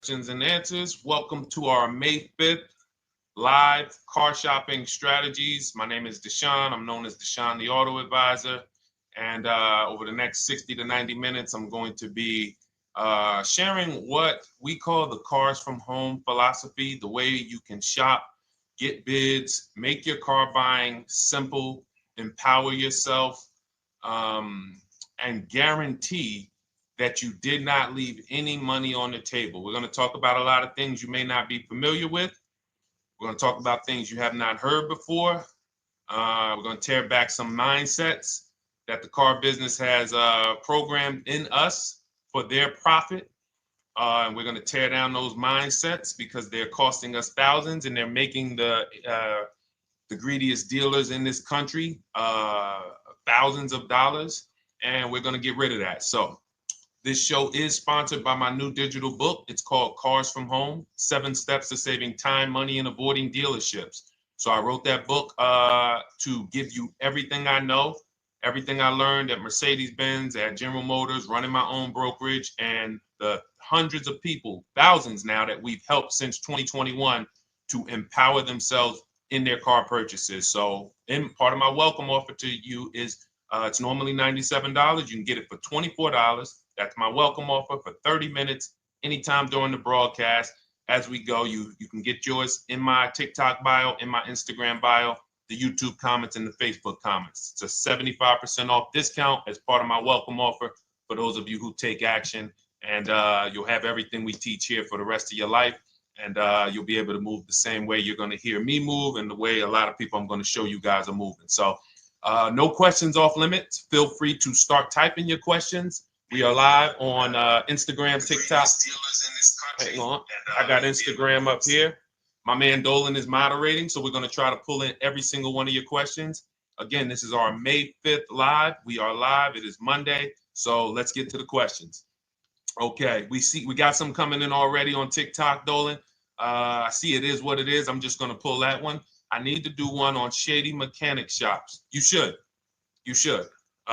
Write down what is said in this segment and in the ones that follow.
questions and answers. Welcome to our May 5th live car shopping strategies. My name is Deshone. I'm known as Deshone the Auto Advisor. And over the next 60 to 90 minutes, I'm going to be sharing what we call the cars from home philosophy, the way you can shop, get bids, make your car buying simple, empower yourself, and guarantee that you did not leave any money on the table. We're going to talk about a lot of things you may not be familiar with. We're going to talk about things you have not heard before. We're going to tear back some mindsets that the car business has programmed in us for their profit. And we're going to tear down those mindsets because they're costing us thousands and they're making the greediest dealers in this country thousands of dollars. And we're going to get rid of that. So this show is sponsored by my new digital book. It's called Cars from Home, 7 Steps to Saving Time, Money, and Avoiding Dealerships. So I wrote that book to give you everything I know, everything I learned at Mercedes-Benz, at General Motors, running my own brokerage, and the hundreds of people, thousands now, that we've helped since 2021 to empower themselves in their car purchases. So part of my welcome offer to you is it's normally $97. You can get it for $24. That's my welcome offer for 30 minutes, anytime during the broadcast. As we go, you can get yours in my TikTok bio, in my Instagram bio, the YouTube comments, and the Facebook comments. It's a 75% off discount as part of my welcome offer for those of you who take action. And you'll have everything we teach here for the rest of your life. And you'll be able to move the same way you're going to hear me move and the way a lot of people I'm going to show you guys are moving. So no questions off limits. Feel free to start typing your questions. We are live on Instagram, TikTok. Hang on. I got Instagram up here. My man Dolan is moderating, so we're going to try to pull in every single one of your questions. Again, this is our May 5th live. We are live. It is Monday, so let's get to the questions. Okay, we got some coming in already on TikTok, Dolan. I see it is what it is. I'm just going to pull that one. I need to do one on shady mechanic shops. You should.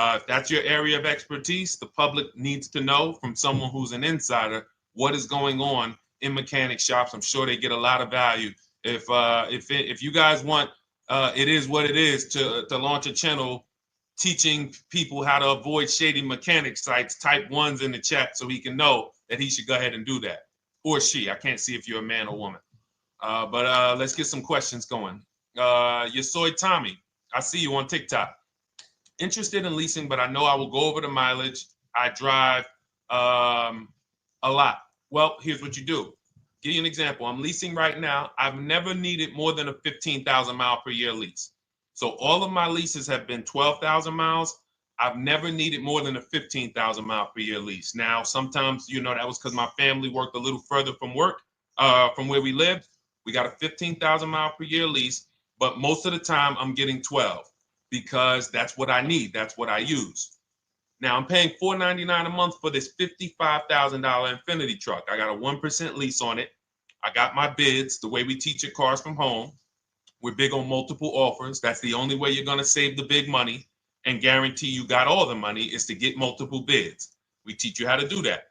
If that's your area of expertise, the public needs to know from someone who's an insider what is going on in mechanic shops. I'm sure they get a lot of value. If you guys want, it is what it is to launch a channel teaching people how to avoid shady mechanic sites, type ones in the chat so he can know that he should go ahead and do that. Or she. I can't see if you're a man or woman. But let's get some questions going. Yasoy Tommy, I see you on TikTok. Interested in leasing, but I know I will go over the mileage. I drive a lot. Well, here's what you do. Give you an example. I'm leasing right now. I've never needed more than a 15,000 mile per year lease. So all of my leases have been 12,000 miles. I've never needed more than a 15,000 mile per year lease. Now, sometimes, that was because my family worked a little further from where we lived. We got a 15,000 mile per year lease, but most of the time I'm getting 12 because that's what I need. That's what I use. Now I'm paying $499 a month for this $55,000 Infinity truck. I got a 1% lease on it. I got my bids, the way we teach at Cars from Home. We're big on multiple offers. That's the only way you're going to save the big money and guarantee you got all the money is to get multiple bids. We teach you how to do that.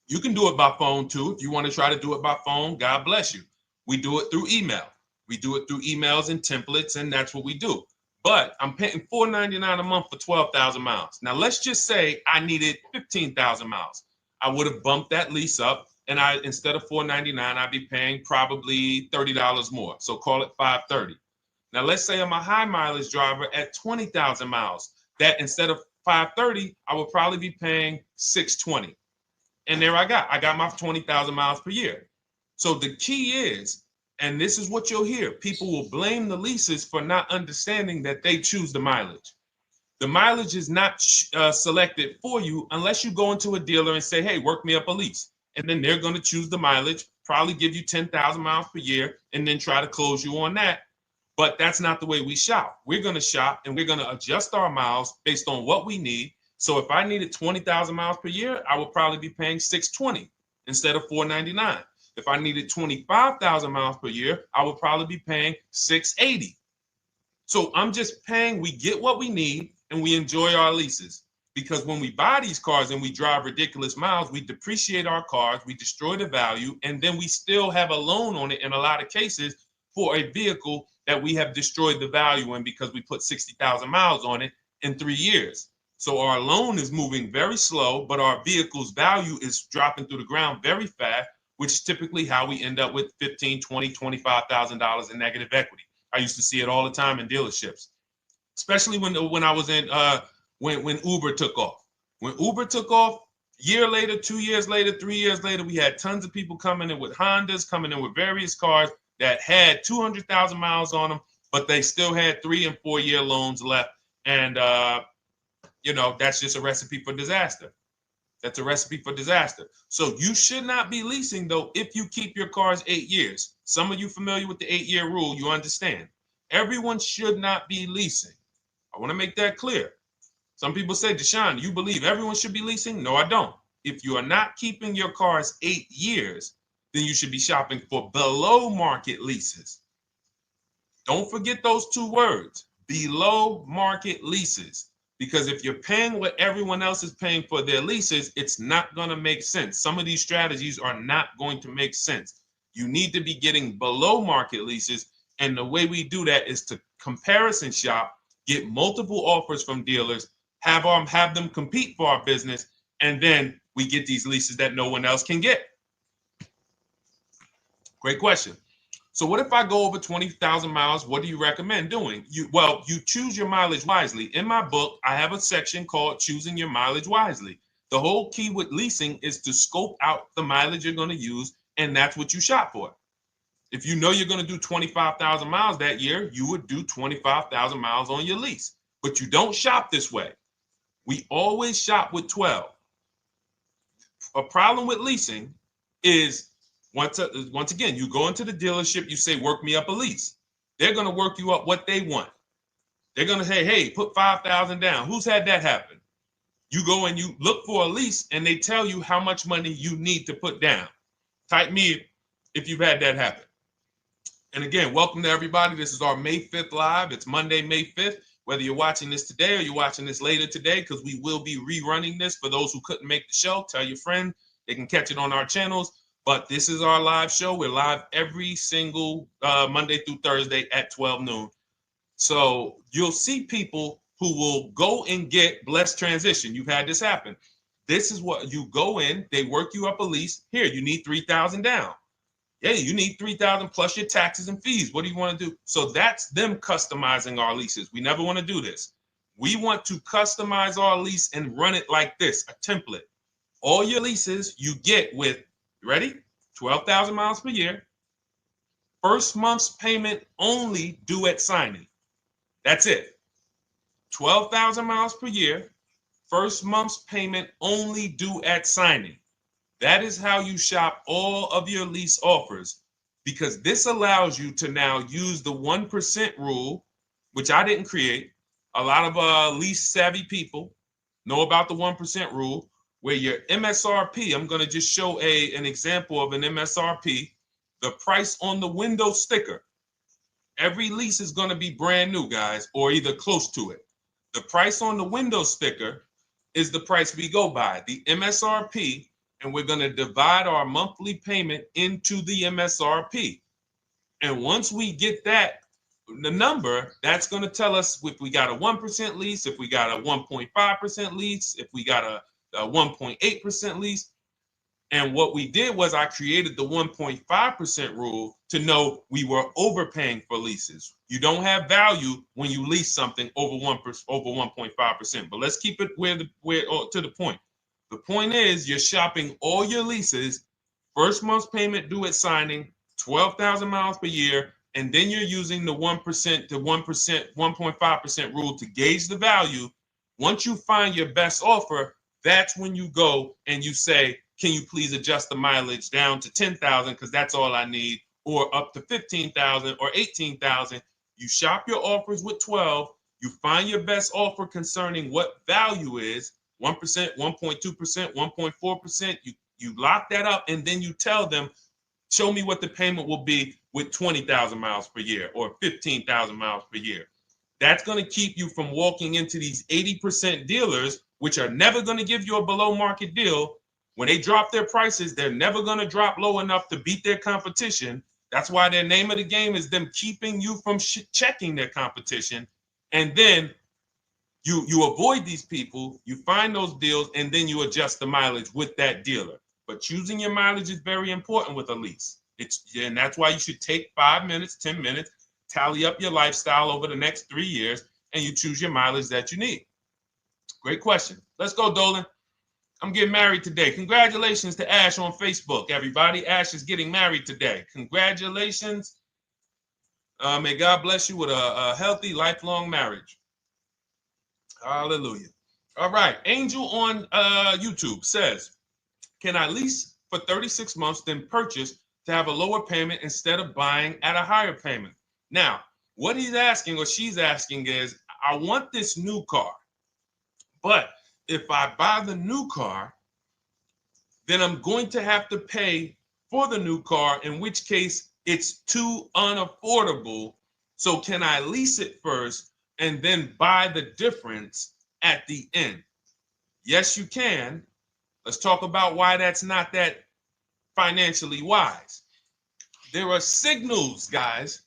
You can do it by phone too. If you want to try to do it by phone, God bless you. We do it through email. We do it through emails and templates, and that's what we do. But I'm paying $499 a month for 12,000 miles. Now, let's just say I needed 15,000 miles. I would have bumped that lease up, and instead of $499, I'd be paying probably $30 more. So call it $530. Now, let's say I'm a high mileage driver at 20,000 miles. That instead of $530, I would probably be paying $620. And there I got my 20,000 miles per year. So the key is, and this is what you'll hear, people will blame the leases for not understanding that they choose the mileage. The mileage is not selected for you unless you go into a dealer and say, hey, work me up a lease. And then they're going to choose the mileage, probably give you 10,000 miles per year, and then try to close you on that. But that's not the way we shop. We're going to shop and we're going to adjust our miles based on what we need. So if I needed 20,000 miles per year, I would probably be paying $620 instead of $499. If I needed 25,000 miles per year, I would probably be paying $680. So I'm just paying, we get what we need and we enjoy our leases. because when we buy these cars and we drive ridiculous miles, we depreciate our cars, we destroy the value, and then we still have a loan on it in a lot of cases for a vehicle that we have destroyed the value in because we put 60,000 miles on it in 3 years. So our loan is moving very slow, but our vehicle's value is dropping through the ground very fast, which is typically how we end up with $15,000, $20,000, $25,000 in negative equity. I used to see it all the time in dealerships, especially when I was in when Uber took off. When Uber took off, year later, 2 years later, 3 years later, we had tons of people coming in with Hondas, coming in with various cars that had 200,000 miles on them, but they still had 3 and 4 year loans left. And, that's just a recipe for disaster. That's a recipe for disaster. So you should not be leasing, though, if you keep your cars 8 years. Some of you familiar with the 8-year rule, you understand. Everyone should not be leasing. I want to make that clear. Some people say, Deshone, you believe everyone should be leasing? No, I don't. If you are not keeping your cars 8 years, then you should be shopping for below market leases. Don't forget those 2 words, below market leases. Because if you're paying what everyone else is paying for their leases, it's not going to make sense. Some of these strategies are not going to make sense. You need to be getting below market leases. And the way we do that is to comparison shop, get multiple offers from dealers, have them compete for our business, and then we get these leases that no one else can get. Great question. So what if I go over 20,000 miles? What do you recommend doing? You choose your mileage wisely. In my book, I have a section called Choosing Your Mileage Wisely. The whole key with leasing is to scope out the mileage you're going to use, and that's what you shop for. If you know you're going to do 25,000 miles that year, you would do 25,000 miles on your lease. But you don't shop this way. We always shop with 12. A problem with leasing is once again, you go into the dealership, you say, work me up a lease. They're going to work you up what they want. They're going to say, hey, put 5,000 down. Who's had that happen? You go and you look for a lease and they tell you how much money you need to put down. Type me if you've had that happen. And again, welcome to everybody. This is our May 5th live. It's Monday, May 5th. Whether you're watching this today or you're watching this later today, because we will be rerunning this for those who couldn't make the show. Tell your friend they can catch it on our channels. But this is our live show. We're live every single Monday through Thursday at 12 noon. So you'll see people who will go and get blessed transition. You've had this happen. This is what you go in. They work you up a lease. Here, you need 3,000 down. Yeah, you need 3,000 plus your taxes and fees. What do you want to do? So that's them customizing our leases. We never want to do this. We want to customize our lease and run it like this, a template. All your leases you get with, ready? 12,000 miles per year. First month's payment only due at signing. That's it. 12,000 miles per year. First month's payment only due at signing. That is how you shop all of your lease offers, because this allows you to now use the 1% rule, which I didn't create. A lot of lease savvy people know about the 1% rule, where your MSRP, I'm going to just show an example of an MSRP, the price on the window sticker. Every lease is going to be brand new, guys, or either close to it. The price on the window sticker is the price we go by, the MSRP, and we're going to divide our monthly payment into the MSRP. And once we get that, the number, that's going to tell us if we got a 1% lease, if we got a 1.5% lease, if we got a 1.8% lease. And what we did was I created the 1.5% rule to know we were overpaying for leases. You don't have value when you lease something over 1.5%. But let's keep it to the point. The point is you're shopping all your leases, first month's payment due at signing, 12,000 miles per year, and then you're using the 1% to 1.5% rule to gauge the value. Once you find your best offer, that's when you go and you say, can you please adjust the mileage down to 10,000 because that's all I need, or up to 15,000 or 18,000. You shop your offers with 12. You find your best offer concerning what value is, 1%, 1.2%, 1.4%. You lock that up, and then you tell them, show me what the payment will be with 20,000 miles per year or 15,000 miles per year. That's going to keep you from walking into these 80% dealers which are never going to give you a below market deal, when they drop their prices, they're never going to drop low enough to beat their competition. That's why their name of the game is them keeping you from checking their competition. And then you avoid these people, you find those deals, and then you adjust the mileage with that dealer. But choosing your mileage is very important with a lease. And that's why you should take 5 minutes, 10 minutes, tally up your lifestyle over the next 3 years, and you choose your mileage that you need. Great question. Let's go, Dolan. I'm getting married today. Congratulations to Ash on Facebook, everybody. Ash is getting married today. Congratulations. May God bless you with a healthy, lifelong marriage. Hallelujah. All right. Angel on YouTube says, can I lease for 36 months, then purchase to have a lower payment instead of buying at a higher payment? Now, what he's asking or she's asking is, I want this new car, but if I buy the new car, then I'm going to have to pay for the new car, in which case it's too unaffordable. So can I lease it first and then buy the difference at the end? Yes, you can. Let's talk about why that's not that financially wise. There are signals, guys,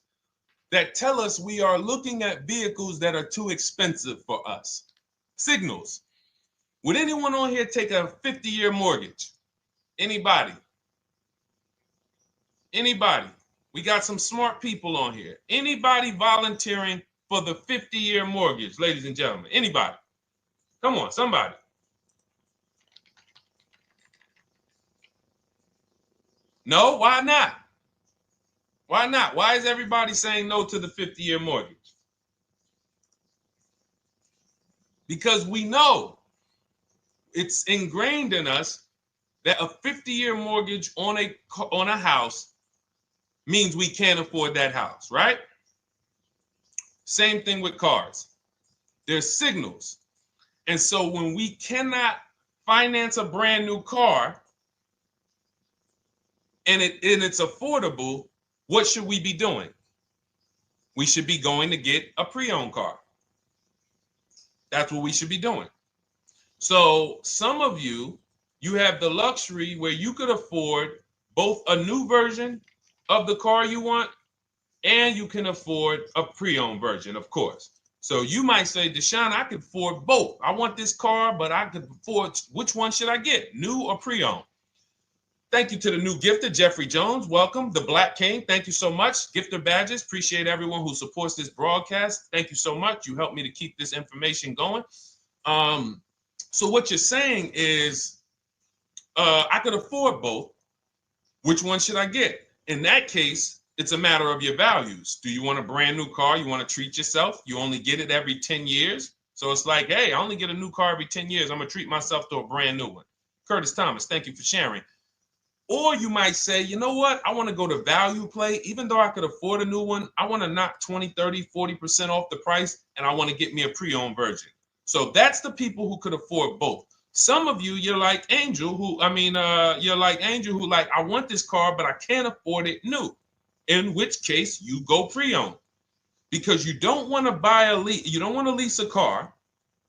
that tell us we are looking at vehicles that are too expensive for us. Signals. Would anyone on here take a 50-year mortgage? Anybody? Anybody? We got some smart people on here. Anybody volunteering for the 50-year mortgage, ladies and gentlemen? Anybody? Come on, somebody. No, why not? Why not? Why is everybody saying no to the 50-year mortgage? Because we know it's ingrained in us that a 50-year mortgage on a house means we can't afford that house, right? Same thing with cars. There's signals. And so when we cannot finance a brand new car and it's affordable, what should we be doing? We should be going to get a pre-owned car. That's what we should be doing. So some of you have the luxury where you could afford both a new version of the car you want, and you can afford a pre-owned version, of course. So you might say, Deshone, I could afford both. I want this car, but I could afford, which one should I get, new or pre-owned? Thank you to the new gifter, Jeffrey Jones. Welcome. The Black King. Thank you so much. Gifter badges. Appreciate everyone who supports this broadcast. Thank you so much. You helped me to keep this information going. So what you're saying is, I could afford both. Which one should I get? In that case, it's a matter of your values. Do you want a brand new car? You want to treat yourself? You only get it every 10 years. So it's like, hey, I only get a new car every 10 years. I'm going to treat myself to a brand new one. Curtis Thomas, thank you for sharing. Or you might say, you know what? I want to go to value play. Even though I could afford a new one, I want to knock 20, 30, 40% off the price, and I want to get me a pre-owned version. So that's the people who could afford both. Some of you, you're like Angel, who like, I want this car, but I can't afford it new. In which case you go pre-owned, because you don't want to lease a car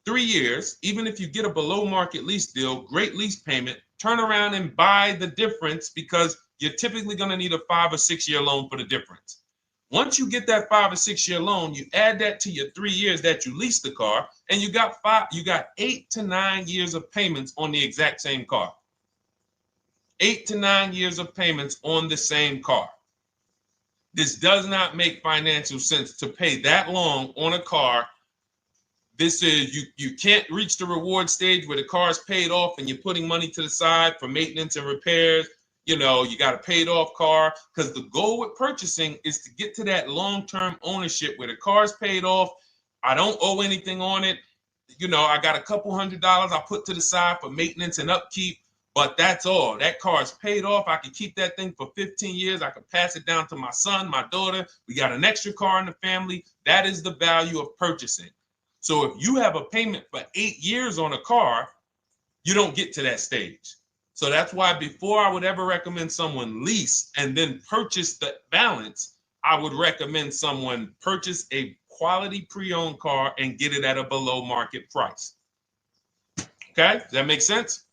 3 years, even if you get a below market lease deal, great lease payment, turn around and buy the difference, because you're typically going to need a 5 or 6 year loan for the difference. Once you get that 5 or 6 year loan, you add that to your 3 years that you leased the car, and you got 8 to 9 years of payments on the exact same car. 8 to 9 years of payments on the same car. This does not make financial sense to pay that long on a car. This is, you can't reach the reward stage where the car is paid off and you're putting money to the side for maintenance and repairs. You know, you got a paid off car, because the goal with purchasing is to get to that long-term ownership where the car is paid off. I don't owe anything on it. You know, I got a couple $100 I put to the side for maintenance and upkeep, but that's all. That car is paid off. I can keep that thing for 15 years. I can pass it down to my son, my daughter. We got an extra car in the family. That is the value of purchasing. So if you have a payment for 8 years on a car, you don't get to that stage. So that's why before I would ever recommend someone lease and then purchase the balance, I would recommend someone purchase a quality pre-owned car and get it at a below market price. Okay, does that make sense?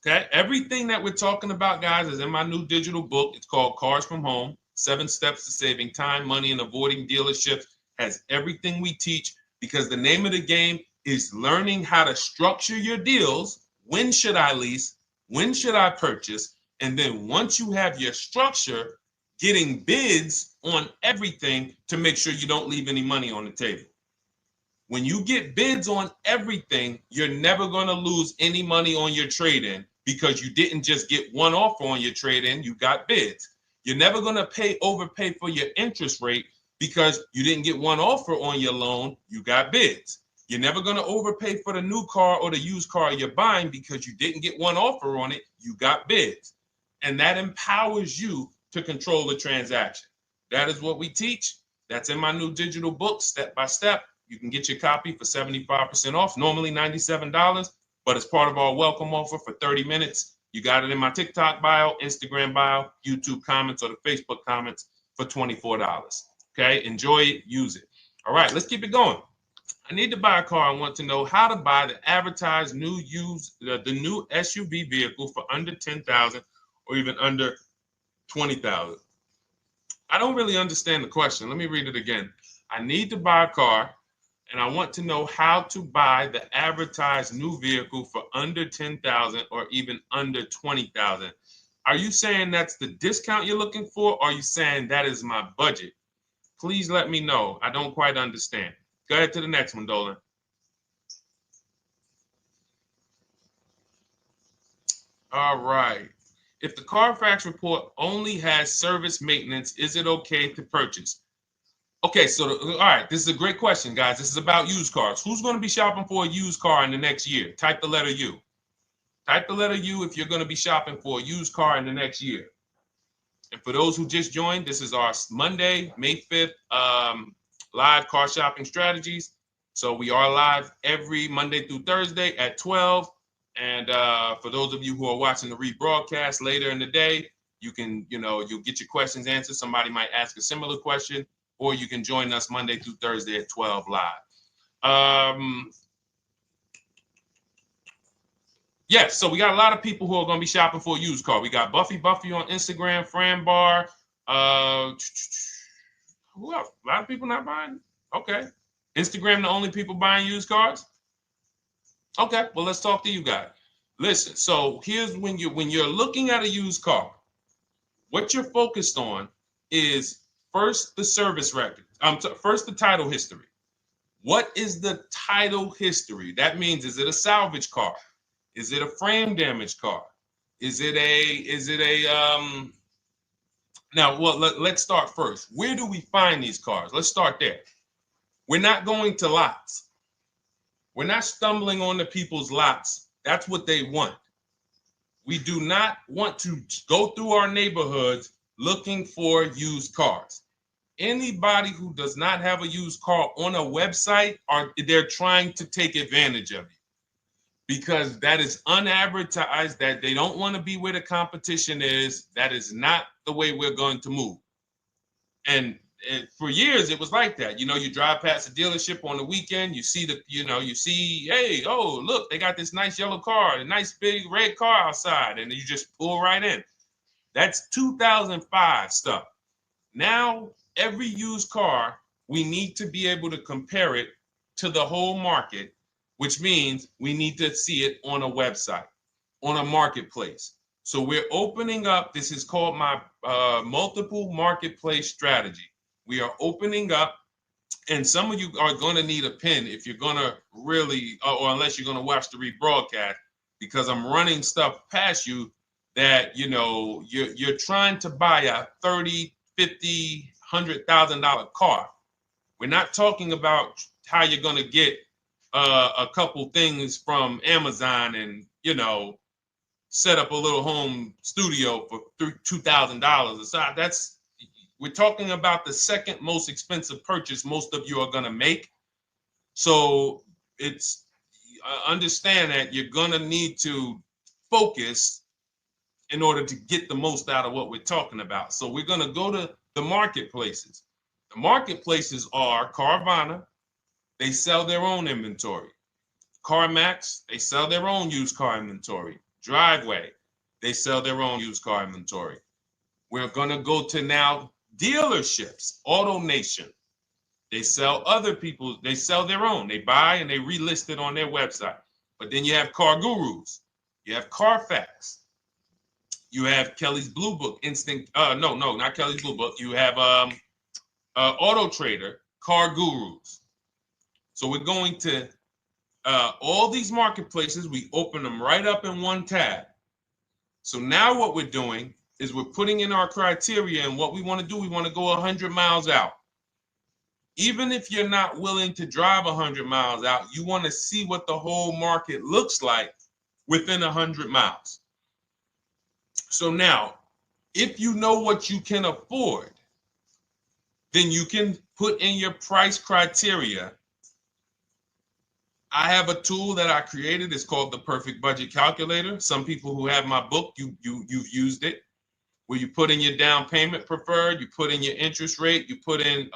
Okay, everything that we're talking about, guys, is in my new digital book. It's called Cars from Home, 7 Steps to Saving Time, Money, and Avoiding Dealerships. Has everything we teach, because the name of the game is learning how to structure your deals. When should I lease? When should I purchase? And then once you have your structure, getting bids on everything to make sure you don't leave any money on the table. When you get bids on everything, you're never going to lose any money on your trade-in, because you didn't just get one offer on your trade-in, you got bids. You're never going to overpay for your interest rate, because you didn't get one offer on your loan, you got bids. You're never going to overpay for the new car or the used car you're buying, because you didn't get one offer on it, you got bids. And that empowers you to control the transaction. That is what we teach. That's in my new digital book, step by step. You can get your copy for 75% off, normally $97, but it's part of our welcome offer for 30 minutes. You got it in my TikTok bio, Instagram bio, YouTube comments, or the Facebook comments for $24. Okay, enjoy it, use it. All right, let's keep it going. I need to buy a car. I want to know how to buy the advertised new the new SUV vehicle for under $10,000 or even under $20,000. I don't really understand the question. Let me read it again. I need to buy a car, and I want to know how to buy the advertised new vehicle for under $10,000 or even under $20,000. Are you saying that's the discount you're looking for, or are you saying that is my budget? Please let me know. I don't quite understand. Go ahead to the next one, Dolan. All right. If the Carfax report only has service maintenance, is it okay to purchase? Okay, so all right, this is a great question, guys. This is about used cars. Who's going to be shopping for a used car in the next year? Type the letter U. Type the letter U if you're going to be shopping for a used car in the next year. And for those who just joined, this is our Monday, May 5th, live car shopping strategies. So we are live every Monday through Thursday at 12. And for those of you who are watching the rebroadcast later in the day, you can, you'll get your questions answered. Somebody might ask a similar question, or you can join us Monday through Thursday at 12 live. Yes, so we got a lot of people who are going to be shopping for a used car. We got Buffy on Instagram, Fran Bar. Who else? A lot of people not buying? Okay. Instagram, the only people buying used cars? Okay, well, let's talk to you guys. Listen, so here's when you're looking at a used car, what you're focused on is first the service record. First the title history. What is the title history? That means, is it a salvage car? Is it a frame damage car? Is it a now, well, let's start first. Where do we find these cars? Let's start there. We're not going to lots. We're not stumbling onto people's lots. That's what they want. We do not want to go through our neighborhoods looking for used cars. Anybody who does not have a used car on a website, they're trying to take advantage of you, because that is unadvertised, that they don't want to be where the competition is. That is not the way we're going to move. And for years, it was like that. You drive past a dealership on the weekend, you see hey, oh, look, they got this nice yellow car, a nice big red car outside, and you just pull right in. That's 2005 stuff. Now, every used car, we need to be able to compare it to the whole market, which means we need to see it on a website, on a marketplace. So we're opening up, this is called my multiple marketplace strategy. We are opening up, and some of you are going to need a pen if you're going to really, or unless you're going to watch the rebroadcast, because I'm running stuff past you that, you're trying to buy a $30,000, $50,000, $100,000 car. We're not talking about how you're going to get a couple things from Amazon and, set up a little home studio for $2,000. We're talking about the second most expensive purchase most of you are going to make. So it's understand that you're going to need to focus in order to get the most out of what we're talking about. So we're going to go to the marketplaces. The marketplaces are Carvana. They sell their own inventory. CarMax, they sell their own used car inventory. Driveway, they sell their own used car inventory. We're going to go to now dealerships. AutoNation, they sell other people's, they sell their own. They buy and they relist it on their website. But then you have Car Gurus, you have Carfax, you have Kelly's Blue Book, no, not Kelly's Blue Book. You have Auto Trader, Car Gurus. So we're going to all these marketplaces, we open them right up in one tab. So now what we're doing is we're putting in our criteria, and what we want to do, we want to go 100 miles out. Even if you're not willing to drive 100 miles out, you want to see what the whole market looks like within 100 miles. So now, if you know what you can afford, then you can put in your price criteria. I have a tool that I created. It's called the Perfect Budget Calculator. Some people who have my book, you've used it, where you put in your down payment preferred, you put in your interest rate, you put in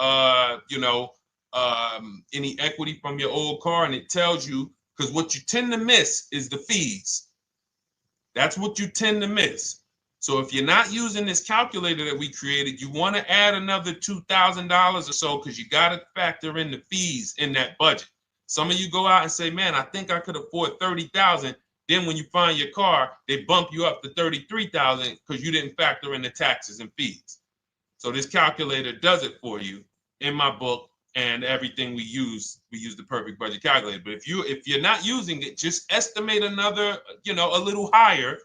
any equity from your old car, and it tells you, because what you tend to miss is the fees. That's what you tend to miss. So if you're not using this calculator that we created, you want to add another $2,000 or so, because you got to factor in the fees in that budget. Some of you go out and say, man, I think I could afford $30,000. Then when you find your car, they bump you up to $33,000 because you didn't factor in the taxes and fees. So this calculator does it for you in my book, and everything we use the Perfect Budget Calculator. But if you're not using it, just estimate another, a little higher.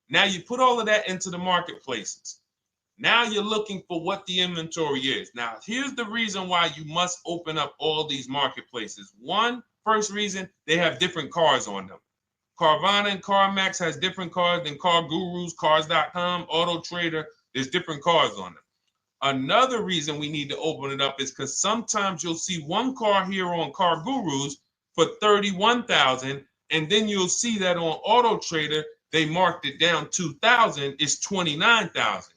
Now you put all of that into the marketplaces. Now you're looking for what the inventory is. Now, here's the reason why you must open up all these marketplaces. First reason, they have different cars on them. Carvana and CarMax has different cars than Car Gurus, Cars.com, Auto Trader. There's different cars on them. Another reason we need to open it up is because sometimes you'll see one car here on Car Gurus for $31,000, and then you'll see that on Auto Trader, they marked it down $2,000, it's $29,000.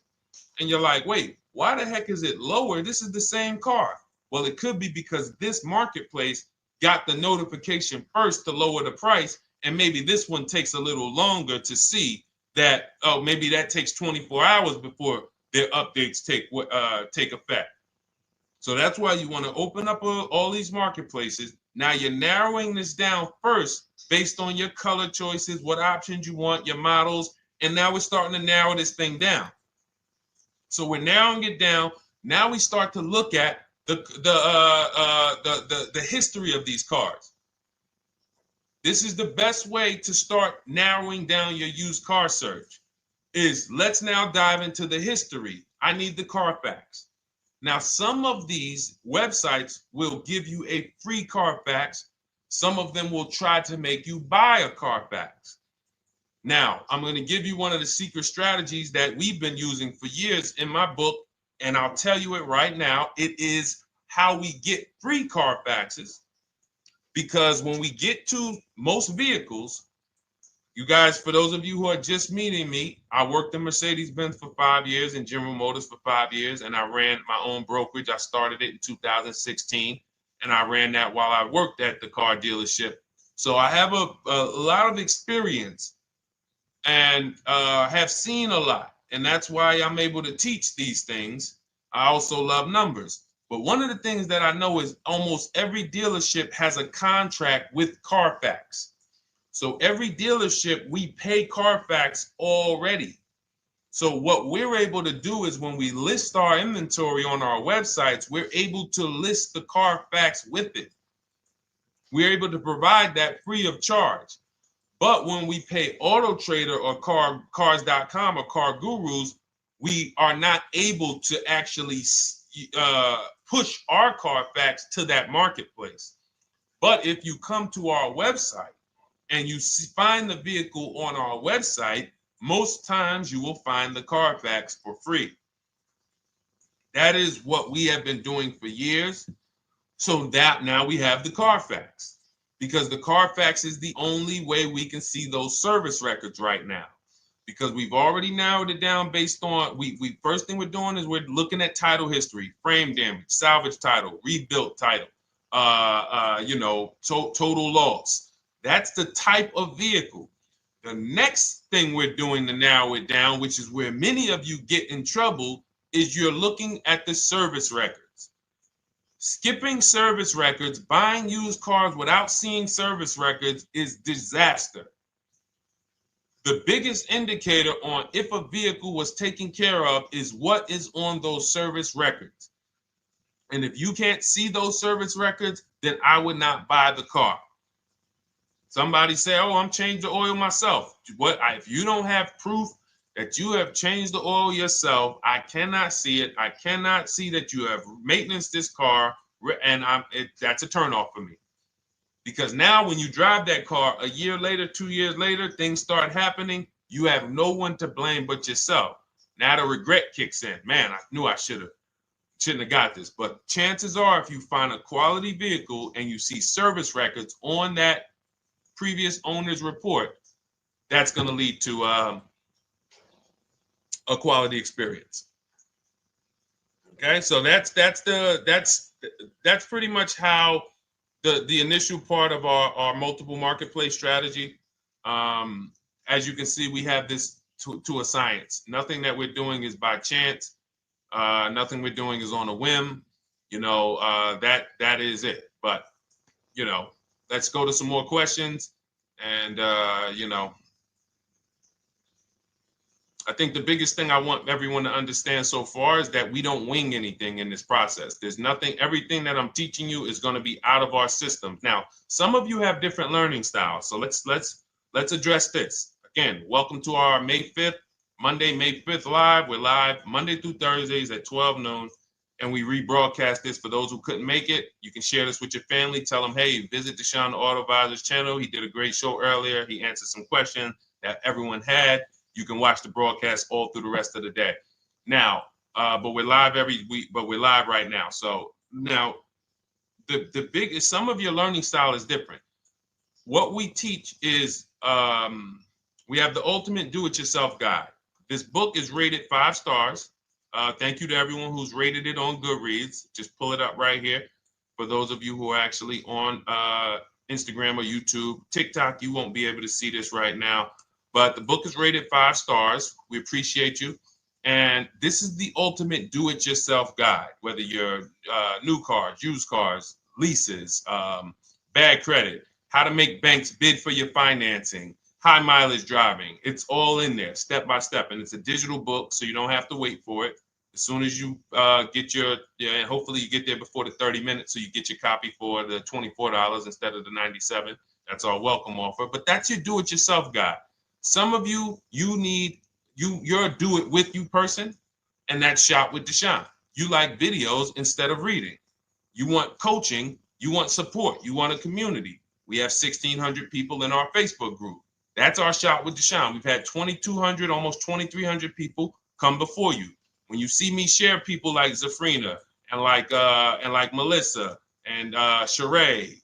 And you're like, wait, why the heck is it lower? This is the same car. Well, it could be because this marketplace got the notification first to lower the price, and maybe this one takes a little longer to see that, oh, maybe that takes 24 hours before their updates take effect. So that's why you want to open up all these marketplaces. Now you're narrowing this down first based on your color choices, what options you want, your models, and now we're starting to narrow this thing down. So we're narrowing it down. Now we start to look at the history of these cars. This is the best way to start narrowing down your used car search. Let's now dive into the history. I need the Carfax. Now, some of these websites will give you a free Carfax. Some of them will try to make you buy a Carfax. Now, I'm going to give you one of the secret strategies that we've been using for years in my book, and I'll tell you it right now. It is how we get free Carfaxes, because when we get to most vehicles, you guys, for those of you who are just meeting me, I worked in Mercedes-Benz for 5 years and General Motors for 5 years, and I ran my own brokerage. I started it in 2016, and I ran that while I worked at the car dealership. So I have a lot of experience and have seen a lot, and that's why I'm able to teach these things. I also love numbers. But one of the things that I know is almost every dealership has a contract with Carfax. So every dealership, we pay Carfax already. So what we're able to do is when we list our inventory on our websites, we're able to list the Carfax with it. We're able to provide that free of charge. But when we pay Auto Trader or Cars.com or Car Gurus, we are not able to actually push our Carfax to that marketplace. But if you come to our website and you find the vehicle on our website, most times you will find the Carfax for free. That is what we have been doing for years. So that now we have the Carfax, because the Carfax is the only way we can see those service records right now, because we've already narrowed it down based on, first thing we're doing is we're looking at title history, frame damage, salvage title, rebuilt title, total loss. That's the type of vehicle. The next thing we're doing to narrow it down, which is where many of you get in trouble, is you're looking at the service records. Skipping service records, buying used cars without seeing service records is disaster. The biggest indicator on if a vehicle was taken care of is what is on those service records. And if you can't see those service records, then I would not buy the car. Somebody say, oh, I'm changing the oil myself. If you don't have proof that you have changed the oil yourself, I cannot see it. I cannot see that you have maintenance this car, and that's a turnoff for me. Because now when you drive that car a year later, 2 years later, things start happening. You have no one to blame but yourself. Now the regret kicks in. Man, I knew I shouldn't have got this. But chances are, if you find a quality vehicle and you see service records on that previous owner's report, that's going to lead to a quality experience. Okay, so that's pretty much how the initial part of our multiple marketplace strategy. As you can see, we have this to a science. Nothing that we're doing is by chance. Nothing we're doing is on a whim. That is it. But let's go to some more questions. And I think the biggest thing I want everyone to understand so far is that we don't wing anything in this process. There's nothing, everything that I'm teaching you is going to be out of our systems. Now, some of you have different learning styles. So let's address this. Again, welcome to our May 5th, Monday, May 5th live. We're live Monday through Thursdays at 12 noon. And we rebroadcast this for those who couldn't make it. You can share this with your family. Tell them, hey, visit Deshone the Auto Advisor's channel. He did a great show earlier. He answered some questions that everyone had. You can watch the broadcast all through the rest of the day. Now, but we're live every week, but we're live right now. So now the biggest, some of your learning style is different. What we teach is we have the ultimate do-it-yourself guide. This book is rated 5 stars. Thank you to everyone who's rated it on Goodreads. Just pull it up right here. For those of you who are actually on Instagram or YouTube, TikTok, you won't be able to see this right now. But the book is rated 5 stars. We appreciate you. And this is the ultimate do-it-yourself guide, whether you're new cars, used cars, leases, bad credit, how to make banks bid for your financing, high mileage driving. It's all in there, step by step. And it's a digital book, so you don't have to wait for it. As soon as you get and hopefully you get there before the 30 minutes, so you get your copy for the $24 instead of the $97. That's our welcome offer. But that's your do-it-yourself guide. Some of you, you're a do-it-with-you person, and that's Shop with Deshone. You like videos instead of reading. You want coaching. You want support. You want a community. We have 1,600 people in our Facebook group. That's our Shop with Deshone. We've had 2,200, almost 2,300 people come before you. When you see me share people like Zafrina and like Melissa and Sheree,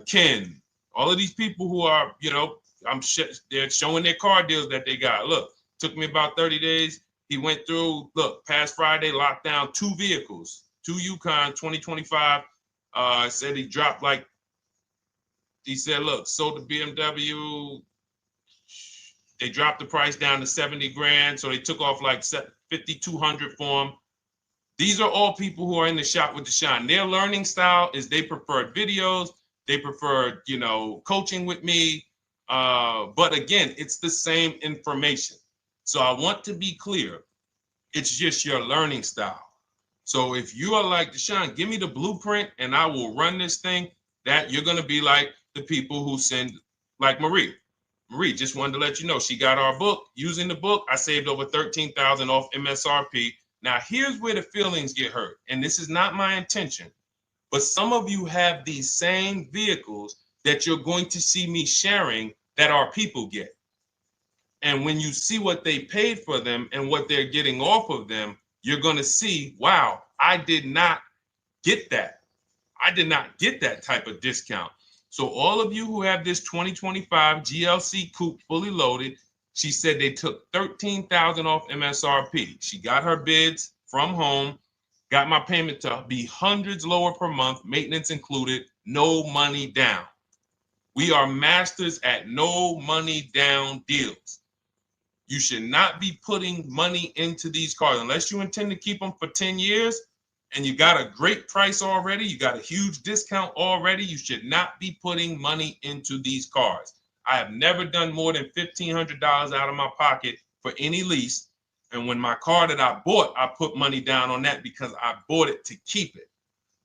Ken, all of these people who are, they're showing their car deals that they got. Look, took me about 30 days. He went through, past Friday, locked down 2 vehicles, 2 Yukon 2025. Said he dropped sold the BMW. They dropped the price down to 70 grand. So they took off like 5,200 for him. These are all people who are in the Shop with Deshone. Their learning style is they prefer videos. They prefer, coaching with me. But again, it's the same information. So I want to be clear. It's just your learning style. So if you are like Deshone, give me the blueprint and I will run this thing. That you're going to be like the people who send, like Marie. Marie just wanted to let you know she got our book. Using the book, I saved over $13,000 off MSRP. Now, here's where the feelings get hurt. And this is not my intention. But some of you have these same vehicles that you're going to see me sharing that our people get. And when you see what they paid for them and what they're getting off of them, you're going to see, wow, I did not get that. I did not get that type of discount. So all of you who have this 2025 GLC coupe fully loaded, she said they took $13,000 off MSRP. She got her bids from home, got my payment to be hundreds lower per month, maintenance included, no money down. We are masters at no money down deals. You should not be putting money into these cars unless you intend to keep them for 10 years and you got a great price already. You got a huge discount already. You should not be putting money into these cars. I have never done more than $1,500 out of my pocket for any lease. And when my car that I bought, I put money down on that because I bought it to keep it.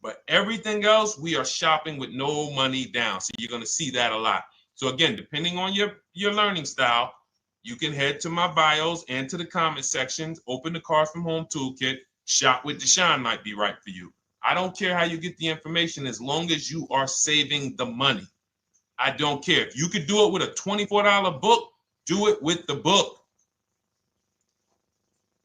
But everything else, we are shopping with no money down. So you're going to see that a lot. So again, depending on your learning style, you can head to my bios and to the comment sections, open the Cars from Home Toolkit, Shop with Deshone might be right for you. I don't care how you get the information as long as you are saving the money. I don't care. If you could do it with a $24 book, do it with the book.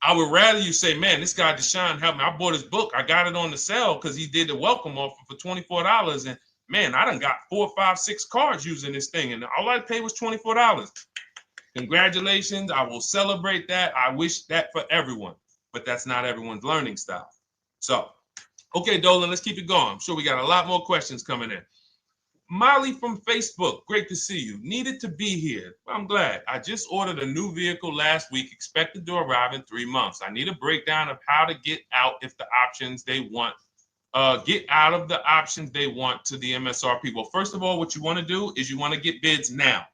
I would rather you say, man, this guy Deshone helped me. I bought his book. I got it on the sale because he did the welcome offer for $24. And man, I done got 4, 5, 6 cars using this thing. And all I paid was $24. Congratulations. I will celebrate that. I wish that for everyone, but that's not everyone's learning style. So, okay, Dolan, let's keep it going. I'm sure we got a lot more questions coming in. Molly from Facebook, great to see you. Needed to be here. Well, I'm glad. I just ordered a new vehicle last week, expected to arrive in 3 months. I need a breakdown of how to get out if the options they want, get out of the options they want to the MSRP. Well, first of all, what you want to do is you want to get bids now.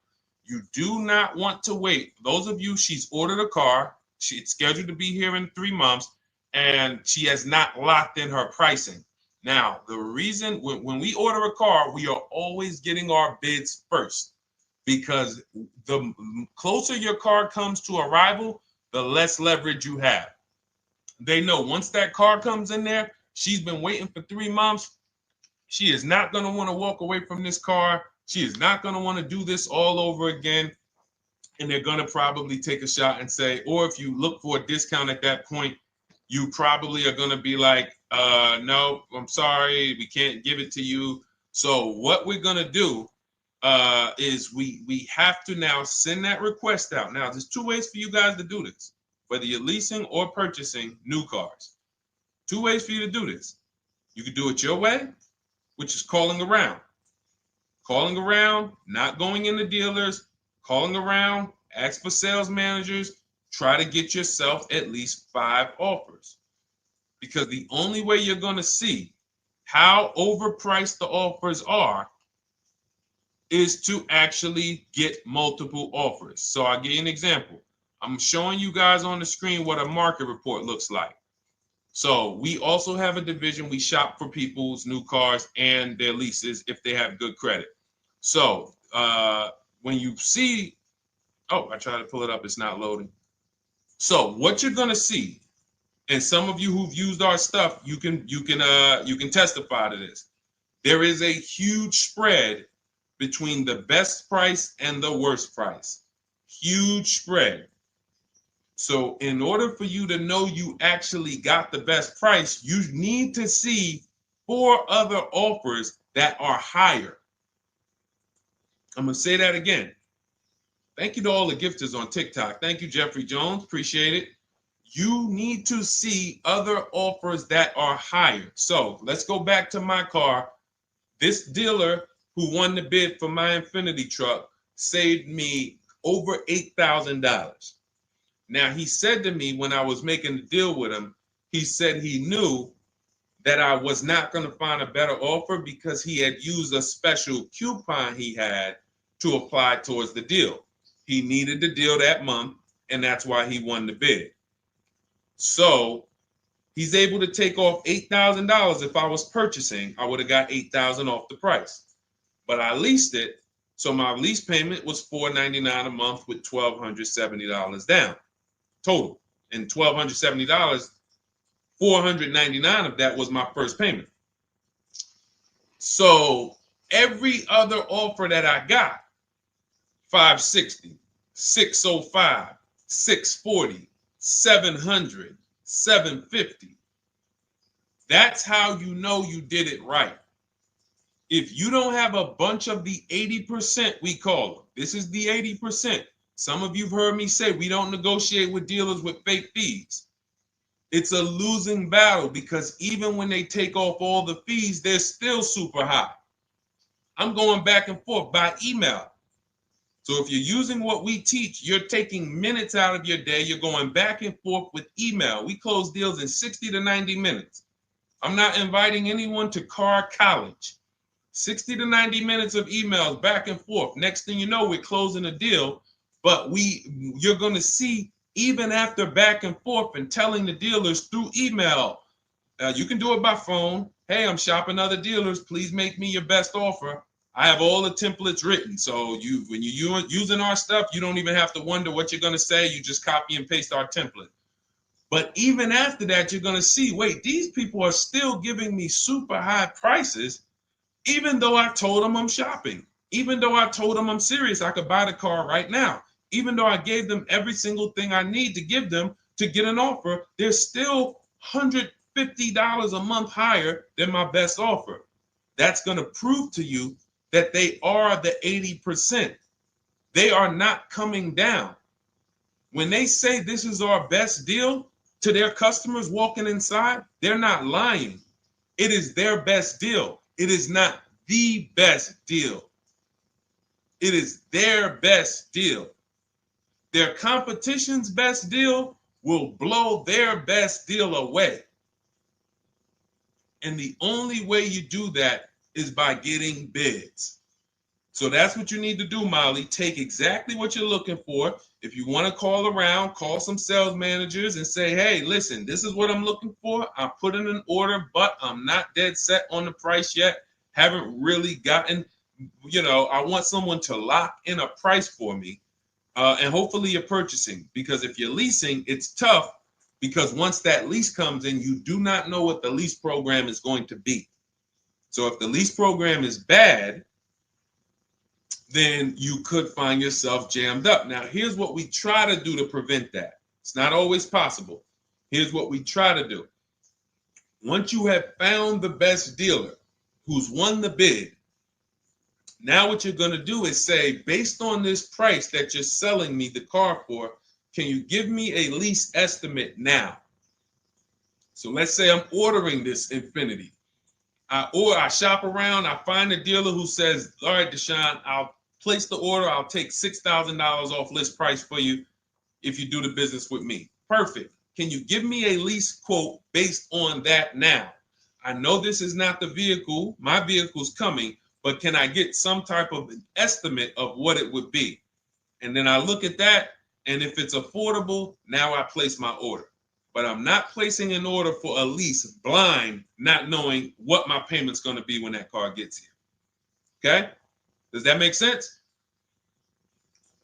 You do not want to wait. Those of you, she's ordered a car. She's scheduled to be here in 3 months, and she has not locked in her pricing. Now, the reason when we order a car, we are always getting our bids first because the closer your car comes to arrival, the less leverage you have. They know once that car comes in there, she's been waiting for 3 months. She is not going to want to walk away from this car. She is not going to want to do this all over again. And they're going to probably take a shot and say, or if you look for a discount at that point, you probably are going to be like, no, I'm sorry, we can't give it to you. So what we're going to do is we have to now send that request out. Now, there's 2 ways for you guys to do this, whether you're leasing or purchasing new cars. 2 ways for you to do this. You can do it your way, which is calling around. Calling around, not going into dealers, calling around, ask for sales managers, try to get yourself at least 5 offers. Because the only way you're going to see how overpriced the offers are is to actually get multiple offers. So I'll give you an example. I'm showing you guys on the screen what a market report looks like. So we also have a division. We shop for people's new cars and their leases if they have good credit. So when you see, oh, I tried to pull it up. It's not loading. So what you're going to see, and some of you who've used our stuff, you can testify to this. There is a huge spread between the best price and the worst price. Huge spread. So in order for you to know you actually got the best price, you need to see 4 other offers that are higher. I'm going to say that again. Thank you to all the gifters on TikTok. Thank you, Jeffrey Jones. Appreciate it. You need to see other offers that are higher. So let's go back to my car. This dealer who won the bid for my Infinity truck saved me over $8,000. Now, he said to me when I was making the deal with him, he said he knew that I was not going to find a better offer because he had used a special coupon he had to apply towards the deal. He needed the deal that month, and that's why he won the bid. So he's able to take off $8,000. If I was purchasing, I would have got $8,000 off the price. But I leased it, so my lease payment was $499 a month with $1,270 down total. And $1,270, $499 of that was my first payment. So every other offer that I got, $560, $605, $640, $700, $750. That's how you know you did it right. If you don't have a bunch of the 80%, we call them. This is the 80%. Some of you have heard me say we don't negotiate with dealers with fake fees. It's a losing battle because even when they take off all the fees, they're still super high. I'm going back and forth by email. So if you're using what we teach, you're taking minutes out of your day. You're going back and forth with email. We close deals in 60 to 90 minutes. I'm not inviting anyone to car college. 60 to 90 minutes of emails back and forth. Next thing you know, we're closing a deal. But you're going to see, even after back and forth and telling the dealers through email, you can do it by phone. Hey, I'm shopping other dealers. Please make me your best offer. I have all the templates written. So when you're using our stuff, you don't even have to wonder what you're going to say. You just copy and paste our template. But even after that, you're going to see, wait, these people are still giving me super high prices, even though I told them I'm shopping, even though I told them I'm serious, I could buy the car right now, even though I gave them every single thing I need to give them to get an offer, they're still $150 a month higher than my best offer. That's going to prove to you that they are the 80%. They are not coming down. When they say this is our best deal to their customers walking inside, they're not lying. It is their best deal. It is not the best deal. It is their best deal. Their competition's best deal will blow their best deal away. And the only way you do that is by getting bids. So that's what you need to do, Molly. Take exactly what you're looking for. If you want to call around, call some sales managers and say, hey, listen, this is what I'm looking for. I put in an order, but I'm not dead set on the price yet. Haven't really gotten, I want someone to lock in a price for me. And hopefully you're purchasing, because if you're leasing, it's tough, because once that lease comes in, you do not know what the lease program is going to be. So if the lease program is bad, then you could find yourself jammed up. Now, here's what we try to do to prevent that. It's not always possible. Here's what we try to do. Once you have found the best dealer who's won the bid, now what you're going to do is say, based on this price that you're selling me the car for, can you give me a lease estimate now? So let's say I'm ordering this Infiniti. I shop around, I find a dealer who says, all right, Deshone, I'll place the order. I'll take $6,000 off list price for you if you do the business with me. Perfect. Can you give me a lease quote based on that now? I know this is not the vehicle. My vehicle's coming, but can I get some type of an estimate of what it would be? And then I look at that, and if it's affordable, now I place my order. But I'm not placing an order for a lease blind, not knowing what my payment's going to be when that car gets here. Okay? Does that make sense?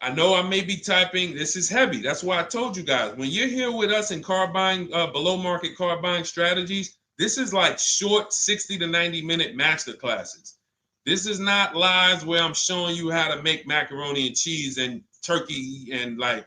I know I may be typing. This is heavy. That's why I told you guys, when you're here with us in car buying, below market car buying strategies, this is like short 60 to 90 minute master classes. This is not lives where I'm showing you how to make macaroni and cheese and turkey and like,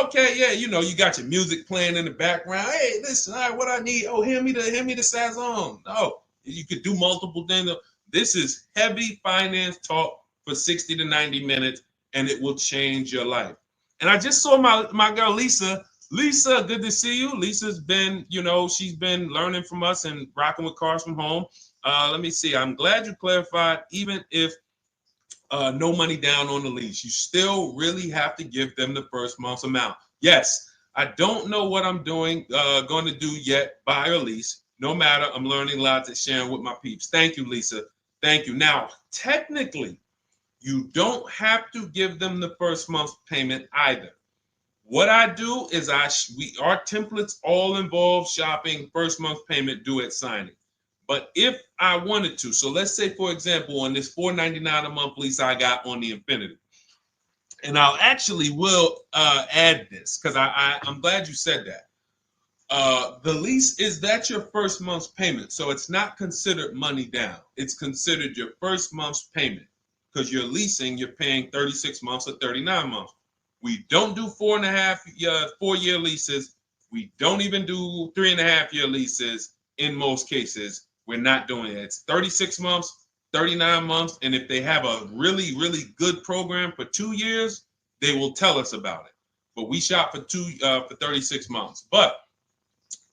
okay, yeah, you got your music playing in the background. Hey, listen, all right, what I need? Oh, hand me the Sazon. No, you could do multiple things. This is heavy finance talk for 60 to 90 minutes, and it will change your life. And I just saw my girl, Lisa. Lisa, good to see you. Lisa's been, she's been learning from us and rocking with Cars from Home. Let me see. I'm glad you clarified, even if no money down on the lease, you still really have to give them the first month's amount. Yes, I don't know what I'm going to do yet, buy or lease. No matter, I'm learning lots and sharing with my peeps. Thank you, Lisa. Thank you. Now, technically, you don't have to give them the first month's payment either. What I do is our templates all involve shopping, first month payment due at signing. But if I wanted to, so let's say, for example, on this $499 a month lease I got on the Infiniti, and I'll actually will add this because I'm glad you said that. The lease that's your first month's payment, so it's not considered money down. It's considered your first month's payment because you're leasing, you're paying 36 months or 39 months. We don't do 4-year leases. We don't even do 3.5-year leases in most cases. We're not doing it. It's 36 months, 39 months. And if they have a really, really good program for 2 years, they will tell us about it. But we shop for 36 months. But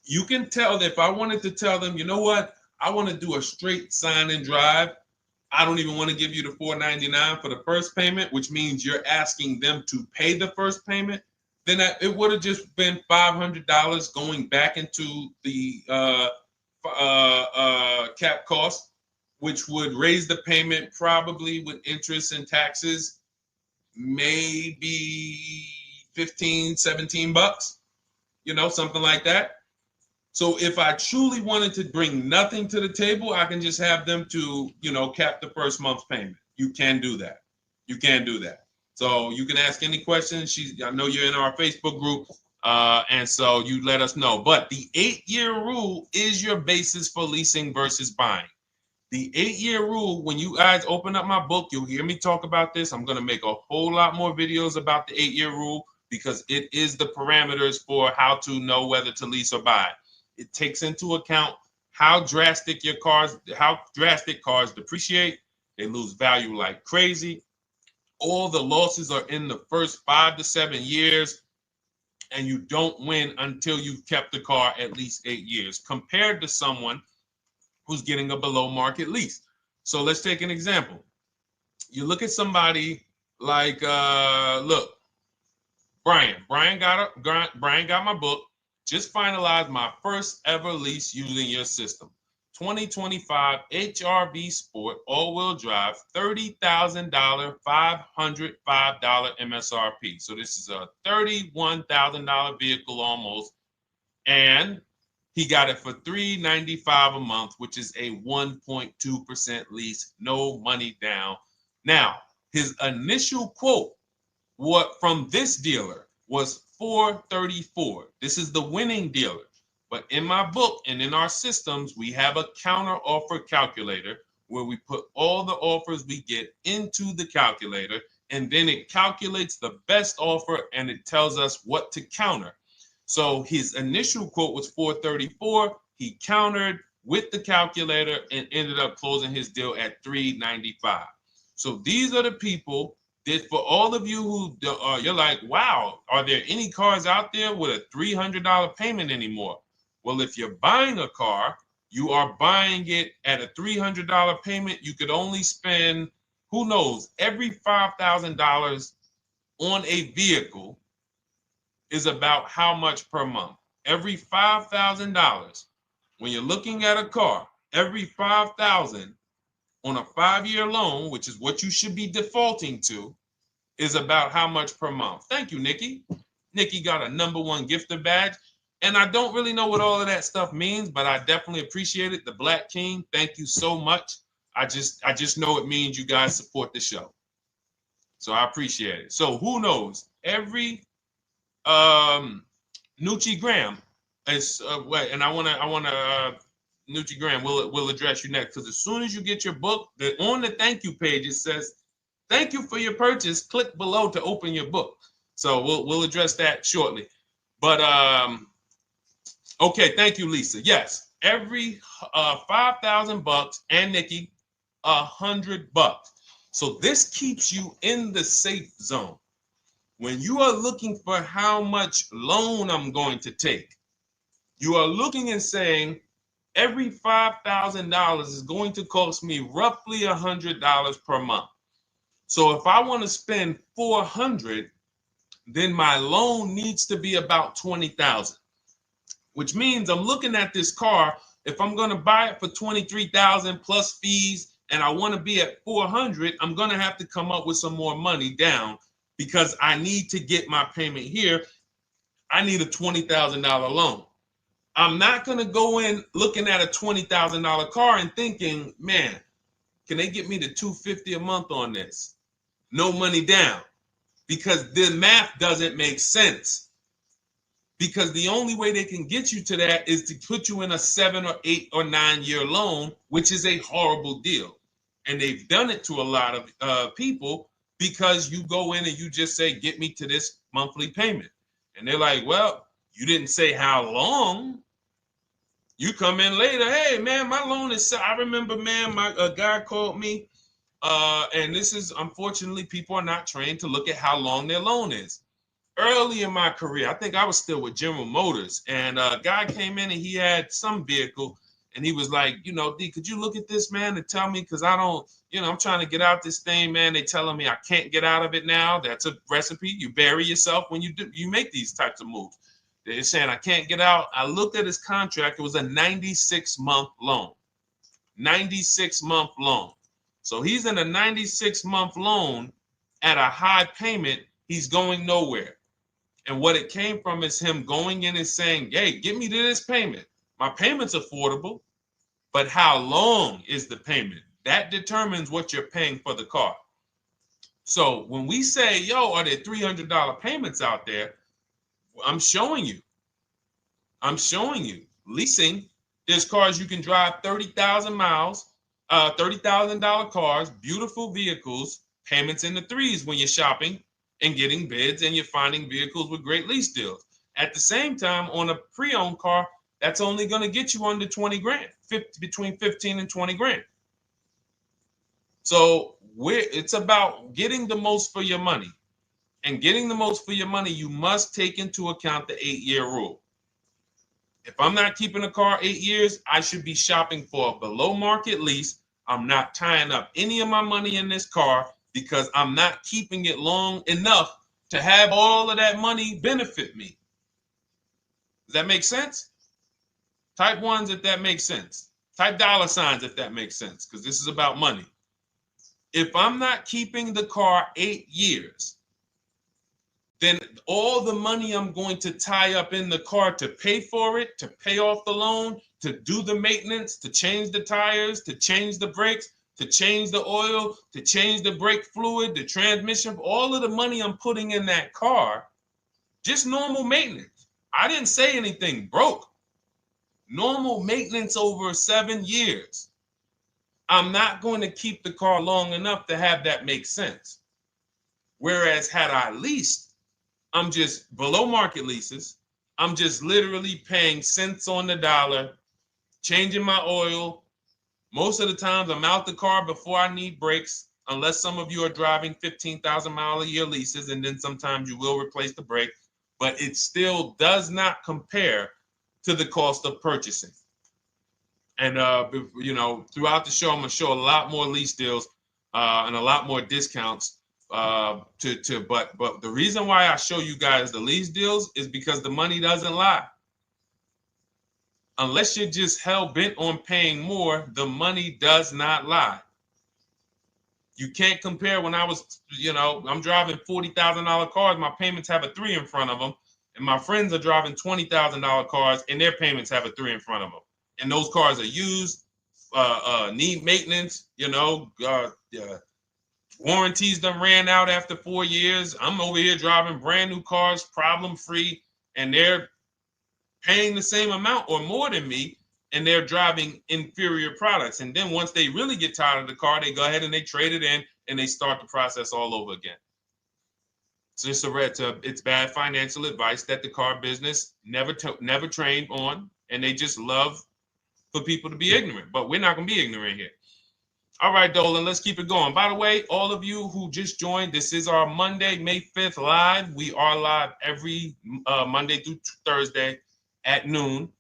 you can tell that if I wanted to tell them, you know what, I want to do a straight sign and drive. I don't even want to give you the $499 for the first payment, which means you're asking them to pay the first payment, then it would have just been $500 going back into the cap cost, which would raise the payment probably with interest and taxes, maybe 15, 17 bucks, something like that. So if I truly wanted to bring nothing to the table, I can just have them to, cap the first month's payment. You can do that. You can do that. So you can ask any questions. I know you're in our Facebook group, and so you let us know. But the 8-year rule is your basis for leasing versus buying. The 8-year rule, when you guys open up my book, you'll hear me talk about this. I'm going to make a whole lot more videos about the 8-year rule because it is the parameters for how to know whether to lease or buy. It takes into account how drastic cars depreciate. They lose value like crazy. All the losses are in the first 5 to 7 years, and you don't win until you've kept the car at least 8 years, compared to someone who's getting a below market lease. So let's take an example. You look at somebody like, Brian. Brian got my book. Just finalized my first ever lease using your system. 2025 HRV Sport all-wheel drive, $30,000, $505 MSRP. So this is a $31,000 vehicle almost, and he got it for $395 a month, which is a 1.2% lease, no money down. Now, his initial quote from this dealer was $434. This is the winning dealer. But in my book and in our systems, we have a counter offer calculator where we put all the offers we get into the calculator, and then it calculates the best offer and it tells us what to counter. So his initial quote was $434. He countered with the calculator and ended up closing his deal at $395. So these are the people that, for all of you who you're like, wow, are there any cars out there with a $300 payment anymore? Well, if you're buying a car, you are buying it at a $300 payment. You could only spend, who knows, every $5,000 on a vehicle is about how much per month. Every $5,000, when you're looking at a car, every $5,000 on a 5-year loan, which is what you should be defaulting to, is about how much per month. Thank you, Nikki. Nikki got a #1 gifter badge. And I don't really know what all of that stuff means, but I definitely appreciate it. The Black King, thank you so much. I just know it means you guys support the show. So I appreciate it. So who knows? Every Nucci Graham is and I wanna Nucci Graham will address you next, because as soon as you get your book, on the thank you page it says, "Thank you for your purchase. Click below to open your book." So we'll address that shortly. But okay, thank you, Lisa. Yes, every $5,000, and Nikki, $100. So this keeps you in the safe zone. When you are looking for how much loan I'm going to take, you are looking and saying, every $5,000 is going to cost me roughly $100 per month. So if I want to spend $400, then my loan needs to be about $20,000, which means I'm looking at this car. If I'm going to buy it for $23,000 plus fees, and I want to be at $400, I'm going to have to come up with some more money down, because I need to get my payment here. I need a $20,000 loan. I'm not going to go in looking at a $20,000 car and thinking, man, can they get me to $250 a month on this? No money down, because the math doesn't make sense. Because the only way they can get you to that is to put you in a 7 or 8 or 9 year loan, which is a horrible deal. And they've done it to a lot of people, because you go in and you just say, get me to this monthly payment. And they're like, well, you didn't say how long. You come in later, hey, man, my loan is, I remember, man, a guy called me, and this is, unfortunately, people are not trained to look at how long their loan is. Early in my career, I think I was still with General Motors, and a guy came in and he had some vehicle, And he was like, you know, D, could you look at this, man, and tell me, because I don't, you know, I'm trying to get out this thing, man. They telling me I can't get out of it now. That's a recipe. You bury yourself when you make these types of moves. They're saying I can't get out. I looked at his contract. It was a 96-month loan. 96-month loan. So he's in a 96-month loan at a high payment. He's going nowhere. And what it came from is him going in and saying, hey, get me to this payment. My payment's affordable, but how long is the payment? That determines what you're paying for the car. So when we say, yo, are there $300 payments out there? I'm showing you. Leasing, there's cars you can drive 30,000 miles, $30,000 cars, beautiful vehicles, payments in the threes when you're shopping and getting bids, and you're finding vehicles with great lease deals. At the same time, on a pre-owned car, that's only going to get you under 20 grand, between 15 and 20 grand. So it's about getting the most for your money. And getting the most for your money, you must take into account the 8-year rule. If I'm not keeping a car 8 years, I should be shopping for a below market lease. I'm not tying up any of my money in this car because I'm not keeping it long enough to have all of that money benefit me. Does that make sense? Type ones if that makes sense. Type dollar signs if that makes sense, because this is about money. If I'm not keeping the car 8 years, then all the money I'm going to tie up in the car to pay for it, to pay off the loan, to do the maintenance, to change the tires, to change the brakes, to change the oil, to change the brake fluid, the transmission, all of the money I'm putting in that car, just normal maintenance. I didn't say anything broke. Normal maintenance over 7 years. I'm not going to keep the car long enough to have that make sense. Whereas had I leased, I'm just below market leases. I'm just literally paying cents on the dollar, changing my oil. Most of the times I'm out the car before I need brakes, unless some of you are driving 15,000 mile a year leases, and then sometimes you will replace the brake, but it still does not compare to the cost of purchasing. And, you know, throughout the show, I'm going to show a lot more lease deals and a lot more discounts. But the reason why I show you guys the lease deals is because the money doesn't lie. Unless you're just hell bent on paying more, the money does not lie. You can't compare when I was, you know, I'm driving $40,000 cars. My payments have a 3 in front of them. And my friends are driving $20,000 cars and their payments have a 3 in front of them. And those cars are used, need maintenance, you know, warranties done ran out after 4 years. I'm over here driving brand new cars, problem free, and they're paying the same amount or more than me, and they're driving inferior products. And then once they really get tired of the car, they go ahead and they trade it in and they start the process all over again. It's just it's bad financial advice that the car business never trained on, and they just love for people to be ignorant. But we're not going to be ignorant here. All right, Dolan, let's keep it going. By the way, all of you who just joined, this is our Monday, May 5th live. We are live every Monday through Thursday at noon.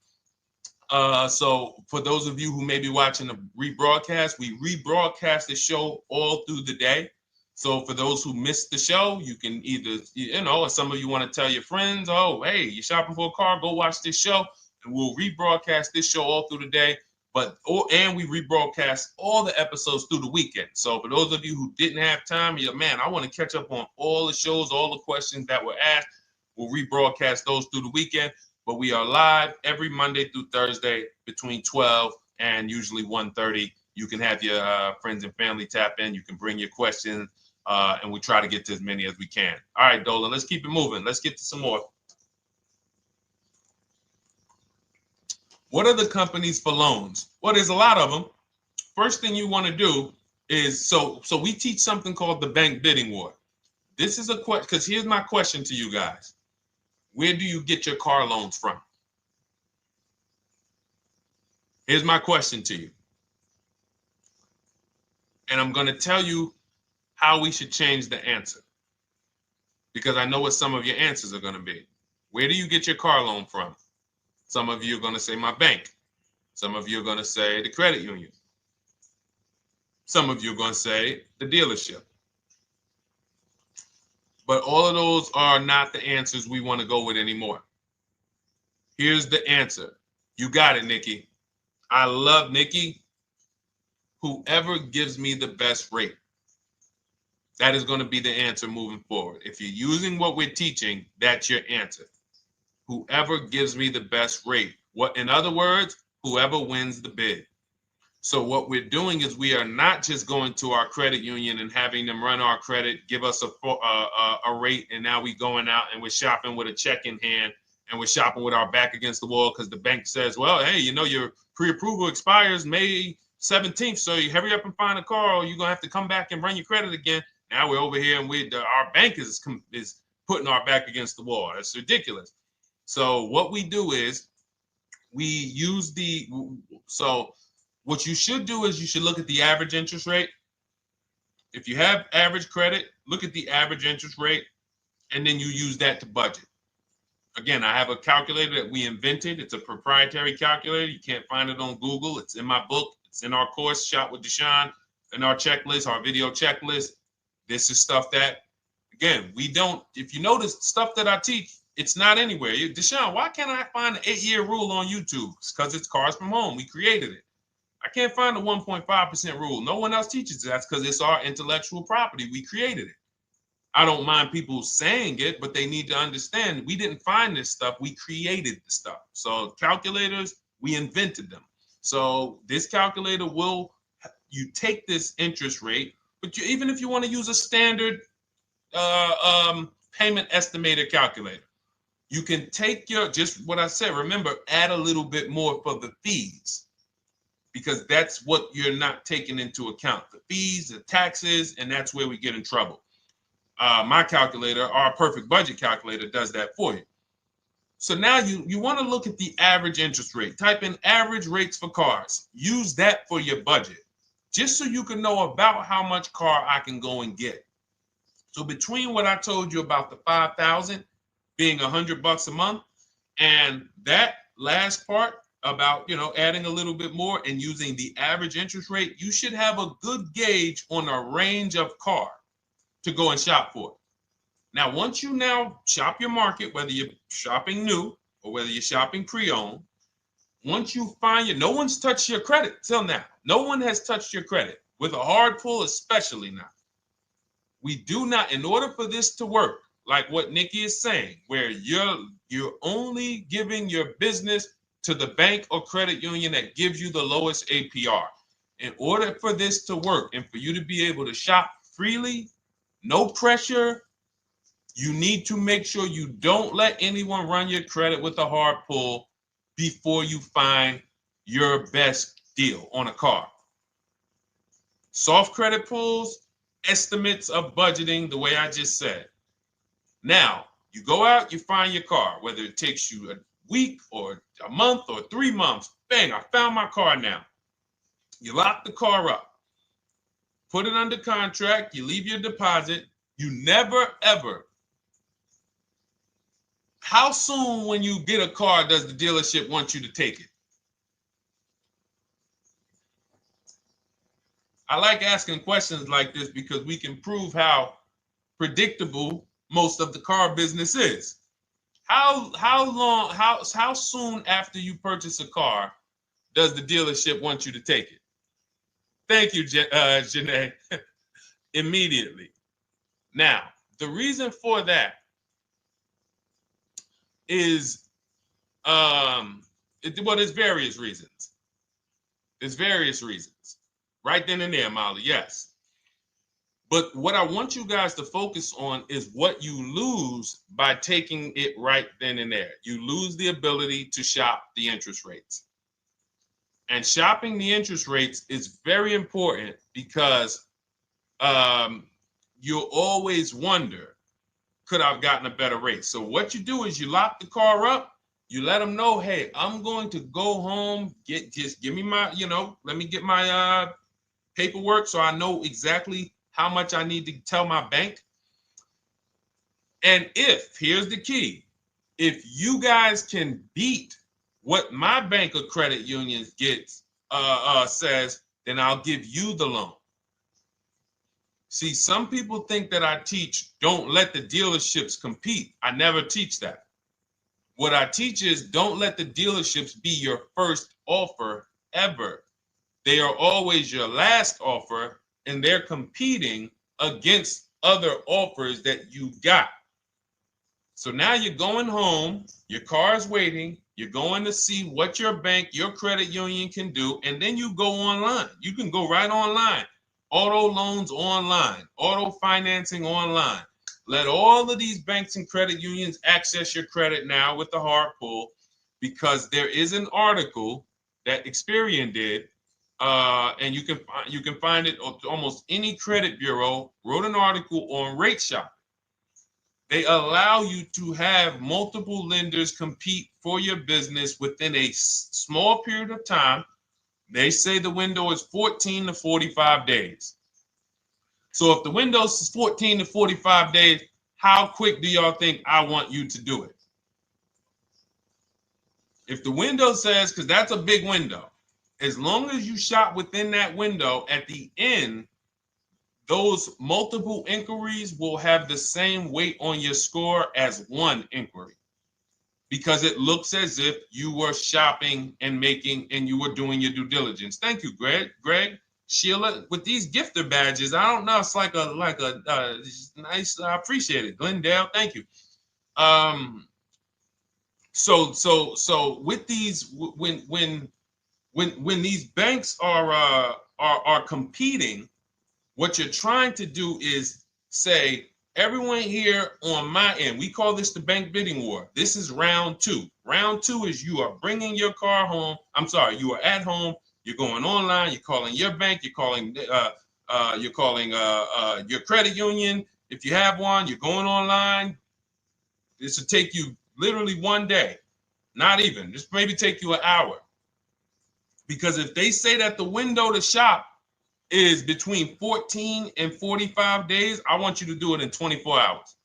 So for those of you who may be watching the rebroadcast, we rebroadcast the show all through the day. So for those who missed the show, you can either, you know, or some of you want to tell your friends, oh, hey, you're shopping for a car, go watch this show. And we'll rebroadcast this show all through the day. And we rebroadcast all the episodes through the weekend. So for those of you who didn't have time, you're, man, I want to catch up on all the shows, all the questions that were asked. We'll rebroadcast those through the weekend. But we are live every Monday through Thursday between 12 and usually 1:30. You can have your friends and family tap in. You can bring your questions, and we try to get to as many as we can. All right, Dolan, let's keep it moving. Let's get to some more. What are the companies for loans? Well, there's a lot of them. First thing you want to do is, so we teach something called the bank bidding war. This is a question, because here's my question to you guys. Where do you get your car loans from? Here's my question to you. And I'm going to tell you how we should change the answer, because I know what some of your answers are going to be. Where do you get your car loan from? Some of you are going to say my bank. Some of you are going to say the credit union. Some of you are going to say the dealership. But all of those are not the answers we want to go with anymore. Here's the answer. You got it, Nikki. I love Nikki. Whoever gives me the best rate. That is going to be the answer moving forward. If you're using what we're teaching, that's your answer. Whoever gives me the best rate. What, in other words, whoever wins the bid. So what we're doing is we are not just going to our credit union and having them run our credit, give us a rate, and now we going out and we're shopping with a check in hand and we're shopping with our back against the wall because the bank says, well, hey, you know, your pre-approval expires May 17th, so you hurry up and find a car or you're going to have to come back and run your credit again. Now we're over here and our bank is putting our back against the wall. That's ridiculous. So what we do is we use what you should do is you should look at the average interest rate. If you have average credit, look at the average interest rate, and then you use that to budget. Again, I have a calculator that we invented. It's a proprietary calculator. You can't find it on Google. It's in my book. It's in our course, Shop with Deshone, in our checklist, our video checklist. This is stuff that, again, we don't, if you notice stuff that I teach, it's not anywhere. Deshone, why can't I find the 8-year rule on YouTube? It's because it's Cars from Home. We created it. I can't find the 1.5% rule. No one else teaches that because it's our intellectual property. We created it. I don't mind people saying it, but they need to understand we didn't find this stuff. We created the stuff. So calculators, we invented them. So this calculator you take this interest rate, but even if you want to use a standard payment estimator calculator, you can take just what I said. Remember, add a little bit more for the fees, because that's what you're not taking into account. The fees, the taxes, and that's where we get in trouble. My calculator, our perfect budget calculator, does that for you. So now you want to look at the average interest rate. Type in average rates for cars. Use that for your budget, just so you can know about how much car I can go and get. So between what I told you about the $5,000 being $100 a month, and that last part about, adding a little bit more and using the average interest rate, you should have a good gauge on a range of car to go and shop for. Now, once you now shop your market, whether you're shopping new or whether you're shopping pre-owned, once you find no one's touched your credit till now. No one has touched your credit with a hard pull, especially not. We do not, in order for this to work, like what Nikki is saying, where you're only giving your business to the bank or credit union that gives you the lowest APR. In order for this to work and for you to be able to shop freely, no pressure, you need to make sure you don't let anyone run your credit with a hard pull before you find your best deal on a car. Soft credit pulls, estimates of budgeting, the way I just said. Now, you go out, you find your car, whether it takes you a week or a month or 3 months. Bang, I found my car now. You lock the car up, put it under contract, you leave your deposit. You never, ever. How soon when you get a car does the dealership want you to take it? I like asking questions like this because we can prove how predictable most of the car business is. How soon after you purchase a car does the dealership want you to take it? Thank you, Janae. Immediately. Now, the reason for that is, there's various reasons. There's various reasons. Right then and there, Molly, yes. But what I want you guys to focus on is what you lose by taking it right then and there. You lose the ability to shop the interest rates. And shopping the interest rates is very important because you'll always wonder, could I have gotten a better rate? So what you do is you lock the car up, you let them know, hey, I'm going to go home, just give me my, let me get my paperwork so I know exactly how much I need to tell my bank. And here's the key, if you guys can beat what my bank or credit union gets says, then I'll give you the loan. See, some people think that I teach don't let the dealerships compete. I never teach that. What I teach is don't let the dealerships be your first offer ever. They are always your last offer, and they're competing against other offers that you got. So now you're going home, your car's waiting, you're going to see what your bank, your credit union can do, and then you go online. You can go right online. Auto loans online, auto financing online. Let all of these banks and credit unions access your credit now with the hard pull, because there is an article that Experian did, and you can find it at almost any credit bureau, wrote an article on rate shopping. They allow you to have multiple lenders compete for your business within a small period of time. They say the window is 14 to 45 days. So if the window is 14 to 45 days, how quick do y'all think I want you to do it? If the window says, because that's a big window, as long as you shop within that window, at the end, those multiple inquiries will have the same weight on your score as one inquiry, because it looks as if you were shopping and you were doing your due diligence. Thank you, Greg, Sheila, with these gifter badges. I don't know. It's like a nice. I appreciate it, Glendale. Thank you. So with these, when these banks are competing, what you're trying to do is say, everyone here on my end, we call this the bank bidding war. This is round two. Round two is you are bringing your car home. I'm sorry, you are at home. You're going online. You're calling your bank. You're calling your credit union. If you have one, you're going online. This will take you literally one day, not even. This maybe take you an hour. Because if they say that the window to shop is between 14 and 45 days, I want you to do it in 24 hours.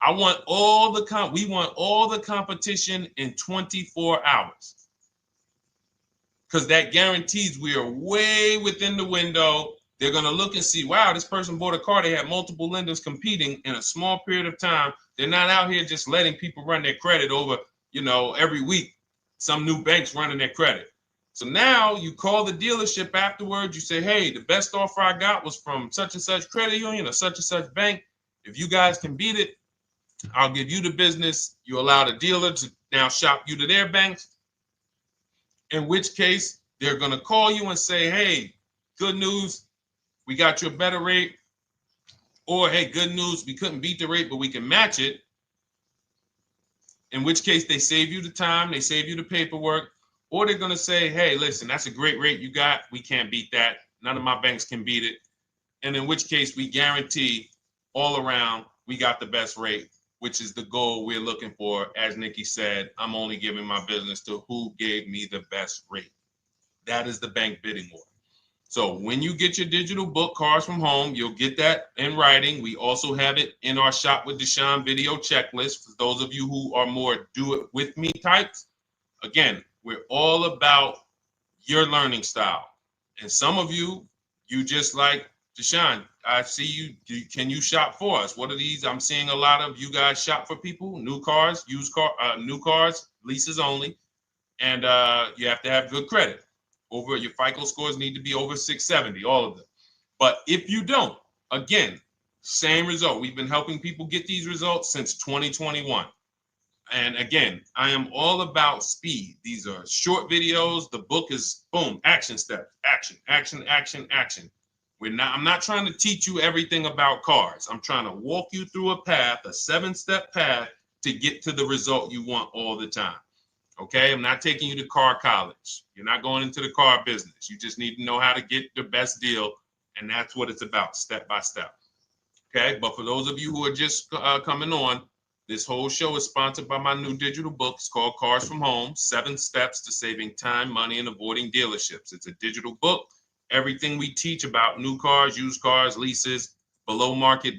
We want all the competition in 24 hours. Because that guarantees we are way within the window. They're going to look and see, wow, this person bought a car. They had multiple lenders competing in a small period of time. They're not out here just letting people run their credit over, every week. Some new banks running their credit. So now you call the dealership afterwards. You say, hey, the best offer I got was from such and such credit union or such and such bank. If you guys can beat it, I'll give you the business. You allow the dealer to now shop you to their banks. In which case, they're going to call you and say, hey, good news, we got you a better rate. Or, hey, good news, we couldn't beat the rate, but we can match it. In which case, they save you the time, they save you the paperwork. Or they're going to say, hey, listen, that's a great rate you got. We can't beat that. None of my banks can beat it. And in which case, we guarantee all around we got the best rate, which is the goal we're looking for. As Nikki said, I'm only giving my business to who gave me the best rate. That is the bank bidding war. So when you get your digital book, Cars from Home, you'll get that in writing. We also have it in our Shop with Deshone video checklist. For those of you who are more do-it-with-me types, again, we're all about your learning style. And some of you just like, Deshone, I see you. Can you shop for us? What are these? I'm seeing a lot of you guys shop for people, new cars, new cars, leases only. And you have to have good credit. Your FICO scores need to be over 670, all of them. But if you don't, again, same result. We've been helping people get these results since 2021. And again, I am all about speed. These are short videos. The book is boom, action steps, action, action, action, action. I'm not trying to teach you everything about cars. I'm trying to walk you through a path, a 7-step path to get to the result you want all the time. Okay, I'm not taking you to car college. You're not going into the car business. You just need to know how to get the best deal. And that's what it's about, step by step. Okay, but for those of you who are just coming on, this whole show is sponsored by my new digital book. It's called Cars from Home, 7 Steps to Saving Time, Money, and Avoiding Dealerships. It's a digital book. Everything we teach about new cars, used cars, leases, below market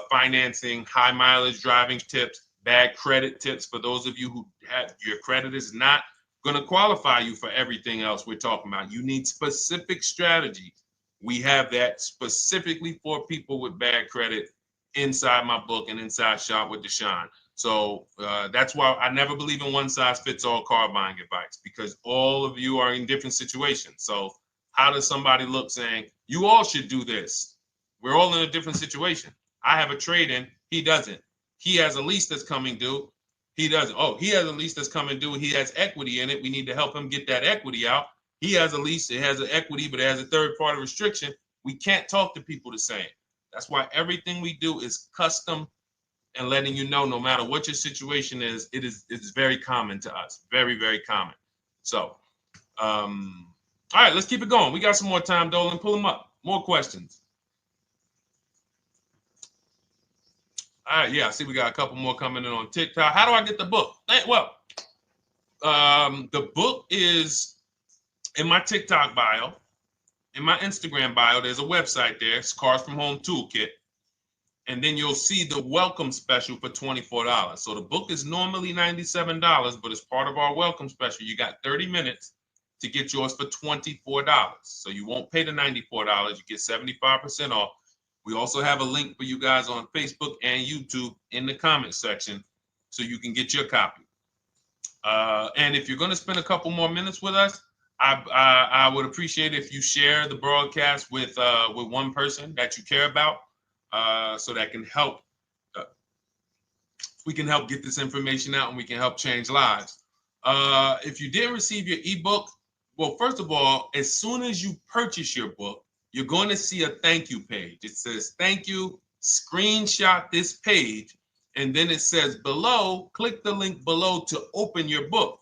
financing, high mileage driving tips, bad credit tips for those of you who have your credit is not going to qualify you for everything else we're talking about. You need specific strategy. We have that specifically for people with bad credit inside my book and inside Shop with Deshone. So that's why I never believe in one size fits all car buying advice, because all of you are in different situations. So how does somebody look saying, you all should do this? We're all in a different situation. I have a trade-in, he doesn't. He has a lease that's coming due, he doesn't. Oh, he has a lease that's coming due, he has equity in it, we need to help him get that equity out. He has a lease, it has an equity, but it has a third-party restriction. We can't talk to people the same. That's why everything we do is custom and letting you know, no matter what your situation is, it's very common to us. Very, very common. So, all right, let's keep it going. We got some more time, Dolan. Pull them up. More questions. All right, yeah, I see we got a couple more coming in on TikTok. How do I get the book? Well, the book is in my TikTok bio. In my Instagram bio, there's a website there. It's Cars from Home Toolkit. And then you'll see the welcome special for $24. So the book is normally $97, but as part of our welcome special, you got 30 minutes to get yours for $24. So you won't pay the $94. You get 75% off. We also have a link for you guys on Facebook and YouTube in the comment section so you can get your copy. And if you're going to spend a couple more minutes with us, I would appreciate if you share the broadcast with one person that you care about. So that can help, we can help get this information out and we can help change lives. If you didn't receive your ebook, well, first of all, as soon as you purchase your book, you're going to see a thank you page. It says, thank you, screenshot this page. And then it says below, click the link below to open your book.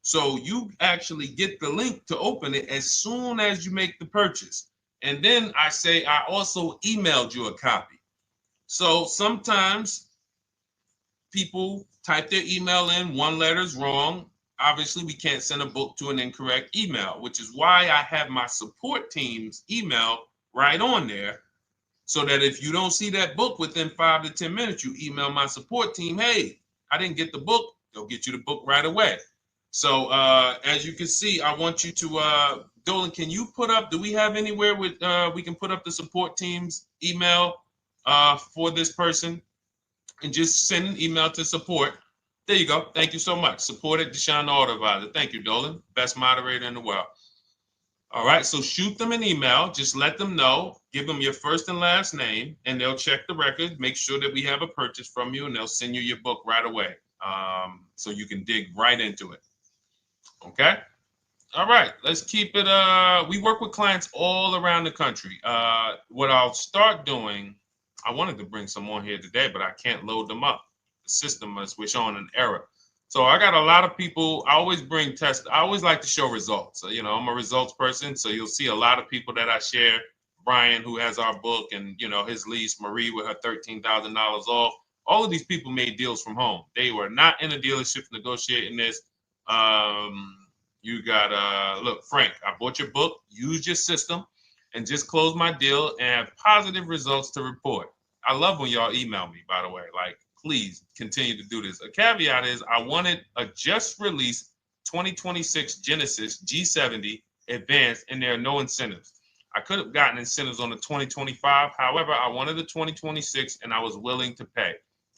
So you actually get the link to open it as soon as you make the purchase. And then I say, I also emailed you a copy. So sometimes people type their email in, one letter's wrong. Obviously, we can't send a book to an incorrect email, which is why I have my support team's email right on there. So that if you don't see that book within 5 to 10 minutes, you email my support team, hey, I didn't get the book. They'll get you the book right away. So as you can see, I want you to, Dolan, can you put up, do we have anywhere with, we can put up the support team's email for this person? And just send an email to support. There you go. Thank you so much. Support at Deshone the Auto Advisor. Thank you, Dolan. Best moderator in the world. All right, so shoot them an email. Just let them know. Give them your first and last name, and they'll check the record, make sure that we have a purchase from you, and they'll send you your book right away, so you can dig right into it. Okay? All right, let's keep it. We work with clients all around the country. What I'll start doing, I wanted to bring some on here today, but I can't load them up. The system is showing an error. So I got a lot of people. I always bring tests. I always like to show results. So, you know, I'm a results person. So you'll see a lot of people that I share. Brian, who has our book, and, you know, his lease, Marie with her $13,000 off. All of these people made deals from home. They were not in a dealership negotiating this. You got, look, Frank, I bought your book, used your system, and just closed my deal and have positive results to report. I love when y'all email me, by the way. Like, please continue to do this. A caveat is I wanted a just released 2026 Genesis G70 Advanced, and there are no incentives. I could have gotten incentives on the 2025. However, I wanted the 2026, and I was willing to pay.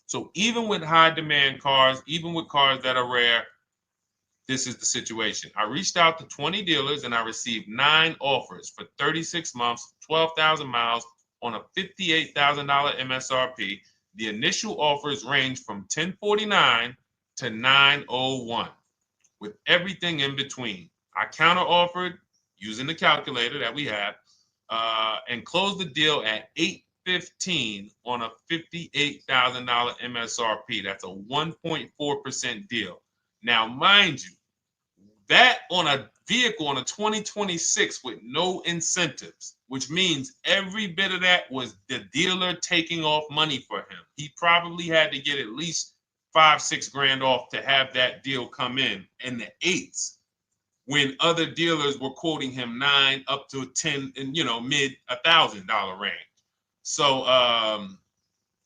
So even with high demand cars, even with cars that are rare, this is the situation. I reached out to 20 dealers and I received 9 offers for 36 months, 12,000 miles on a $58,000 MSRP. The initial offers range from $1049 to $901 with everything in between. I counter offered using the calculator that we have and closed the deal at $815 on a $58,000 MSRP. That's a 1.4% deal. Now, mind you, that on a vehicle on a 2026 with no incentives, which means every bit of that was the dealer taking off money for him. He probably had to get at least $5-6 grand off to have that deal come in the 8s, when other dealers were quoting him 9 up to 10 and, you know, mid $1,000 range. So,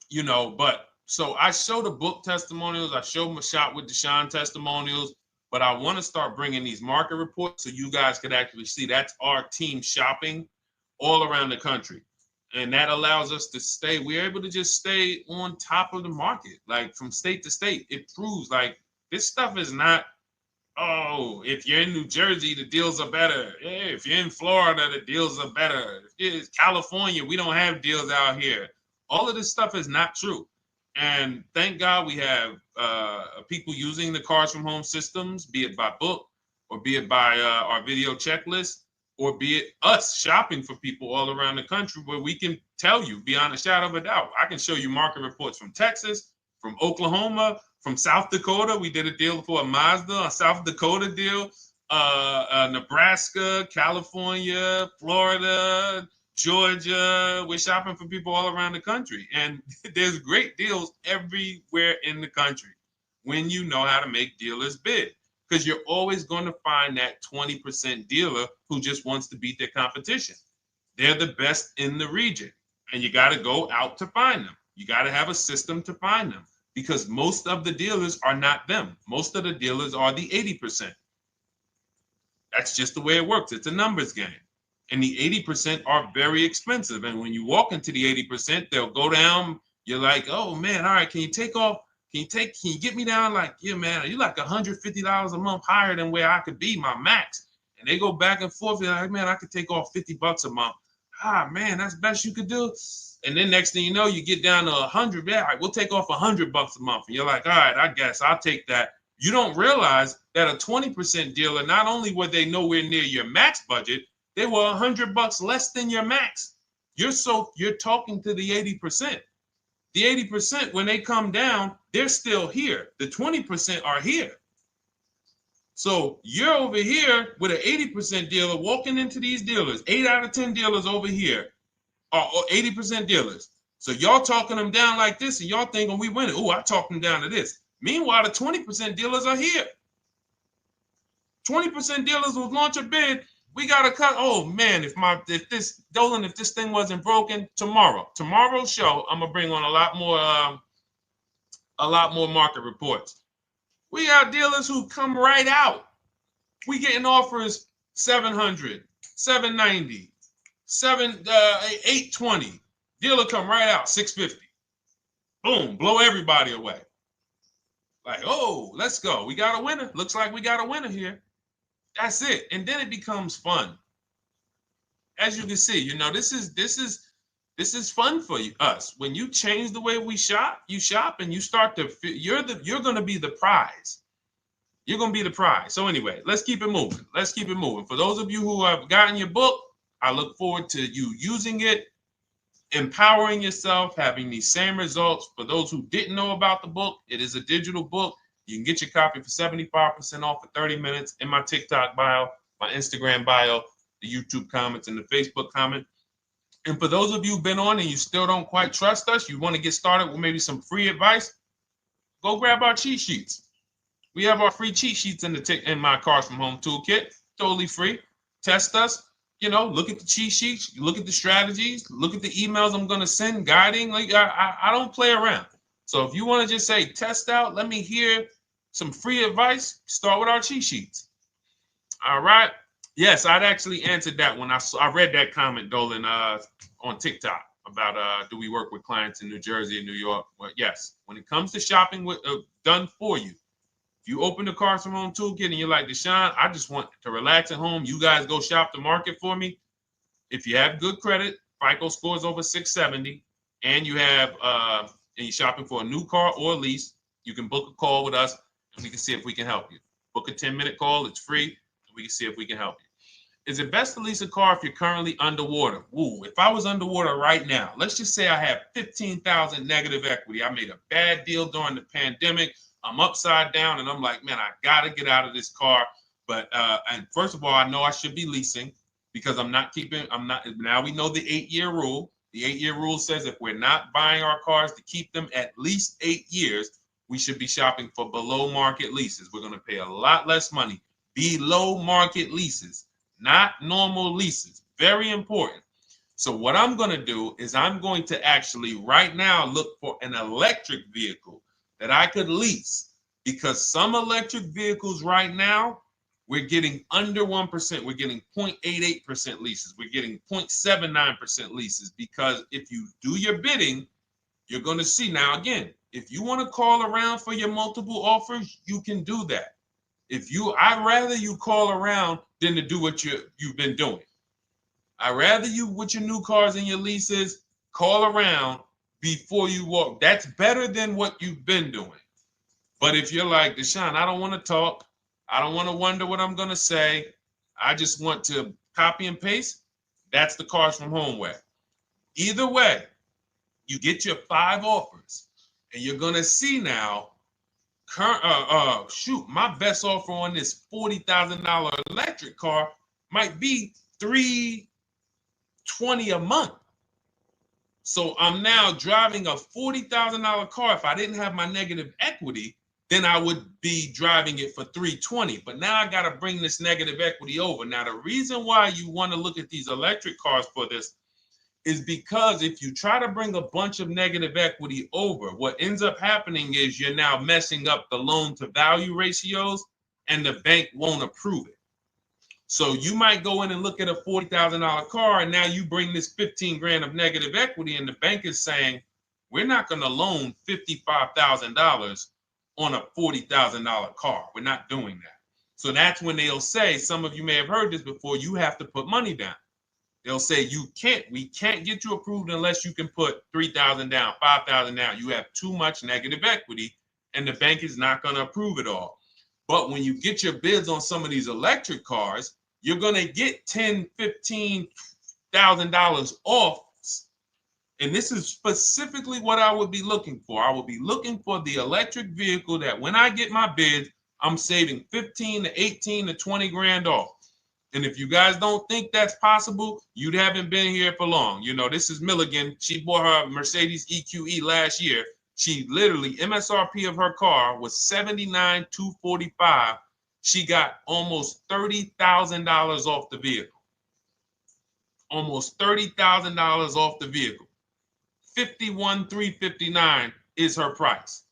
you know, but so I show the book testimonials. I show my Shop with Deshone testimonials. But I want to start bringing these market reports so you guys could actually see that's our team shopping all around the country. And that allows us to stay, we're able to just stay on top of the market, like from state to state. It proves like this stuff is not, oh, if you're in New Jersey, the deals are better. Yeah, if you're in Florida, the deals are better. If it's California, we don't have deals out here. All of this stuff is not true. And thank God we have people using the Cars from Home systems, be it by book or be it by our video checklist, or be it us shopping for people all around the country, where we can tell you beyond a shadow of a doubt. I can show you market reports from Texas, from Oklahoma, from South Dakota. We did a deal for a Mazda, a South Dakota deal, Nebraska, California, Florida, Georgia. We're shopping for people all around the country. And there's great deals everywhere in the country when you know how to make dealers bid. Because you're always going to find that 20% dealer who just wants to beat their competition. They're the best in the region. And you got to go out to find them. You got to have a system to find them, because most of the dealers are not them. Most of the dealers are the 80%. That's just the way it works. It's a numbers game. And the 80% are very expensive. And when you walk into the 80%, they'll go down. You're like, oh man, all right, can you take off? Can you get me down? Like, yeah, man, you're like $150 a month higher than where I could be, my max. And they go back and forth. You're like, man, I could take off $50 a month. Ah, man, that's the best you could do. And then next thing you know, you get down to 100. Yeah, all right, we'll take off $100 a month. And you're like, all right, I guess I'll take that. You don't realize that a 20% dealer, not only were they nowhere near your max budget, they were $100 less than your max. You're talking to the 80%. The 80%, when they come down, they're still here. The 20% are here. So you're over here with an 80% dealer walking into these dealers. 8 out of 10 dealers over here are 80% dealers. So y'all talking them down like this, and y'all thinking we winning. Oh, I talked them down to this. Meanwhile, the 20% dealers are here. 20% dealers will launch a bid. We gotta cut. Oh man, if this thing wasn't broken, tomorrow's show, I'm gonna bring on a lot more market reports. We got dealers who come right out. We getting offers 700, 790, 820. Dealer come right out 650. Boom, blow everybody away. Like, oh, let's go. We got a winner. Looks like we got a winner here. That's it. And then it becomes fun. As you can see, this is fun for us. When you change the way we shop, you shop and you start to you're going to be the prize. You're going to be the prize. So anyway, let's keep it moving. For those of you who have gotten your book, I look forward to you using it, empowering yourself, having these same results. For those who didn't know about the book, it is a digital book. You can get your copy for 75% off for 30 minutes in my TikTok bio, my Instagram bio, the YouTube comments, and the Facebook comment. And for those of you who've been on and you still don't quite trust us, you want to get started with maybe some free advice, go grab our cheat sheets. We have our free cheat sheets in my Cars from Home toolkit, totally free. Test us, look at the cheat sheets, look at the strategies, look at the emails I'm going to send, guiding. Like I don't play around. So if you want to just say, test out, let me hear some free advice, start with our cheat sheets. All right. Yes, I'd actually answered that when I read that comment, Dolan, on TikTok about do we work with clients in New Jersey and New York? Well, yes. When it comes to shopping done for you, if you open the Cars from Home toolkit and you're like, Deshone, I just want to relax at home. You guys go shop the market for me. If you have good credit, FICO scores over 670, and you have and you're shopping for a new car or a lease, you can book a call with us and we can see if we can help you. Book a 10-minute call. It's free. And we can see if we can help you. Is it best to lease a car if you're currently underwater? Ooh, if I was underwater right now, let's just say I have 15,000 negative equity. I made a bad deal during the pandemic. I'm upside down and I'm like, man, I got to get out of this car. But and first of all, I know I should be leasing because now we know the 8-year rule. The 8-year rule says if we're not buying our cars to keep them at least 8 years, we should be shopping for below market leases. We're going to pay a lot less money. Below market leases, not normal leases. Very important. So what I'm going to do is I'm going to actually right now look for an electric vehicle that I could lease, because some electric vehicles right now, we're getting under 1%. We're getting 0.88% leases. We're getting 0.79% leases, because if you do your bidding, you're going to see. Now, again, if you want to call around for your multiple offers, you can do that. I'd rather you call around than to do what you've been doing. I'd rather you, with your new cars and your leases, call around before you walk. That's better than what you've been doing. But if you're like, Deshone, I don't want to talk. I don't want to wonder what I'm going to say. I just want to copy and paste. That's the Cars from Home way. Either way, you get your 5 offers, and you're going to see now, my best offer on this $40,000 electric car might be $320 a month. So I'm now driving a $40,000 car. If I didn't have my negative equity, then I would be driving it for $320. But now I got to bring this negative equity over. Now, the reason why you want to look at these electric cars for this is because if you try to bring a bunch of negative equity over, what ends up happening is you're now messing up the loan to value ratios, and the bank won't approve it. So you might go in and look at a $40,000 car, and now you bring this 15 grand of negative equity, and the bank is saying, we're not going to loan $55,000 on a $40,000 car. We're not doing that. So that's when they'll say, some of you may have heard this before, you have to put money down. They'll say, we can't get you approved unless you can put $3,000 down, $5,000 down. You have too much negative equity, and the bank is not going to approve it all. But when you get your bids on some of these electric cars, you're going to get $10,000, $15,000 off. And this is specifically what I would be looking for. I would be looking for the electric vehicle that when I get my bids, I'm saving 15 to 18 to 20 grand off. And if you guys don't think that's possible, you haven't been here for long. You know, this is Milligan. She bought her Mercedes EQE last year. She literally, MSRP of her car was $79,245. She got almost $30,000 off the vehicle. Almost $30,000 off the vehicle. $51,359 is her price.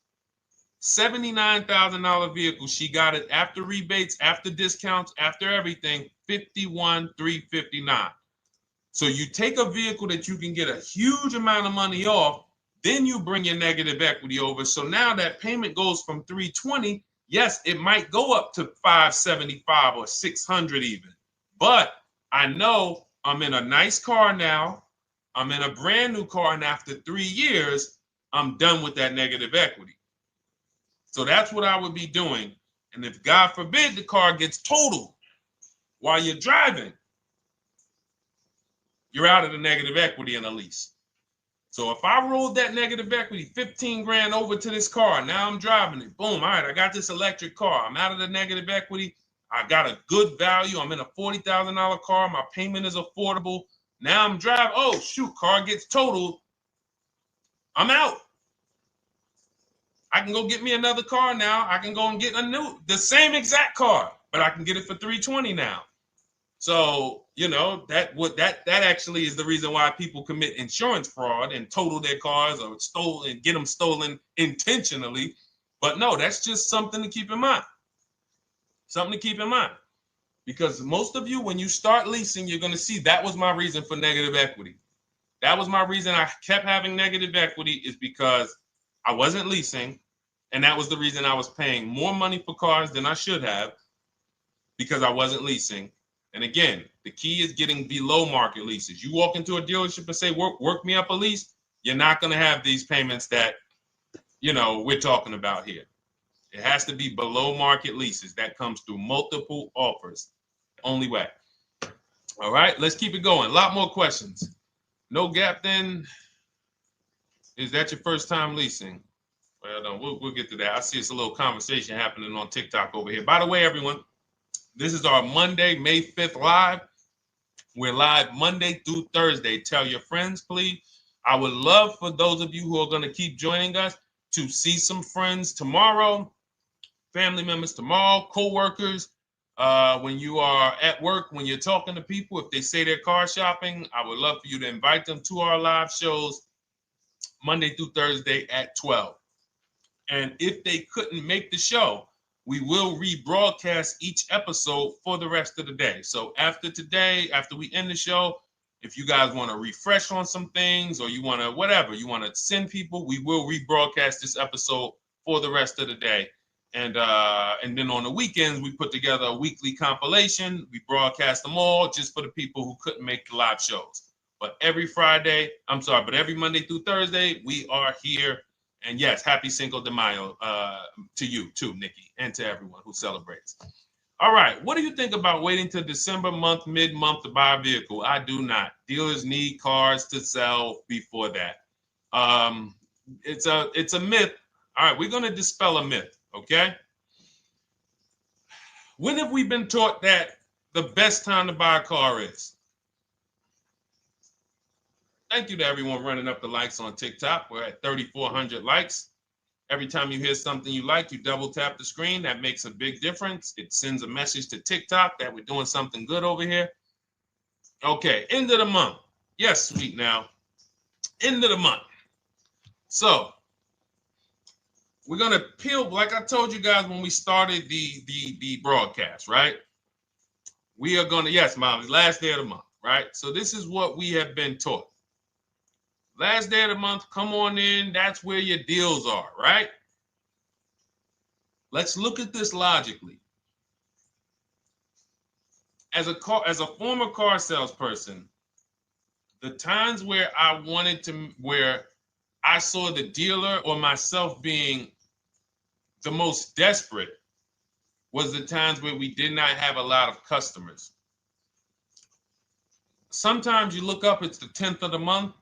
$79,000 vehicle. She got it after rebates, after discounts, after everything. $51,359. So you take a vehicle that you can get a huge amount of money off, then you bring your negative equity over. So now that payment goes from $320. Yes, it might go up to $575 or $600 even. But I know I'm in a nice car now. I'm in a brand new car, and after 3 years, I'm done with that negative equity. So that's what I would be doing. And if God forbid the car gets totaled while you're driving, you're out of the negative equity in a lease. So if I rolled that negative equity, 15 grand over to this car, now I'm driving it. Boom. All right, I got this electric car. I'm out of the negative equity. I got a good value. I'm in a $40,000 car. My payment is affordable. Now I'm driving. Oh, shoot, car gets totaled. I'm out. I can go get me another car now. I can go and get the same exact car, but I can get it for $320 now. So, you know, that actually is the reason why people commit insurance fraud and total their cars or get them stolen intentionally. But no, that's just something to keep in mind. Something to keep in mind. Because most of you, when you start leasing, you're going to see that was my reason for negative equity. That was my reason I kept having negative equity, is because I wasn't leasing. And that was the reason I was paying more money for cars than I should have, because I wasn't leasing. And again, the key is getting below market leases. You walk into a dealership and say, work me up a lease, you're not going to have these payments that, you know, we're talking about here. It has to be below market leases. That comes through multiple offers. Only way. All right, let's keep it going. A lot more questions. No gap then. Is that your first time leasing? Well, no, we'll get to that. I see it's a little conversation happening on TikTok over here. By the way, everyone, this is our Monday, May 5th live. We're live Monday through Thursday. Tell your friends, please. I would love for those of you who are going to keep joining us to see some friends tomorrow, family members tomorrow, co-workers. When you are at work, when you're talking to people, if they say they're car shopping, I would love for you to invite them to our live shows Monday through Thursday at 12. And if they couldn't make the show, we will rebroadcast each episode for the rest of the day. So after today, after we end the show, if you guys want to refresh on some things or you want to whatever, you want to send people, we will rebroadcast this episode for the rest of the day. And then on the weekends, we put together a weekly compilation. We broadcast them all just for the people who couldn't make the live shows. But every Monday through Thursday, we are here. And yes, happy Cinco de Mayo to you too, Nikki, and to everyone who celebrates. All right, what do you think about waiting till December month, mid-month to buy a vehicle? I do not. Dealers need cars to sell before that. It's a myth. All right, we're going to dispel a myth, okay? When have we been taught that the best time to buy a car is? Thank you to everyone running up the likes on TikTok. We're at 3,400 likes. Every time you hear something you like, you double tap the screen. That makes a big difference. It sends a message to TikTok that we're doing something good over here. Okay, end of the month. Yes, sweet now. End of the month. So we're gonna peel, like I told you guys when we started the broadcast, right? We are gonna, yes, Molly, last day of the month, right? So this is what we have been taught. Last day of the month, come on in. That's where your deals are, right? Let's look at this logically. As a former car salesperson, the times where where I saw the dealer or myself being the most desperate was the times where we did not have a lot of customers. Sometimes you look up, it's the 10th of the month.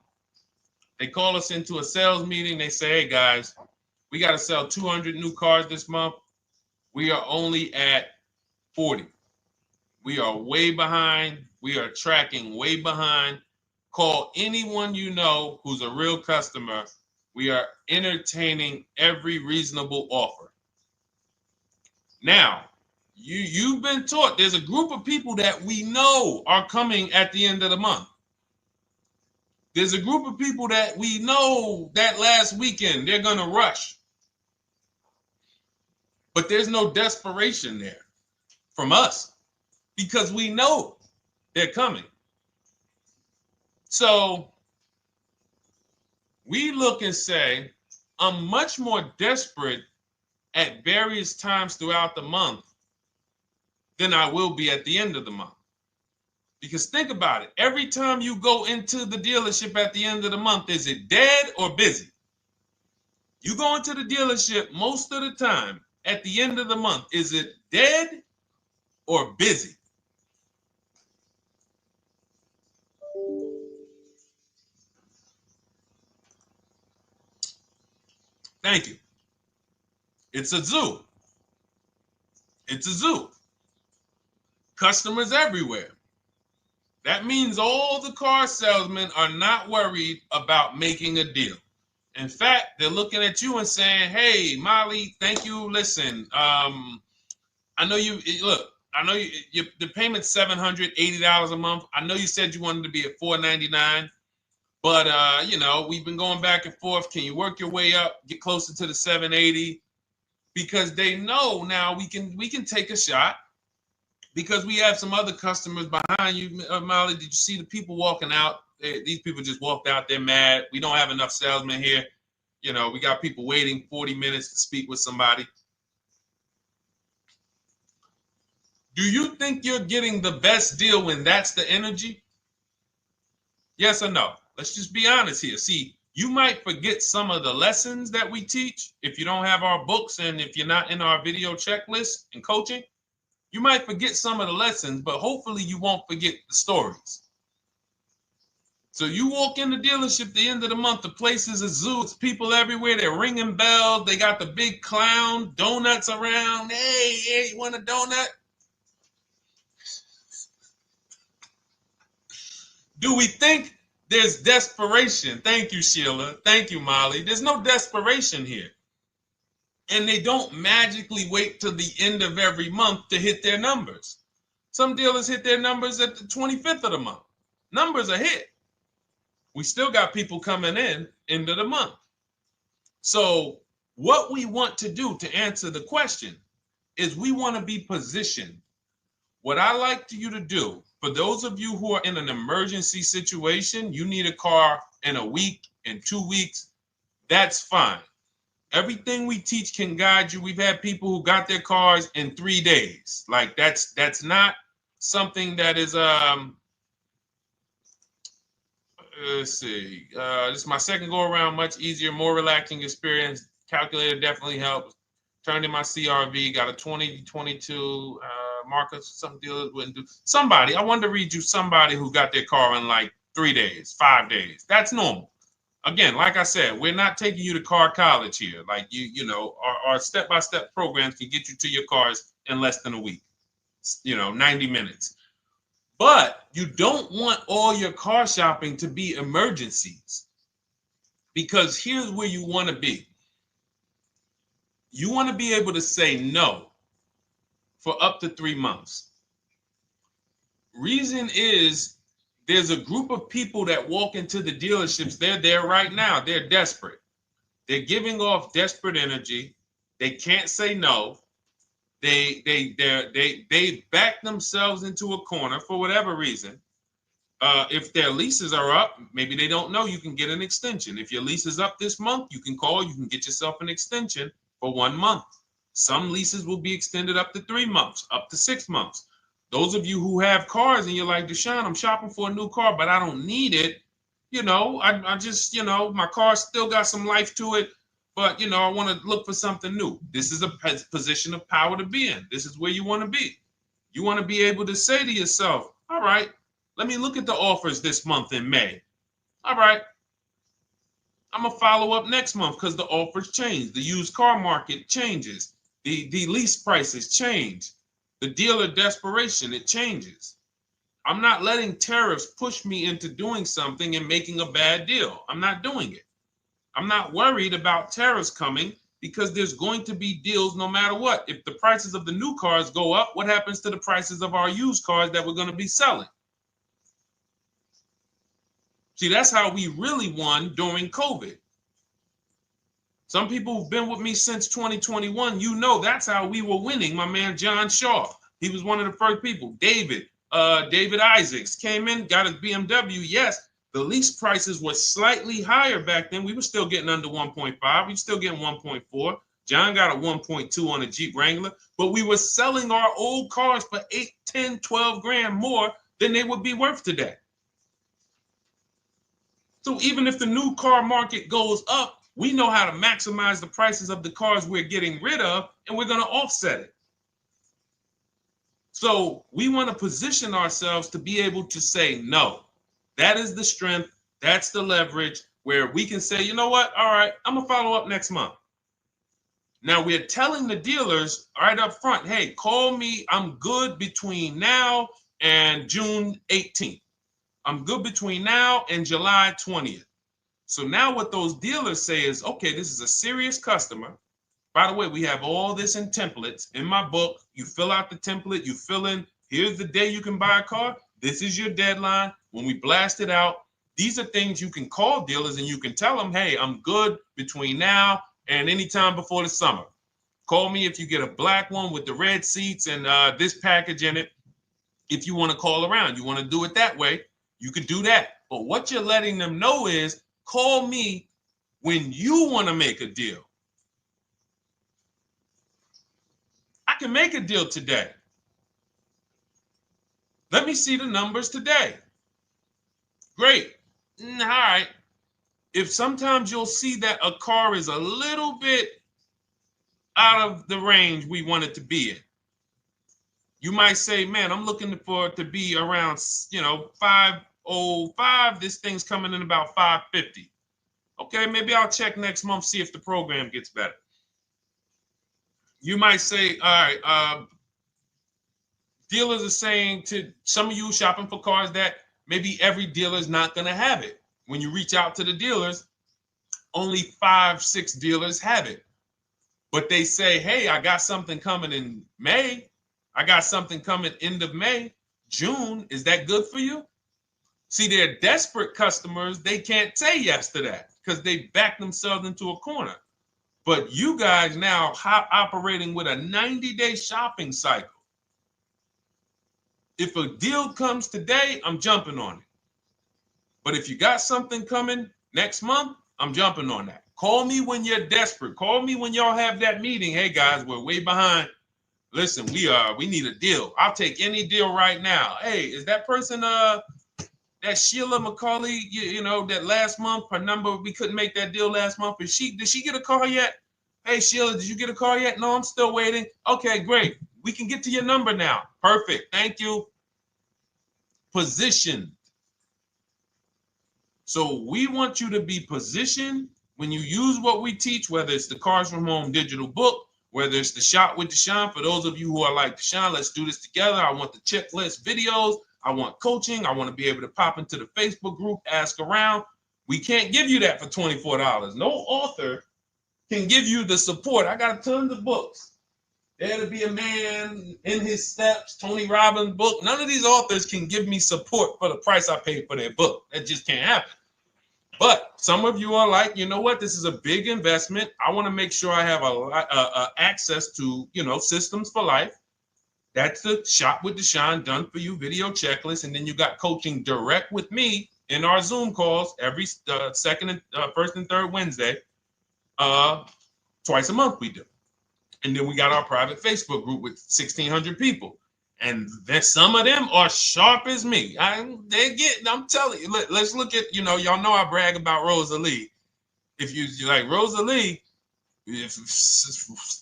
They call us into a sales meeting. They say, hey, guys, we got to sell 200 new cars this month. We are only at 40. We are way behind. We are tracking way behind. Call anyone you know who's a real customer. We are entertaining every reasonable offer. Now, you've been taught there's a group of people that we know are coming at the end of the month. There's a group of people that we know that last weekend they're going to rush. But there's no desperation there from us because we know they're coming. So we look and say, I'm much more desperate at various times throughout the month than I will be at the end of the month. Because think about it. Every time you go into the dealership at the end of the month, is it dead or busy? You go into the dealership most of the time at the end of the month, is it dead or busy? Thank you. It's a zoo. It's a zoo. Customers everywhere. That means all the car salesmen are not worried about making a deal. In fact, they're looking at you and saying, hey, Molly, thank you. Listen, I know you, look, I know the payment's $780 a month. I know you said you wanted to be at $499, but, we've been going back and forth. Can you work your way up, get closer to the $780? Because they know now we can take a shot. Because we have some other customers behind you, Molly. Did you see the people walking out? These people just walked out. They're mad. We don't have enough salesmen here. We got people waiting 40 minutes to speak with somebody. Do you think you're getting the best deal when that's the energy? Yes or no? Let's just be honest here. See, you might forget some of the lessons that we teach if you don't have our books and if you're not in our video checklist and coaching. You might forget some of the lessons, but hopefully you won't forget the stories. So you walk in the dealership at the end of the month, the place is a zoo. It's people everywhere. They're ringing bells. They got the big clown, donuts around. Hey, you want a donut? Do we think there's desperation? Thank you, Sheila. Thank you, Molly. There's no desperation here. And they don't magically wait till the end of every month to hit their numbers. Some dealers hit their numbers at the 25th of the month. Numbers are hit. We still got people coming in end of the month. So What we want to do to answer the question is we want to be positioned. What I like you to do, for those of you who are in an emergency situation, you need a car in a week, in 2 weeks, that's fine. Everything we teach can guide you. We've had people who got their cars in 3 days. Like that's not something that is let's see. This is my second go around, much easier, more relaxing experience. Calculator definitely helps. Turned in my CRV, got a 2022 Marcus, some dealers wouldn't do. Somebody, I wanted to read you somebody who got their car in like 3 days, 5 days. That's normal. Again, like I said, we're not taking you to car college here. Like you know, our step-by-step programs can get you to your cars in less than a week, 90 minutes. But you don't want all your car shopping to be emergencies, because here's where you want to be. You want to be able to say no for up to 3 months. Reason is, there's a group of people that walk into the dealerships. They're there right now. They're desperate. They're giving off desperate energy. They can't say no. They back themselves into a corner for whatever reason. If their leases are up, maybe they don't know you can get an extension. If your lease is up this month, you can call. You can get yourself an extension for 1 month. Some leases will be extended up to 3 months, up to 6 months. Those of you who have cars and you're like, Deshone, I'm shopping for a new car, but I don't need it. I just, my car still got some life to it, but, I want to look for something new. This is a position of power to be in. This is where you want to be. You want to be able to say to yourself, all right, let me look at the offers this month in May. All right, I'm going to follow up next month because the offers change. The used car market changes. The lease prices change. The dealer desperation, it changes. I'm not letting tariffs push me into doing something and making a bad deal. I'm not doing it. I'm not worried about tariffs coming, because there's going to be deals no matter what. If the prices of the new cars go up, what happens to the prices of our used cars that we're going to be selling? See, that's how we really won during COVID. Some people who've been with me since 2021, that's how we were winning. My man John Shaw, he was one of the first people. David Isaacs came in, got his BMW. Yes, the lease prices were slightly higher back then. We were still getting under 1.5. We were still getting 1.4. John got a 1.2 on a Jeep Wrangler, but we were selling our old cars for 8, 10, 12 grand more than they would be worth today. So even if the new car market goes up, we know how to maximize the prices of the cars we're getting rid of, and we're going to offset it. So we want to position ourselves to be able to say no. That is the strength. That's the leverage where we can say, you know what? All right, I'm going to follow up next month. Now we're telling the dealers right up front, hey, call me. I'm good between now and June 18th. I'm good between now and July 20th. So now what those dealers say is, okay, this is a serious customer. By the way, we have all this in templates. In my book, you fill out the template, you fill in, here's the day you can buy a car. This is your deadline. When we blast it out, these are things you can call dealers and you can tell them, hey, I'm good between now and anytime before the summer. Call me if you get a black one with the red seats and this package in it. If you want to call around, you want to do it that way, you could do that. But what you're letting them know is, call me when you want to make a deal. I can make a deal today. Let me see the numbers today. Great. All right. If sometimes you'll see that a car is a little bit out of the range we want it to be in, you might say, man, I'm looking for it to be around, 505. This thing's coming in about 550. Okay, maybe I'll check next month, see if the program gets better. You might say, all right, dealers are saying to some of you shopping for cars that maybe every dealer is not going to have it. When you reach out to the dealers, only 5, 6 dealers have it. But they say, hey, I got something coming in May. I got something coming end of May, June. Is that good for you? See, they're desperate customers. They can't say yes to that because they back themselves into a corner. But you guys now operating with a 90-day shopping cycle. If a deal comes today, I'm jumping on it. But if you got something coming next month, I'm jumping on that. Call me when you're desperate. Call me when y'all have that meeting. Hey guys, we're way behind. Listen, we need a deal. I'll take any deal right now. Hey, is that person that Sheila McCauley, you know, that last month, her number, we couldn't make that deal last month. Did she get a call yet? Hey Sheila, did you get a call yet? No, I'm still waiting. Okay, great. We can get to your number now. Perfect. Thank you. Positioned. So we want you to be positioned when you use what we teach, whether it's the Cars from Home digital book, whether it's the Shop with Deshone. For those of you who are like, Deshone, let's do this together. I want the checklist videos. I want coaching. I want to be able to pop into the Facebook group, ask around. We can't give you that for $24. No author can give you the support. I got tons of books. Dare to Be a Man, In His Steps, Tony Robbins' book. None of these authors can give me support for the price I paid for their book. That just can't happen. But some of you are like, you know what? This is a big investment. I want to make sure I have access to, you know, systems for life. That's the Shop with Deshone done for you video checklist. And then you got coaching direct with me in our Zoom calls every first and third Wednesday. Twice a month we do. And then we got our private Facebook group with 1,600 people. And then some of them are sharp as me. I'm telling you, let's look at, you know, y'all know I brag about Rosalie. If you like Rosalie, if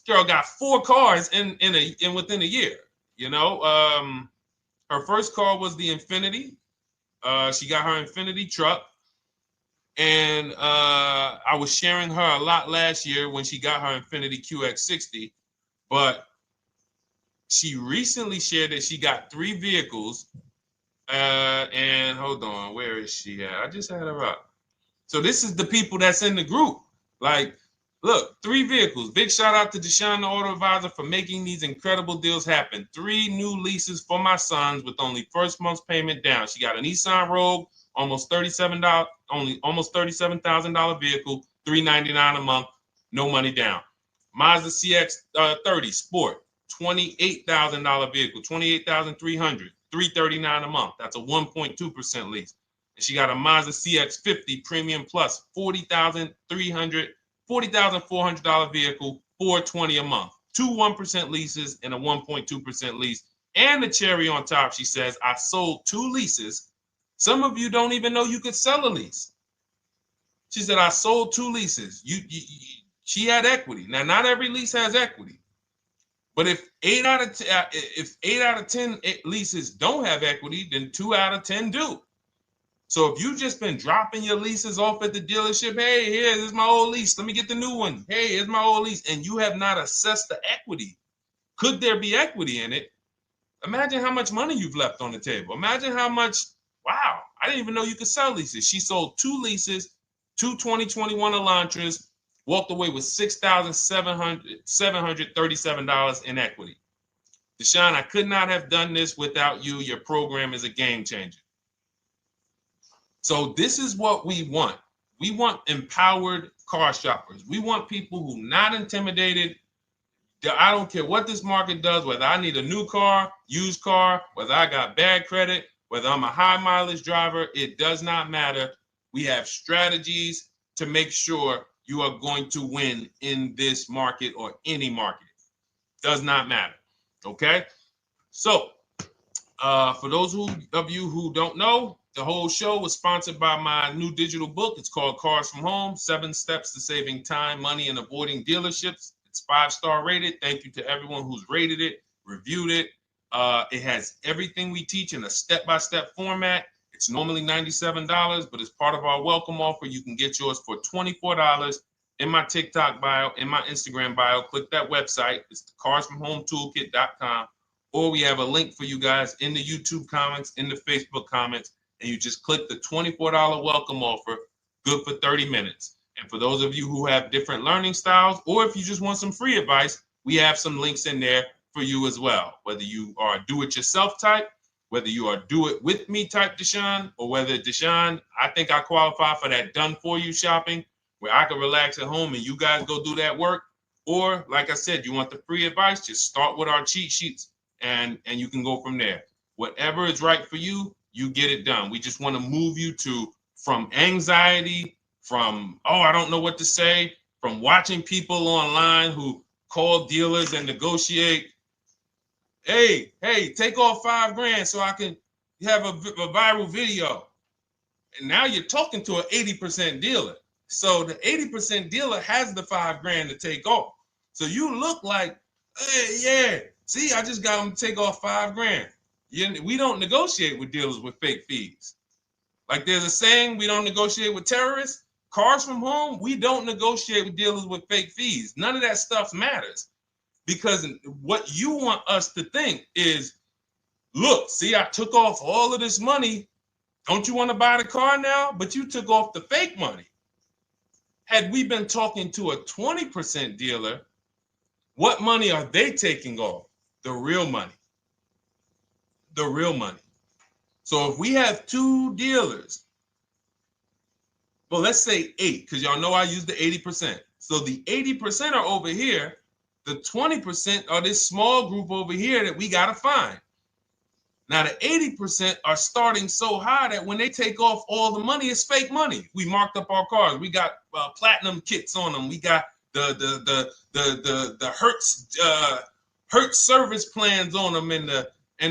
girl got 4 cars in within a year, you know. Her first car was the Infinity. She got her Infinity truck. And I was sharing her a lot last year when she got her Infinity QX60, but she recently shared that she got 3 vehicles. And hold on, where is she at? I just had her up. So this is the people that's in the group. Like, look, 3 vehicles. Big shout out to Deshone the Auto Advisor for making these incredible deals happen. 3 new leases for my sons with only first month's payment down. She got a Nissan Rogue, almost $37,000 vehicle, $399 a month, no money down. Mazda CX-30 Sport, $28,000 vehicle, $28,300, $339 a month. That's a 1.2% lease. And she got a Mazda CX-50 Premium Plus, $40,400 vehicle, $420 a month. 2 1% leases and a 1.2% lease. And the cherry on top, she says, I sold 2 leases. Some of you don't even know you could sell a lease. She said, I sold 2 leases. She had equity. Now, not every lease has equity. But if 8 out of 10 leases don't have equity, then 2 out of 10 do. So if you've just been dropping your leases off at the dealership, hey, here's my old lease. Let me get the new one. Hey, here's my old lease. And you have not assessed the equity. Could there be equity in it? Imagine how much money you've left on the table. Imagine how much, wow, I didn't even know you could sell leases. She sold 2 leases, 2 2021 Elantras, walked away with $6,737 in equity. Deshone, I could not have done this without you. Your program is a game changer. So this is what we want. We want empowered car shoppers. We want people who are not intimidated. I don't care what this market does, whether I need a new car, used car, whether I got bad credit, whether I'm a high mileage driver, it does not matter. We have strategies to make sure you are going to win in this market or any market. Does not matter. Okay? So, for those of you who don't know, the whole show was sponsored by my new digital book. It's called Cars from Home, 7 Steps to Saving Time, Money, and Avoiding Dealerships. It's 5-star rated. Thank you to everyone who's rated it, reviewed it. It has everything we teach in a step-by-step format. It's normally $97, but as part of our welcome offer, you can get yours for $24 in my TikTok bio, in my Instagram bio. Click that website. It's the carsfromhometoolkit.com. Or we have a link for you guys in the YouTube comments, in the Facebook comments, and you just click the $24 welcome offer, good for 30 minutes. And for those of you who have different learning styles, or if you just want some free advice, we have some links in there for you as well. Whether you are a do-it-yourself type, whether you are do-it-with-me type Deshone, or whether Deshone, I think I qualify for that done-for-you shopping, where I can relax at home and you guys go do that work. Or like I said, you want the free advice, just start with our cheat sheets and you can go from there. Whatever is right for you, you get it done. We just want to move you from anxiety, from, oh, I don't know what to say, from watching people online who call dealers and negotiate. Hey, take off $5,000 so I can have a viral video. And now you're talking to an 80% dealer. So the 80% dealer has the $5,000 to take off. So you look like, hey, yeah, see, I just got them to take off $5,000. We don't negotiate with dealers with fake fees. Like there's a saying, we don't negotiate with terrorists. Cars from home, we don't negotiate with dealers with fake fees. None of that stuff matters. Because what you want us to think is, look, see, I took off all of this money. Don't you want to buy the car now? But you took off the fake money. Had we been talking to a 20% dealer, what money are they taking off? The real money. The real money. So if we have 2 dealers, well, let's say 8, because y'all know I use the 80%. So the 80% are over here. The 20% are this small group over here that we got to find. Now, the 80% are starting so high that when they take off all the money, it's fake money. We marked up our cars. We got platinum kits on them. We got the Hertz service plans on them, and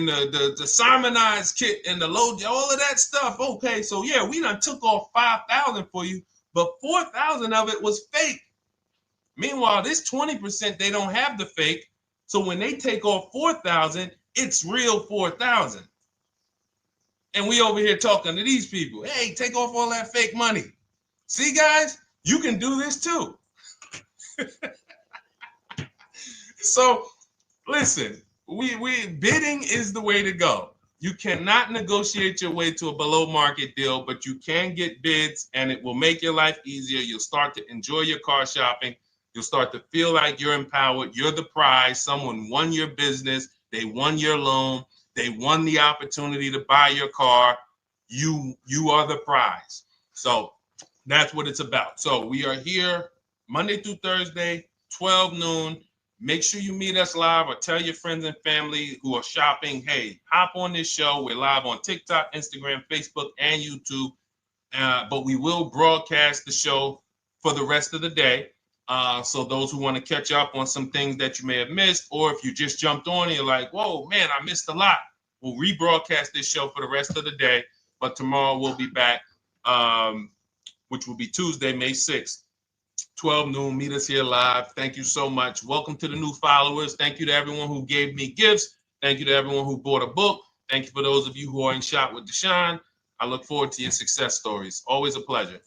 the Simonized kit and the low, all of that stuff. Okay, so yeah, we done took off 5,000 for you, but 4,000 of it was fake. Meanwhile, this 20%, they don't have the fake. So when they take off 4,000, it's real 4,000. And we over here talking to these people. Hey, take off all that fake money. See, guys, you can do this too. So listen, we bidding is the way to go. You cannot negotiate your way to a below market deal, but you can get bids and it will make your life easier. You'll start to enjoy your car shopping. You'll start to feel like you're empowered. You're the prize. Someone won your business. They won your loan. They won the opportunity to buy your car. You are the prize. So that's what it's about. So we are here Monday through Thursday, 12 noon. Make sure you meet us live or tell your friends and family who are shopping, hey, hop on this show. We're live on TikTok, Instagram, Facebook, and YouTube. But we will broadcast the show for the rest of the day. So those who want to catch up on some things that you may have missed, or if you just jumped on and you're like, whoa, man, I missed a lot. We'll rebroadcast this show for the rest of the day. But tomorrow we'll be back, which will be Tuesday, May 6th, 12 noon. Meet us here live. Thank you so much. Welcome to the new followers. Thank you to everyone who gave me gifts. Thank you to everyone who bought a book. Thank you for those of you who are in Shop with Deshone. I look forward to your success stories. Always a pleasure.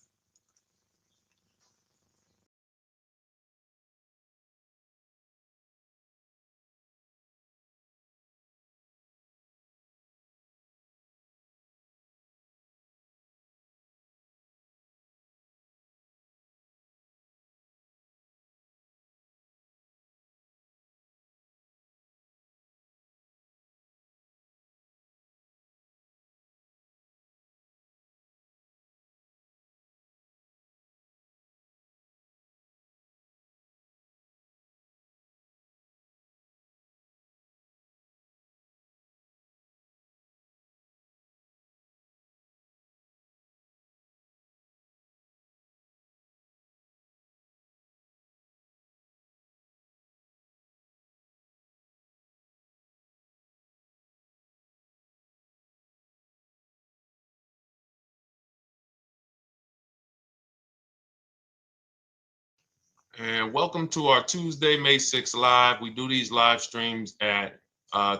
And welcome to our Tuesday, May 6th live. We do these live streams at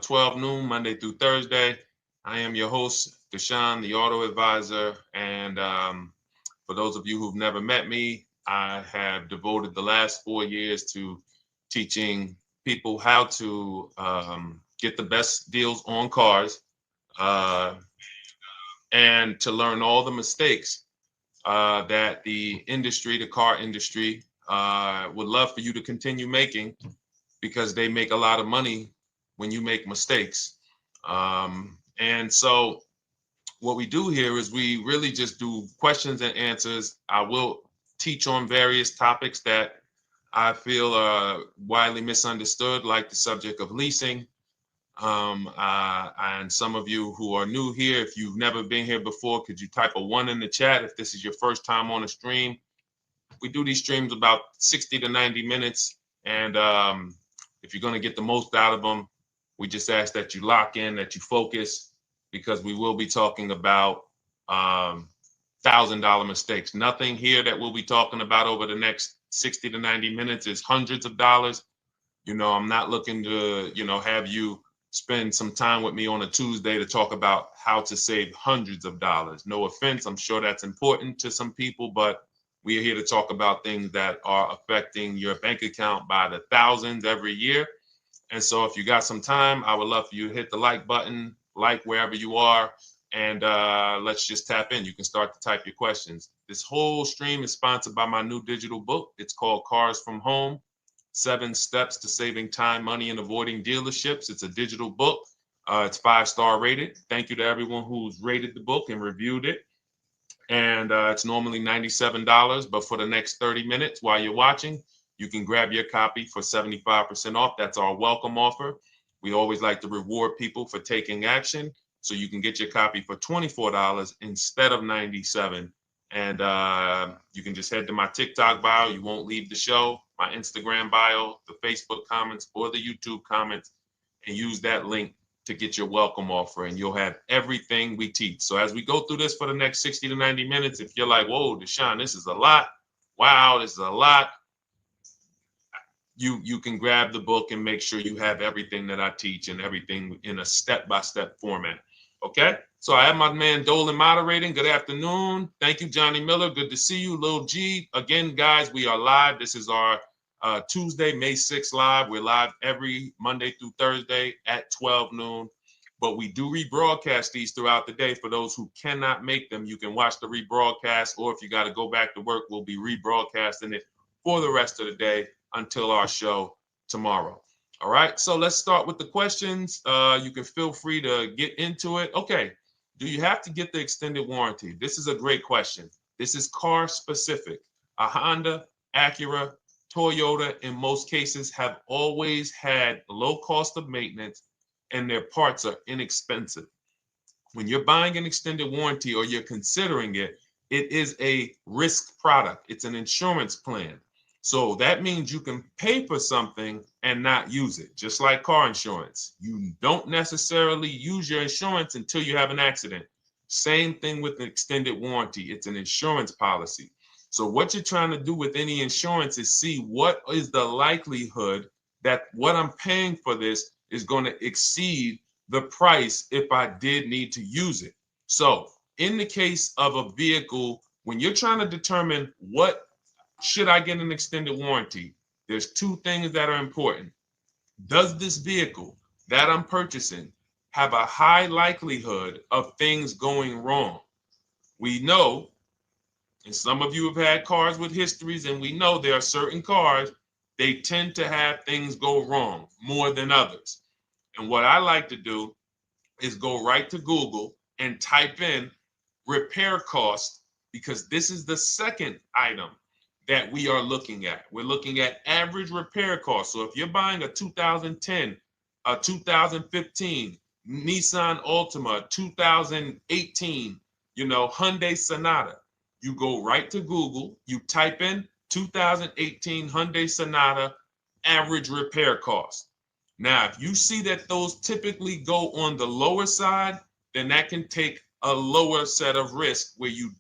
12 noon, Monday through Thursday. I am your host, Deshone the Auto Advisor. And for those of you who've never met me, I have devoted the last 4 years to teaching people how to get the best deals on cars and to learn all the mistakes that the industry, the car industry, would love for you to continue making, because they make a lot of money when you make mistakes. And so what we do here is we really just do questions and answers. I will teach on various topics that I feel are widely misunderstood, like the subject of leasing. And some of you who are new here, if you've never been here before, could you type a 1 in the chat if this is your first time on a stream? We do these streams about 60 to 90 minutes. And if you're going to get the most out of them, we just ask that you lock in, that you focus, because we will be talking about $1,000 mistakes. Nothing here that we'll be talking about over the next 60 to 90 minutes is hundreds of dollars. You know, I'm not looking to, have you spend some time with me on a Tuesday to talk about how to save hundreds of dollars. No offense, I'm sure that's important to some people, but we are here to talk about things that are affecting your bank account by the thousands every year. And so if you got some time, I would love for you to hit the like button, like wherever you are, and let's just tap in. You can start to type your questions. This whole stream is sponsored by my new digital book. It's called Cars from Home, 7 Steps to Saving Time, Money, and Avoiding Dealerships. It's a digital book. It's 5-star rated. Thank you to everyone who's rated the book and reviewed it. And it's normally $97, but for the next 30 minutes while you're watching, you can grab your copy for 75% off. That's our welcome offer. We always like to reward people for taking action. So you can get your copy for $24 instead of $97. And you can just head to my TikTok bio. You won't leave the show, my Instagram bio, the Facebook comments, or the YouTube comments, and use that link to get your welcome offer, and you'll have everything we teach. So as we go through this for the next 60 to 90 minutes, if you're like, whoa, Deshone, this is a lot. Wow, this is a lot. You can grab the book and make sure you have everything that I teach and everything in a step-by-step format. Okay, so I have my man Dolan moderating. Good afternoon. Thank you, Johnny Miller. Good to see you, Lil G. Again, guys, we are live. This is our Tuesday, May 6th live. We're live every Monday through Thursday at 12 noon. But we do rebroadcast these throughout the day. For those who cannot make them, you can watch the rebroadcast, or if you got to go back to work, we'll be rebroadcasting it for the rest of the day until our show tomorrow. All right, so let's start with the questions. You can feel free to get into it. Okay, do you have to get the extended warranty? This is a great question. This is car specific. A Honda, Acura, Toyota, in most cases, have always had low cost of maintenance and their parts are inexpensive. When you're buying an extended warranty or you're considering it, it is a risk product. It's an insurance plan. So that means you can pay for something and not use it, just like car insurance. You don't necessarily use your insurance until you have an accident. Same thing with an extended warranty. It's an insurance policy. So what you're trying to do with any insurance is see what is the likelihood that what I'm paying for this is going to exceed the price if I did need to use it. So in the case of a vehicle, when you're trying to determine what should I get an extended warranty, there's 2 things that are important. Does this vehicle that I'm purchasing have a high likelihood of things going wrong? We know, and some of you have had cars with histories, and we know there are certain cars, they tend to have things go wrong more than others. And what I like to do is go right to Google and type in repair cost, because this is the second item that we are looking at. We're looking at average repair cost. So if you're buying a 2010, a 2015 Nissan Altima, 2018, Hyundai Sonata, you go right to Google, you type in 2018 Hyundai Sonata average repair cost. Now, if you see that those typically go on the lower side, then that can take a lower set of risk where you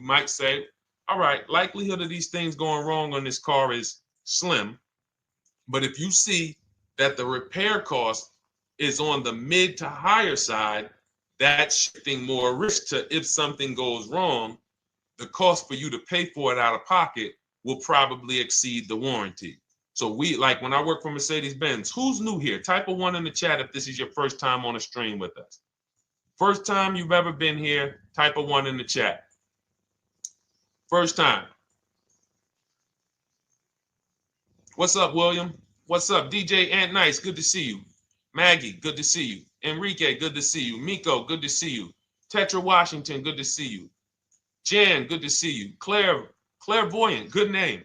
might say, all right, likelihood of these things going wrong on this car is slim. But if you see that the repair cost is on the mid to higher side, that's shifting more risk to if something goes wrong, the cost for you to pay for it out of pocket will probably exceed the warranty. So like when I work for Mercedes-Benz, who's new here? Type a 1 in the chat if this is your first time on a stream with us. First time you've ever been here, type a 1 in the chat. First time. What's up, William? What's up, DJ Ant Nice? Good to see you. Maggie, good to see you. Enrique, good to see you. Miko, good to see you. Tetra Washington, good to see you. Jan, good to see you. Claire, Clairvoyant, good name.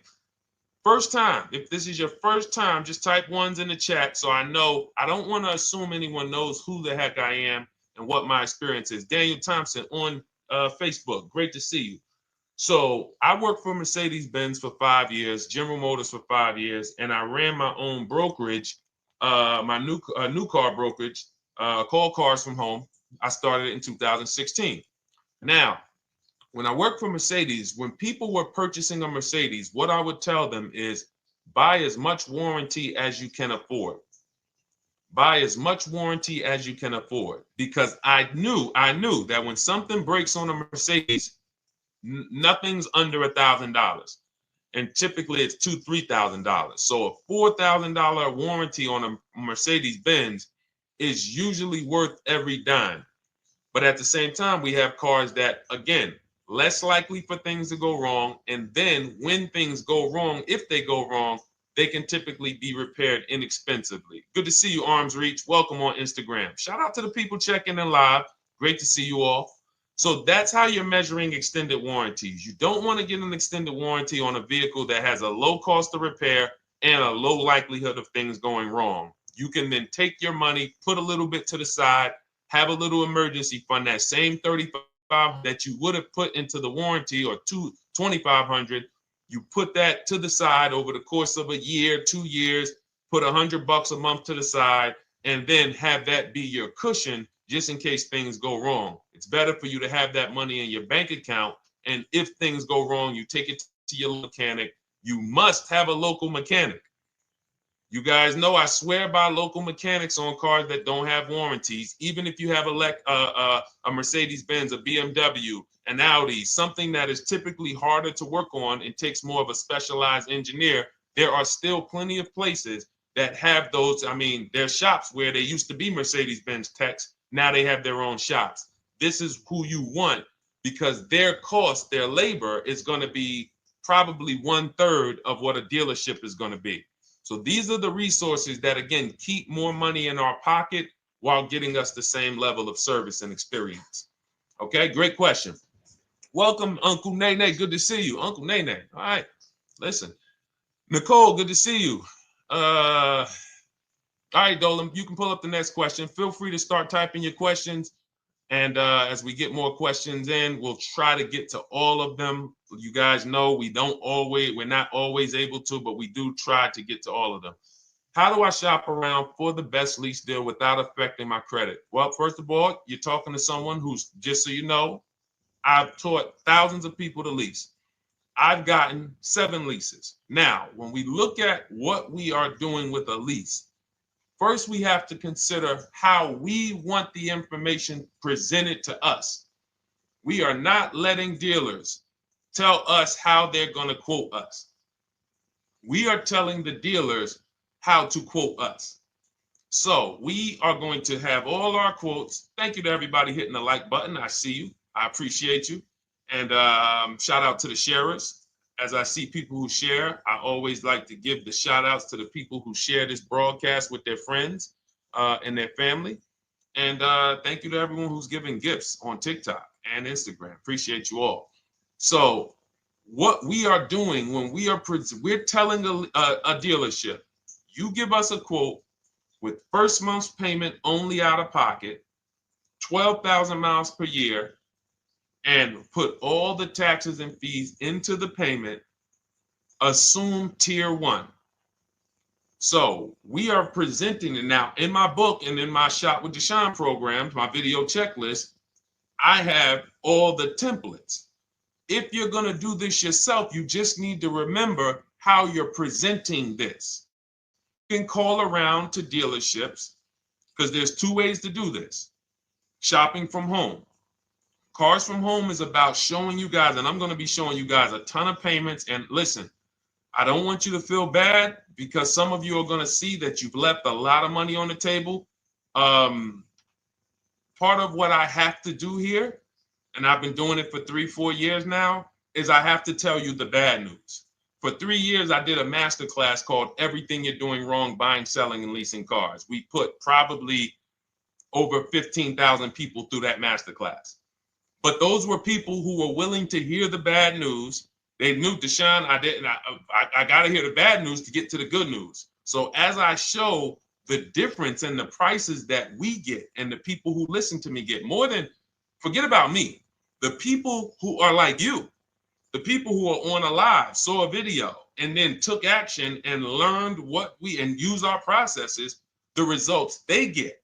First time, if this is your first time, just type ones in the chat so I know. I don't want to assume anyone knows who the heck I am and what my experience is. Daniel Thompson on Facebook, great to see you. So I worked for Mercedes-Benz for 5 years, General Motors for 5 years, and I ran my own brokerage, my new car brokerage, Call Cars from Home. I started it in 2016. Now, when I worked for Mercedes, when people were purchasing a Mercedes, what I would tell them is buy as much warranty as you can afford. Buy as much warranty as you can afford, because I knew that when something breaks on a Mercedes, nothing's under $1,000, and typically it's $2,000-$3,000. So a $4,000 warranty on a Mercedes Benz is usually worth every dime. But at the same time, we have cars that, again, less likely for things to go wrong. And then when things go wrong, if they go wrong, they can typically be repaired inexpensively. Good to see you, Arms Reach. Welcome on Instagram. Shout out to the people checking in live. Great to see you all. So that's how you're measuring extended warranties. You don't want to get an extended warranty on a vehicle that has a low cost of repair and a low likelihood of things going wrong. You can then take your money, put a little bit to the side, have a little emergency fund, that same $35 that you would have put into the warranty, or $2,500, you put that to the side over the course of a year, 2 years, put $100 a month to the side, and then have that be your cushion just in case things go wrong. It's better for you to have that money in your bank account, and if things go wrong, you take it to your mechanic. You must have a local mechanic. You guys know I swear by local mechanics on cars that don't have warranties. Even if you have a Mercedes-Benz, a BMW, an Audi, something that is typically harder to work on and takes more of a specialized engineer, there are still plenty of places that have those. I mean, there's shops where they used to be Mercedes-Benz techs. Now they have their own shops. This is who you want, because their cost, their labor is going to be probably 1/3 of what a dealership is going to be. So these are the resources that, again, keep more money in our pocket while getting us the same level of service and experience. Okay, great question. Welcome, Uncle Nene. Good to see you. Uncle Nene. All right, listen. Nicole, good to see you. All right, Dolan, you can pull up the next question. Feel free to start typing your questions. And as we get more questions in, we'll try to get to all of them. You guys know we're not always able to, but we do try to get to all of them. How do I shop around for the best lease deal without affecting my credit? Well, first of all, you're talking to someone who's, just so you know, I've taught thousands of people to lease. I've gotten 7 leases. Now, when we look at what we are doing with a lease, first, we have to consider how we want the information presented to us. We are not letting dealers tell us how they're going to quote us. We are telling the dealers how to quote us. So we are going to have all our quotes. Thank you to everybody hitting the like button. I see you. I appreciate you. And shout out to the sharers. As I see people who share, I always like to give the shout outs to the people who share this broadcast with their friends and their family. And thank you to everyone who's giving gifts on TikTok and Instagram. Appreciate you all. So what we are doing when we're telling a dealership, you give us a quote with first month's payment only out of pocket, 12,000 miles per year, and put all the taxes and fees into the payment, assume tier 1. So we are presenting it now in my book and in my Shop with Deshone programs, my video checklist. I have all the templates. If you're going to do this yourself, you just need to remember how you're presenting this. You can call around to dealerships, because there's 2 ways to do this. Shopping from home. Cars from Home is about showing you guys, and I'm going to be showing you guys a ton of payments. And listen, I don't want you to feel bad, because some of you are going to see that you've left a lot of money on the table. Part of what I have to do here, and I've been doing it for 3-4 years now, is I have to tell you the bad news. For 3 years, I did a masterclass called Everything You're Doing Wrong Buying, Selling, and Leasing Cars. We put probably over 15,000 people through that masterclass. But those were people who were willing to hear the bad news They knew, Deshone, I got to hear the bad news to get to the good news. So as I show the difference in the prices that we get and the people who listen to me get, more than, forget about me, the people who are like you, the people who are on a live, saw a video, and then took action and learned what we, and use our processes, the results they get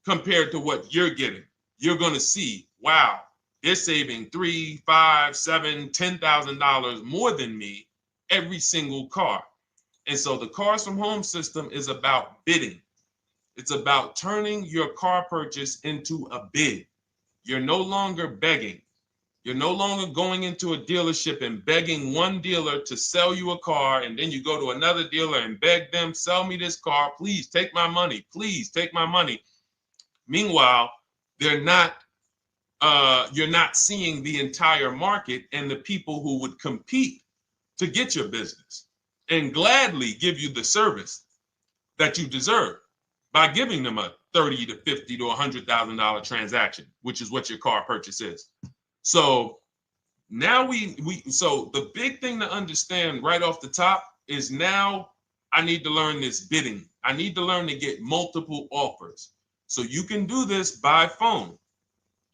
compared to what you're getting. You're going to see, wow, they're saving $3, $5, $7, $10,000 more than me every single car. And so the Cars from Home system is about bidding. It's about turning your car purchase into a bid. You're no longer begging. You're no longer going into a dealership and begging one dealer to sell you a car, and then you go to another dealer and beg them, sell me this car, please take my money, please take my money. Meanwhile, you're not seeing the entire market and the people who would compete to get your business and gladly give you the service that you deserve by giving them a $30 to $50 to $100,000 transaction, which is what your car purchase is. So now so the big thing to understand right off the top is, now I need to learn this bidding. I need to learn to get multiple offers. So you can do this by phone.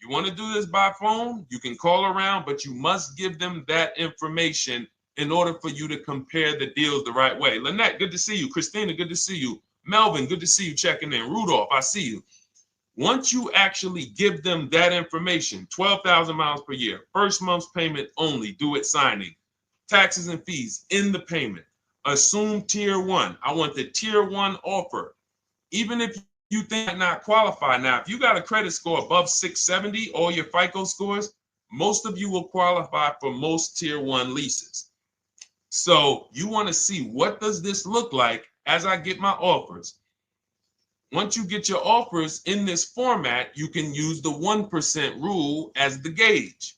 You want to do this by phone, you can call around, but you must give them that information in order for you to compare the deals the right way. Lynette, good to see you. Christina, good to see you. Melvin, good to see you checking in. Rudolph, I see you. Once you actually give them that information, 12,000 miles per year, first month's payment only, due at signing, taxes and fees in the payment, assume tier one. I want the tier one offer. Even if you think not qualify. Now, if you got a credit score above 670, all your FICO scores, most of you will qualify for most tier one leases. So you want to see, what does this look like as I get my offers? Once you get your offers in this format, you can use the 1% rule as the gauge.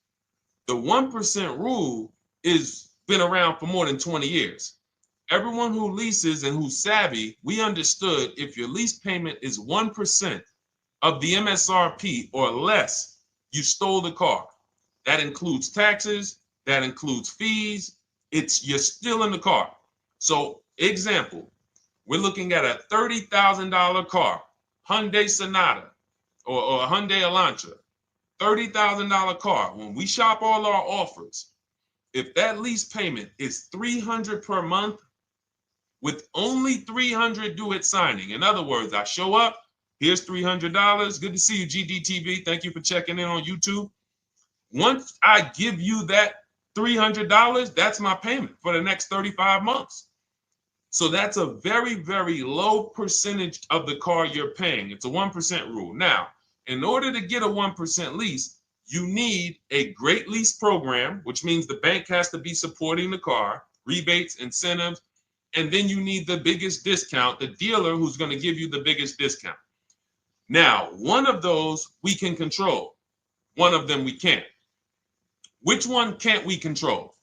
The 1% rule is been around for more than 20 years. Everyone who leases and who's savvy, we understood if your lease payment is 1% of the MSRP or less, you stole the car. That includes taxes, that includes fees. You're still in the car. So example, we're looking at a $30,000 car, Hyundai Sonata or a Hyundai Elantra, $30,000 car. When we shop all our offers, if that lease payment is $300 per month with only $300 due at signing, in other words, I show up, here's $300. Good to see you, GDTV. Thank you for checking in on YouTube. Once I give you that $300, that's my payment for the next 35 months. So that's a very, very low percentage of the car you're paying. It's a 1% rule. Now, in order to get a 1% lease, you need a great lease program, which means the bank has to be supporting the car, rebates, incentives, and then you need the biggest discount, the dealer who's going to give you the biggest discount. Now, one of those we can control. One of them we can't. Which one can't we control?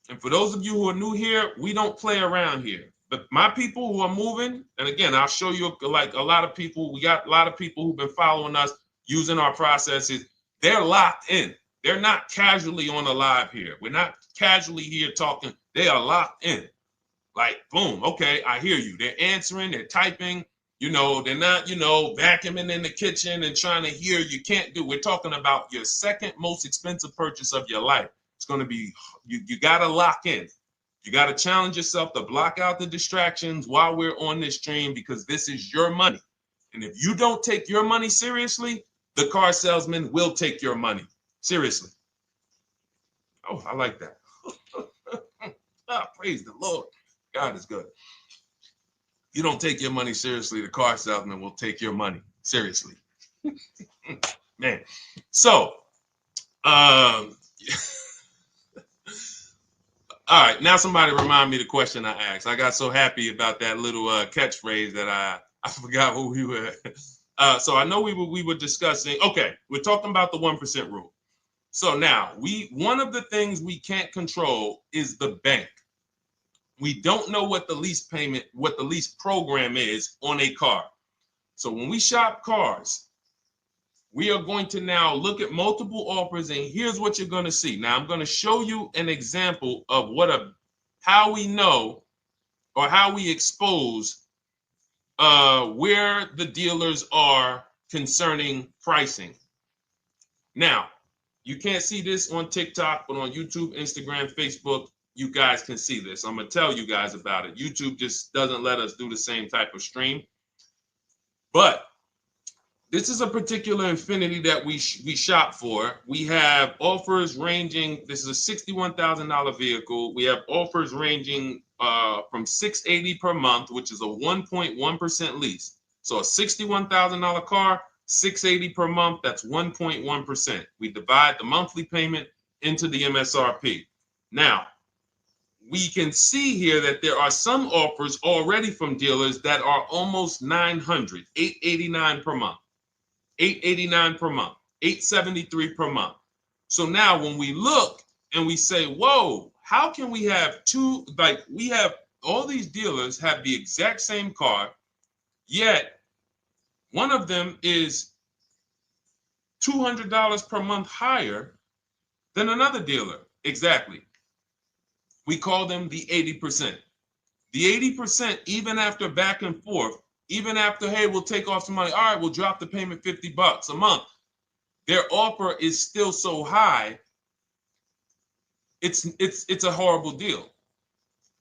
And for those of you who are new here, we don't play around here. But my people who are moving, and again, I'll show you, like a lot of people, we got a lot of people who've been following us, using our processes. They're locked in. They're not casually on the live here. We're not casually here talking. They are locked in. Like, boom, okay, I hear you. They're answering, they're typing, they're not, vacuuming in the kitchen and trying to hear. You can't do. We're talking about your second most expensive purchase of your life. It's going to be, you got to lock in. You got to challenge yourself to block out the distractions while we're on this stream, because this is your money. And if you don't take your money seriously, the car salesman will take your money seriously. Oh, I like that. Praise the Lord. God is good. You don't take your money seriously, the car salesman will take your money seriously. Man. So, all right, now somebody remind me the question I asked. I got so happy about that little catchphrase that I forgot who we were. So I know we were discussing. Okay, we're talking about the 1% rule. So now one of the things we can't control is the bank. We don't know what the lease payment, what the lease program is on a car. So when we shop cars, We are going to now look at multiple offers, and here's what you're going to see. Now, I'm going to show you an example of how we know or how we expose where the dealers are concerning pricing. Now, you can't see this on TikTok, but on YouTube, Instagram, Facebook, you guys can see this. I'm going to tell you guys about it. YouTube just doesn't let us do the same type of stream. But this is a particular Infiniti that we shop for. We have offers ranging, this is a $61,000 vehicle. We have offers ranging from $680 per month, which is a 1.1% lease. So a $61,000 car, $680 per month, that's 1.1%. We divide the monthly payment into the MSRP. Now, we can see here that there are some offers already from dealers that are almost $900, $889 per month. $889 per month, $873 per month. So now when we look and we say, whoa, how can we have two, like we have all these dealers have the exact same car, yet one of them is $200 per month higher than another dealer. Exactly. We call them the 80%. The 80%, even after back and forth, even after, hey, we'll take off some money. All right, we'll drop the payment $50 a month. Their offer is still so high. It's a horrible deal.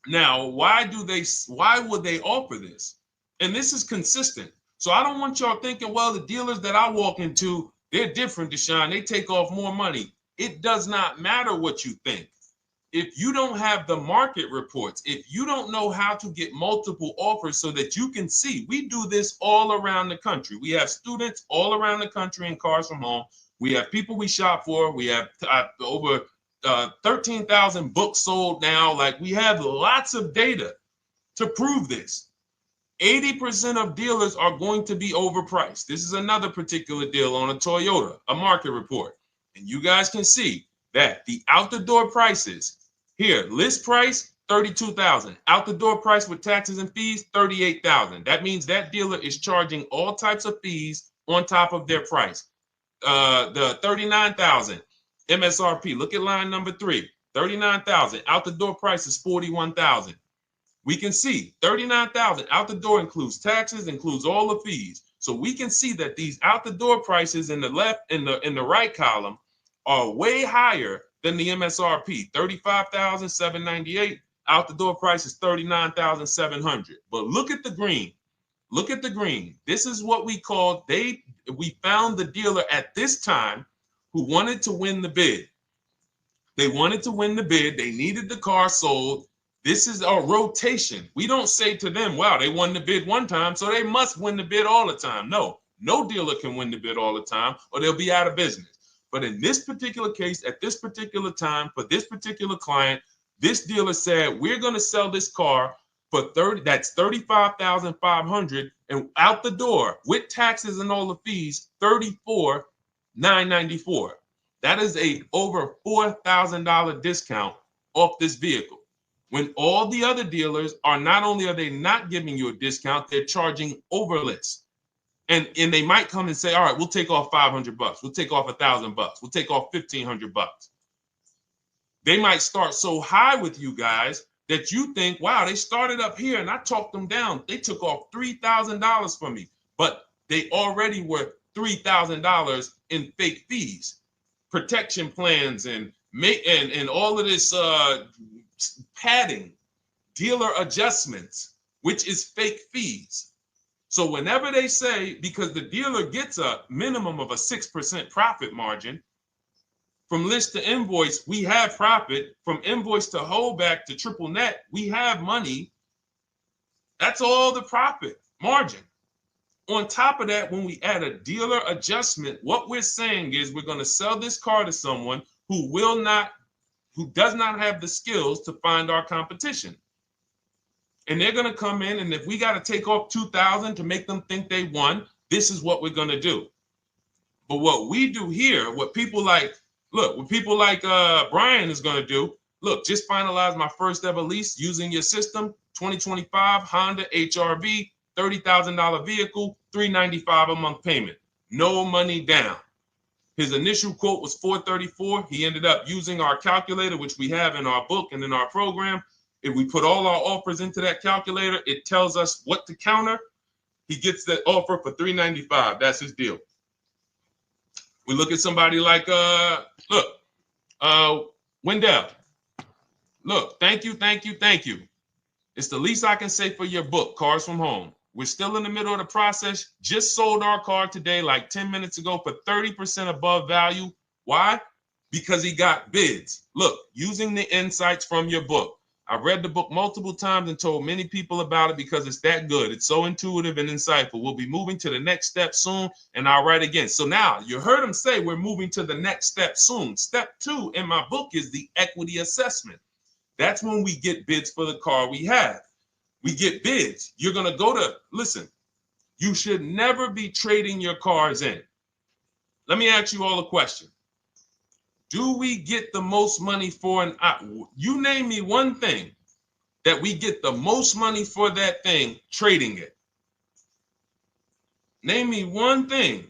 Now, why would they offer this? And this is consistent. So I don't want y'all thinking, well, the dealers that I walk into, they're different, Deshone. They take off more money. It does not matter what you think. If you don't have the market reports, if you don't know how to get multiple offers so that you can see, we do this all around the country. We have students all around the country in Cars from Home. We have people we shop for. We have over 13,000 books sold now. Like, we have lots of data to prove this. 80% of dealers are going to be overpriced. This is another particular deal on a Toyota, a market report. And you guys can see that the out-the-door prices here, list price, $32,000. Out-the-door price with taxes and fees, $38,000. That means that dealer is charging all types of fees on top of their price. The $39,000 MSRP. Look at line number 3. $39,000. Out-the-door price is $41,000. We can see $39,000 out-the-door includes taxes, includes all the fees. So we can see that these out-the-door prices in the left, in the right column, are way higher than the MSRP, $35,798. Out the door price is $39,700. But look at the green. Look at the green. This is what we call, we found the dealer at this time who wanted to win the bid. They wanted to win the bid. They needed the car sold. This is a rotation. We don't say to them, wow, they won the bid one time, so they must win the bid all the time. No dealer can win the bid all the time, or they'll be out of business. But in this particular case, at this particular time, for this particular client, this dealer said, we're going to sell this car for that's $35,500, and out the door with taxes and all the fees, $34,994. That is a over $4,000 discount off this vehicle. When all the other dealers are, not only are they not giving you a discount, they're charging over list. And they might come and say, all right, we'll take off $500. We'll take off $1,000. We'll take off $1,500. They might start so high with you guys that you think, wow, they started up here and I talked them down. They took off $3,000 from me, but they already were $3,000 in fake fees, protection plans, and all of this padding, dealer adjustments, which is fake fees. So whenever they say, because the dealer gets a minimum of a 6% profit margin, from list to invoice, we have profit. From invoice to holdback to triple net, we have money. That's all the profit margin. On top of that, when we add a dealer adjustment, what we're saying is we're going to sell this car to someone who does not have the skills to find our competition. And they're going to come in, and if we got to take off $2,000 to make them think they won, this is what we're going to do. But what we do here, what people like Brian is going to do, look, just finalize my first ever lease using your system, 2025 Honda HRV, $30,000 vehicle, $395 a month payment. no money down. His initial quote was $434. He ended up using our calculator, which we have in our book and in our program. If we put all our offers into that calculator, it tells us what to counter. He gets that offer for $395. That's his deal. We look at somebody like Wendell. Look, thank you. It's the least I can say for your book, Cars from Home. We're still in the middle of the process. Just sold our car today, like 10 minutes ago, for 30% above value. Why? Because he got bids. Look, using the insights from your book. I've read the book multiple times and told many people about it because it's that good. It's so intuitive and insightful. We'll be moving to the next step soon, and I'll write again. So now you heard him say we're moving to the next step soon. Step 2 in my book is the equity assessment. That's when we get bids for the car we have. We get bids. You're going to go to, listen, you should never be trading your cars in. Let me ask you all a question. Do we get the most money for an, you name me one thing that we get the most money for that thing trading it. Name me one thing.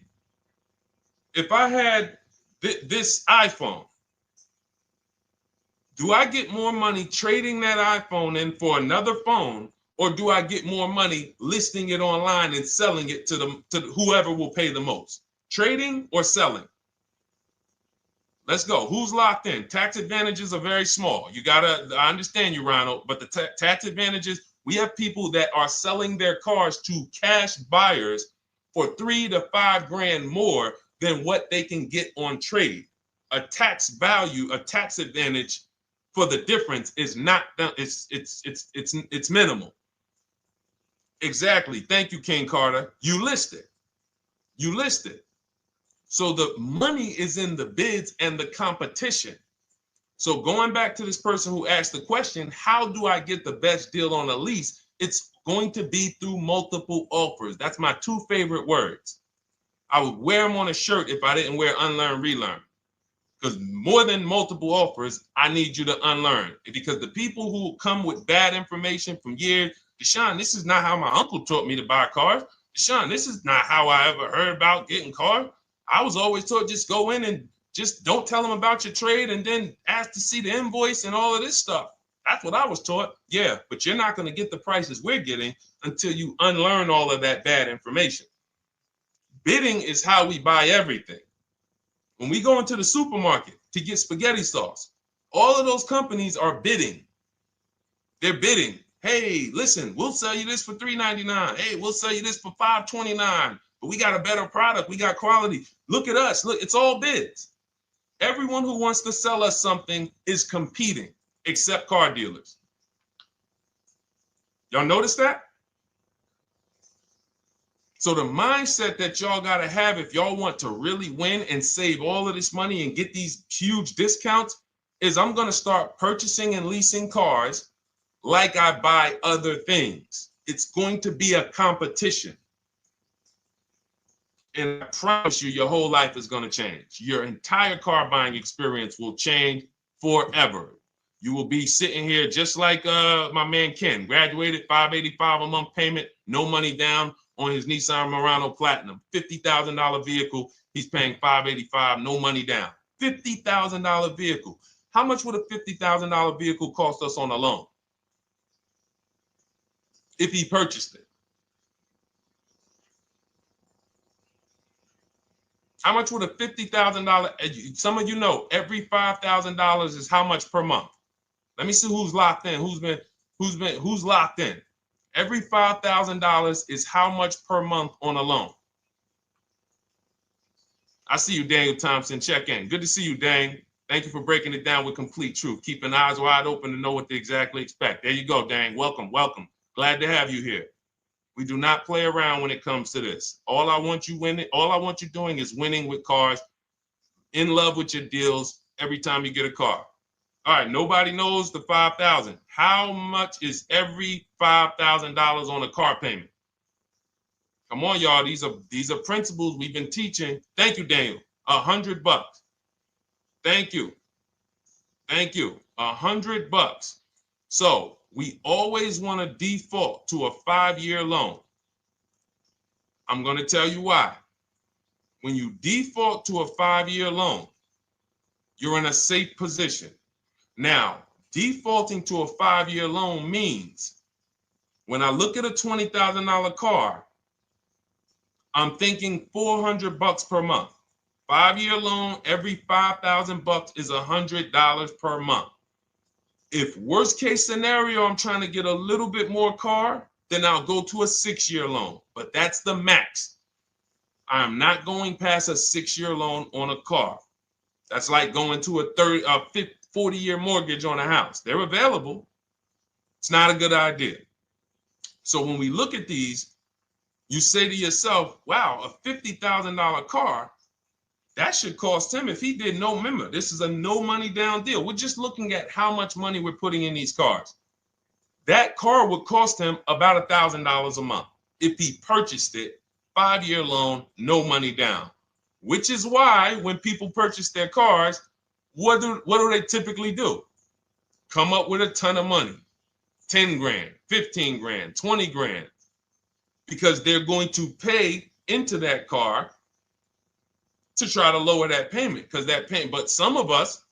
If I had this iPhone, do I get more money trading that iPhone in for another phone, or do I get more money listing it online and selling it to whoever will pay the most? Trading or selling? Let's go. Who's locked in? Tax advantages are very small. I understand you, Ronald, but the tax advantages, we have people that are selling their cars to cash buyers for $3 to $5 grand more than what they can get on trade. A tax value, a tax advantage for the difference is not, it's minimal. Exactly. Thank you, King Carter. You listed. So the money is in the bids and the competition. So going back to this person who asked the question, how do I get the best deal on a lease? It's going to be through multiple offers. That's my 2 favorite words. I would wear them on a shirt if I didn't wear unlearn, relearn. Because more than multiple offers, I need you to unlearn. Because the people who come with bad information from years, Deshone, this is not how my uncle taught me to buy cars. Deshone, this is not how I ever heard about getting cars. I was always taught just go in and just don't tell them about your trade and then ask to see the invoice and all of this stuff. That's what I was taught. Yeah, but you're not going to get the prices we're getting until you unlearn all of that bad information. Bidding is how we buy everything. When we go into the supermarket to get spaghetti sauce, all of those companies are bidding. They're bidding. Hey, listen, we'll sell you this for $3.99. Hey, we'll sell you this for $5.29. But we got a better product. We got quality. Look at us. Look, it's all bids. Everyone who wants to sell us something is competing, except car dealers. Y'all notice that? So the mindset that y'all got to have if y'all want to really win and save all of this money and get these huge discounts is I'm going to start purchasing and leasing cars like I buy other things. It's going to be a competition. And I promise you, your whole life is going to change. Your entire car buying experience will change forever. You will be sitting here just like my man Ken, graduated, $585 a month payment, no money down on his Nissan Murano Platinum, $50,000 vehicle. He's paying $585, no money down. $50,000 vehicle. How much would a $50,000 vehicle cost us on a loan if he purchased it? How much would a $50,000? Some of you know every $5,000 is how much per month. Let me see who's locked in. Who's locked in? Every $5,000 is how much per month on a loan. I see you, Daniel Thompson. Check in. Good to see you, Dang. Thank you for breaking it down with complete truth. Keeping eyes wide open to know what to exactly expect. There you go, Dang. Welcome. Glad to have you here. We do not play around when it comes to this. All I want you doing is winning with cars, in love with your deals every time you get a car. All right, nobody knows the $5,000. How much is every $5,000 on a car payment? Come on, y'all. These are principles we've been teaching. Thank you, Daniel. $100. Thank you. $100. So we always want to default to a 5-year loan. I'm going to tell you why. when you default to a 5-year loan, you're in a safe position. Now, defaulting to a 5-year loan means when I look at a $20,000 car, I'm thinking $400 per month. 5-year loan, every $5,000 is $100 per month. If worst case scenario, I'm trying to get a little bit more car, then I'll go to a 6-year loan, but that's the max. I'm not going past a 6-year loan on a car. That's like going to a 40-year mortgage on a house. They're available. It's not a good idea. So when we look at these, you say to yourself, wow, a $50,000 car, that should cost him, if he did no, remember, this is a no money down deal. We're just looking at how much money we're putting in these cars. That car would cost him about $1,000 a month if he purchased it, 5-year loan, no money down. Which is why when people purchase their cars, what do they typically do? Come up with a ton of money, 10 grand, 15 grand, 20 grand, because they're going to pay into that car to try to lower that payment, because that payment. But some of us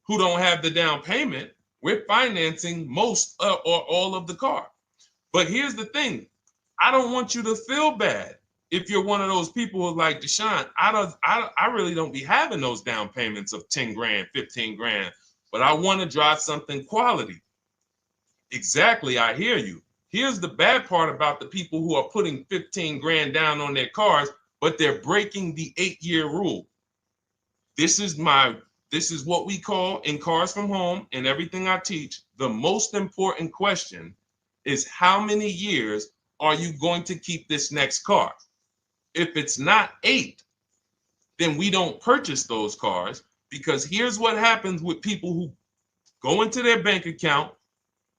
who don't have the down payment, we're financing most or all of the car. But here's the thing. I don't want you to feel bad if you're one of those people who's like, Deshone, I really don't be having those down payments of 10 grand, 15 grand, but I want to drive something quality. Exactly, I hear you. Here's the bad part about the people who are putting 15 grand down on their cars, but they're breaking the 8-year rule. This is what we call in Cars from Home and everything I teach, the most important question is how many years are you going to keep this next car? If it's not 8, then we don't purchase those cars, because here's what happens with people who go into their bank account,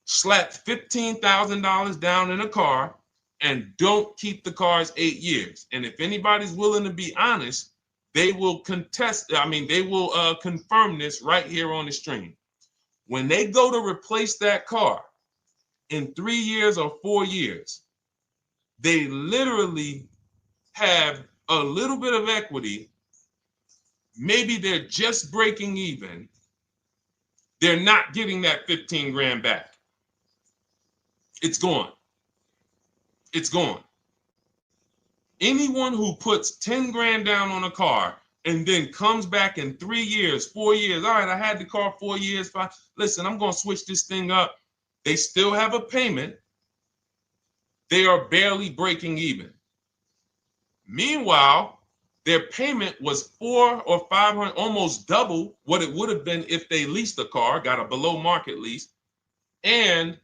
slap $15,000 down in a car, and don't keep the cars 8 years. And if anybody's willing to be honest, they will confirm this right here on the stream. When they go to replace that car in 3 years or 4 years, they literally have a little bit of equity. Maybe they're just breaking even. They're not getting that 15 grand back. It's gone. It's gone. Anyone who puts 10 grand down on a car and then comes back in 3 years, 4 years, all right, I had the car 4 years, 5, listen, I'm going to switch this thing up. They still have a payment. They are barely breaking even. Meanwhile, their payment was $400 or $500, almost double what it would have been if they leased a car, got a below market lease, and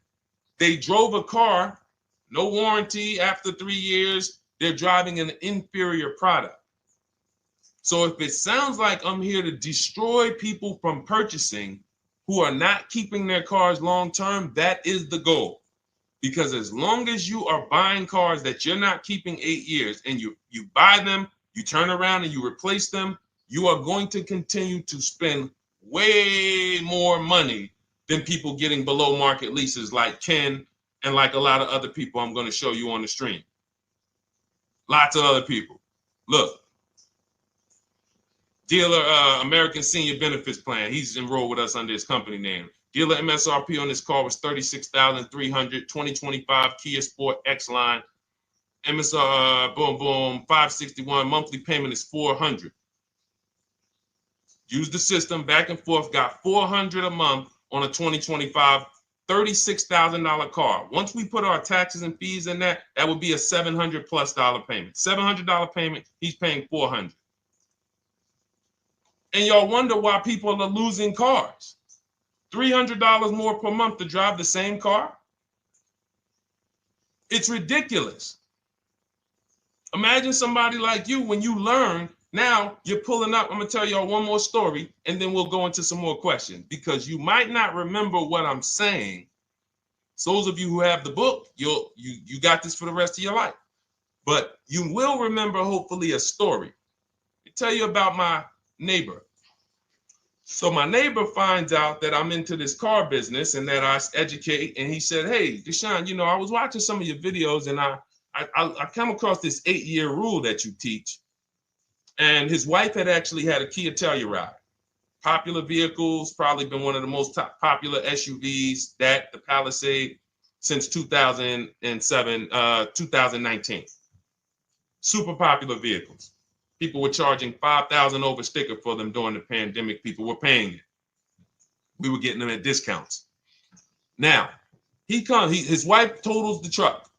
they drove a car, no warranty after 3 years. They're driving an inferior product. So if it sounds like I'm here to destroy people from purchasing who are not keeping their cars long term, that is the goal. Because as long as you are buying cars that you're not keeping 8 years and you buy them, you turn around and you replace them, you are going to continue to spend way more money than people getting below market leases like Ken and like a lot of other people I'm going to show you on the stream. Lots of other people. Look, dealer American Senior Benefits Plan. He's enrolled with us under his company name. Dealer MSRP on this car was $36,300. 2025 Kia Sport X line. MSR boom boom 561. Monthly payment is $400. Use the system back and forth. Got $400 a month on a 2025 $36,000 car. Once we put our taxes and fees in that would be a $700+ payment. $700 payment, he's paying $400. And y'all wonder why people are losing cars. $300 more per month to drive the same car? It's ridiculous. Imagine somebody like you, when you learn, now you're pulling up. I'm gonna tell y'all one more story and then we'll go into some more questions, because you might not remember what I'm saying. So those of you who have the book, you got this for the rest of your life. But you will remember, hopefully, a story. I tell you about my neighbor. So my neighbor finds out that I'm into this car business and that I educate, and he said, hey, Deshone, I was watching some of your videos and I come across this 8-year rule that you teach. And his wife had actually had a Kia Telluride. Popular vehicles, probably been one of the most popular SUVs, that the Palisade, since 2007, 2019. Super popular vehicles. People were charging $5,000 over sticker for them during the pandemic. People were paying it. We were getting them at discounts. Now, his wife totals the truck.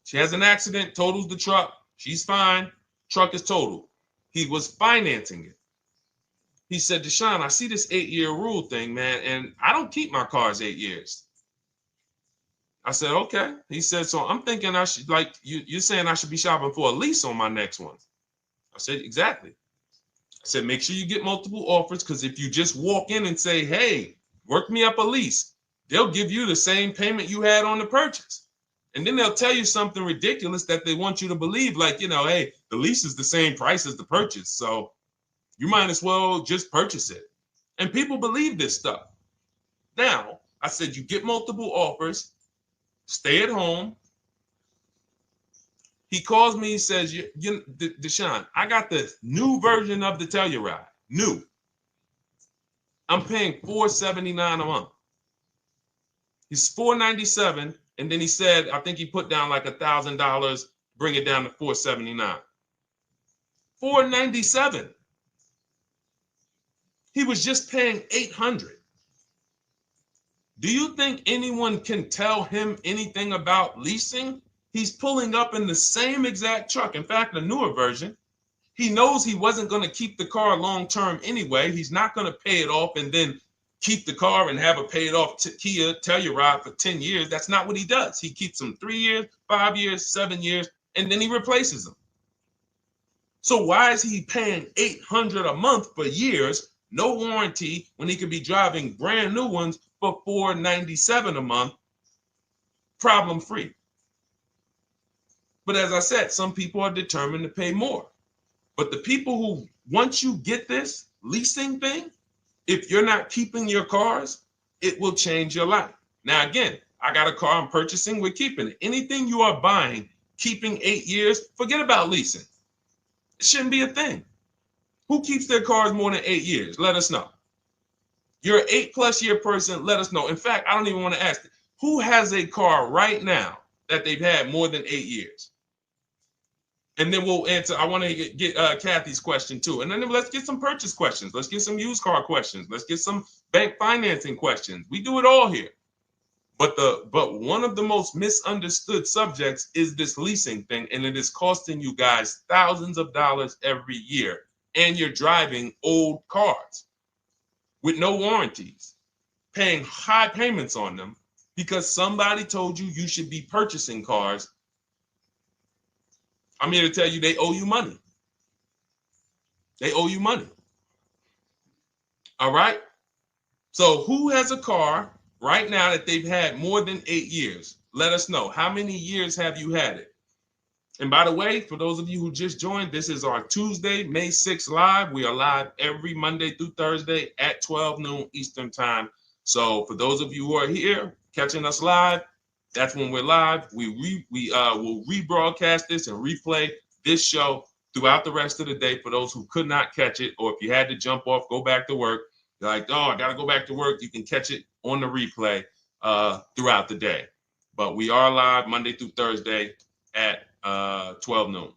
She has an accident, totals the truck. She's fine. Truck is totaled. He was financing it. He said, Deshone, I see this 8-year rule thing, man, and I don't keep my cars 8 years. I said, okay. He said, so I'm thinking I should, like, you're saying I should be shopping for a lease on my next one. I said, exactly. I said, make sure you get multiple offers, because if you just walk in and say, hey, work me up a lease, they'll give you the same payment you had on the purchase. And then they'll tell you something ridiculous that they want you to believe, like, hey, the lease is the same price as the purchase, so you might as well just purchase it. And people believe this stuff. Now, I said, you get multiple offers, stay at home. He calls me, he says, Deshone, I got the new version of the Telluride, new. I'm paying $479 a month. He's $497, and then he said, I think he put down like $1,000, bring it down to $479. $497. He was just paying $800. Do you think anyone can tell him anything about leasing? He's pulling up in the same exact truck. In fact, a newer version. He knows he wasn't going to keep the car long term anyway. He's not going to pay it off and then keep the car and have a paid off Kia Telluride for 10 years. That's not what he does. He keeps them 3 years, 5 years, 7 years, and then he replaces them. So why is he paying $800 a month for years, no warranty, when he could be driving brand new ones for $497 a month, problem free? But as I said, some people are determined to pay more. But the people who, once you get this leasing thing, if you're not keeping your cars, it will change your life. Now, again, I got a car I'm purchasing, we're keeping it. Anything you are buying, keeping 8 years, forget about leasing. It shouldn't be a thing. Who keeps their cars more than 8 years? Let us know. You're an 8+ year person, let us know. In fact, I don't even want to ask, who has a car right now that they've had more than 8 years? And then we'll answer. I want to get Kathy's question too. And then let's get some purchase questions. Let's get some used car questions. Let's get some bank financing questions. We do it all here. But one of the most misunderstood subjects is this leasing thing, and it is costing you guys thousands of dollars every year. And you're driving old cars with no warranties, paying high payments on them because somebody told you you should be purchasing cars. I'm here to tell you they owe you money. They owe you money. All right? So who has a car right now that they've had more than 8 years? Let us know. How many years have you had it? And by the way, for those of you who just joined, this is our Tuesday, May 6th live. We are live every Monday through Thursday at 12 noon Eastern time. So for those of you who are here catching us live, that's when we're live. We will rebroadcast this and replay this show throughout the rest of the day for those who could not catch it, or if you had to jump off, go back to work. You're like, oh, I got to go back to work. You can catch it on the replay throughout the day. But we are live Monday through Thursday at 12 noon.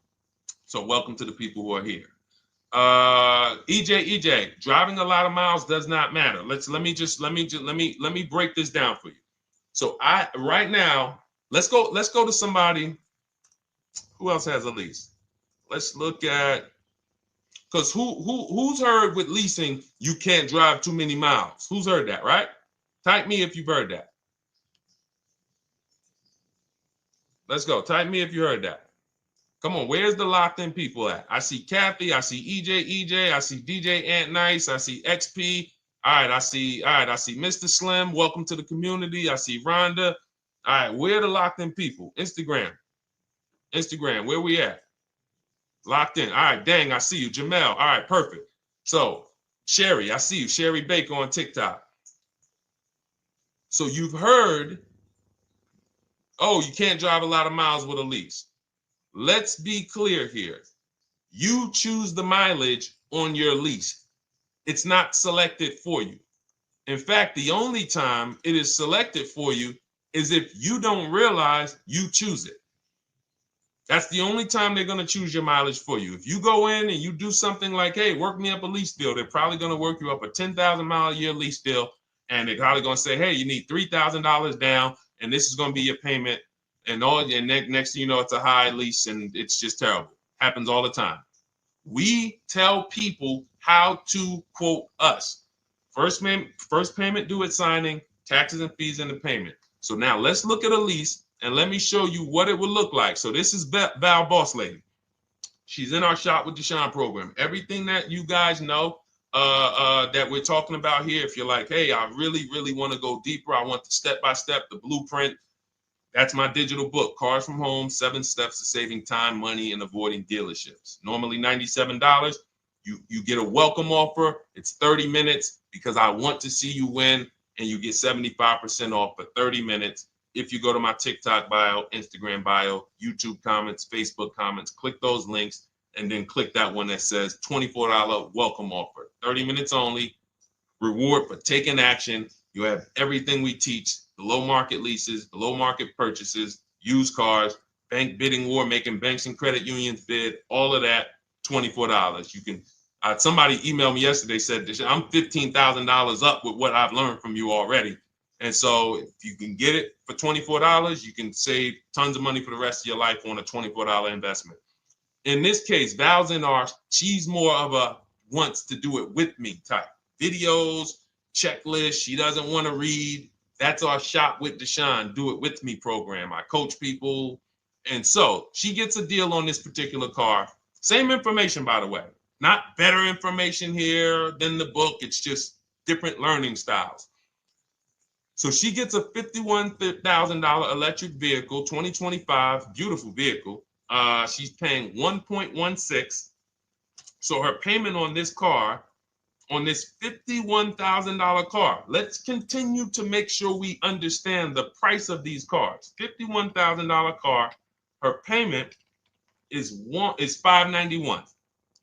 So welcome to the people who are here. EJ, driving a lot of miles does not matter. Let me break this down for you. So right now, let's go to somebody who else has a lease. Let's look at, because who's heard with leasing you can't drive too many miles? Who's heard that, right? Type me if you've heard that. Let's go. Type me if you heard that. Come on, where's the locked in people at? I see Kathy, I see EJ, I see DJ Ant Nice, I see XP. All right, I see Mr. Slim. Welcome to the community. I see Rhonda. All right, where are the locked in people? Instagram, where we at? Locked in. All right, dang, I see you. Jamel. All right, perfect. So, Sherry, I see you. Sherry Baker on TikTok. So you've heard, oh, you can't drive a lot of miles with a lease. Let's be clear here. You choose the mileage on your lease. It's not selected for you. In fact, the only time it is selected for you is if you don't realize you choose it. That's the only time they're going to choose your mileage for you. If you go in and you do something like, hey, work me up a lease deal, they're probably going to work you up a 10,000 mile a year lease deal. And they're probably going to say, hey, you need $3,000 down, and this is going to be your payment. And next thing you know, it's a high lease, and it's just terrible. Happens all the time. We tell people how to quote us. First payment due at signing, taxes and fees in the payment. So now let's look at a lease, and let me show you what it would look like. So this is Val Boss Lady. She's in our Shop with Deshone program. Everything that you guys know that we're talking about here, if you're like, hey, I really, really want to go deeper, I want the step-by-step, the blueprint, that's my digital book, Cars from Home, 7 Steps to Saving Time, Money, and Avoiding Dealerships. Normally $97. You get a welcome offer. It's 30 minutes because I want to see you win, and you get 75% off for 30 minutes. If you go to my TikTok bio, Instagram bio, YouTube comments, Facebook comments, click those links, and then click that one that says $24 welcome offer. 30 minutes only, reward for taking action. You have everything we teach, the low market leases, the low market purchases, used cars, bank bidding war, making banks and credit unions bid, all of that, $24. You can, somebody emailed me yesterday, said, I'm $15,000 up with what I've learned from you already. And so if you can get it for $24, you can save tons of money for the rest of your life on a $24 investment. In this case, Val's in she's more of a wants to do it with me type. Videos, checklist, she doesn't want to read. That's our Shop with Deshone, do it with me program. I coach people. And so she gets a deal on this particular car. Same information, by the way. Not better information here than the book. It's just different learning styles. So she gets a $51,000 electric vehicle, 2025, beautiful vehicle. She's paying 1.16. So her payment on this car, on this $51,000 car, let's continue to make sure we understand the price of these cars. $51,000 car, her payment is $591.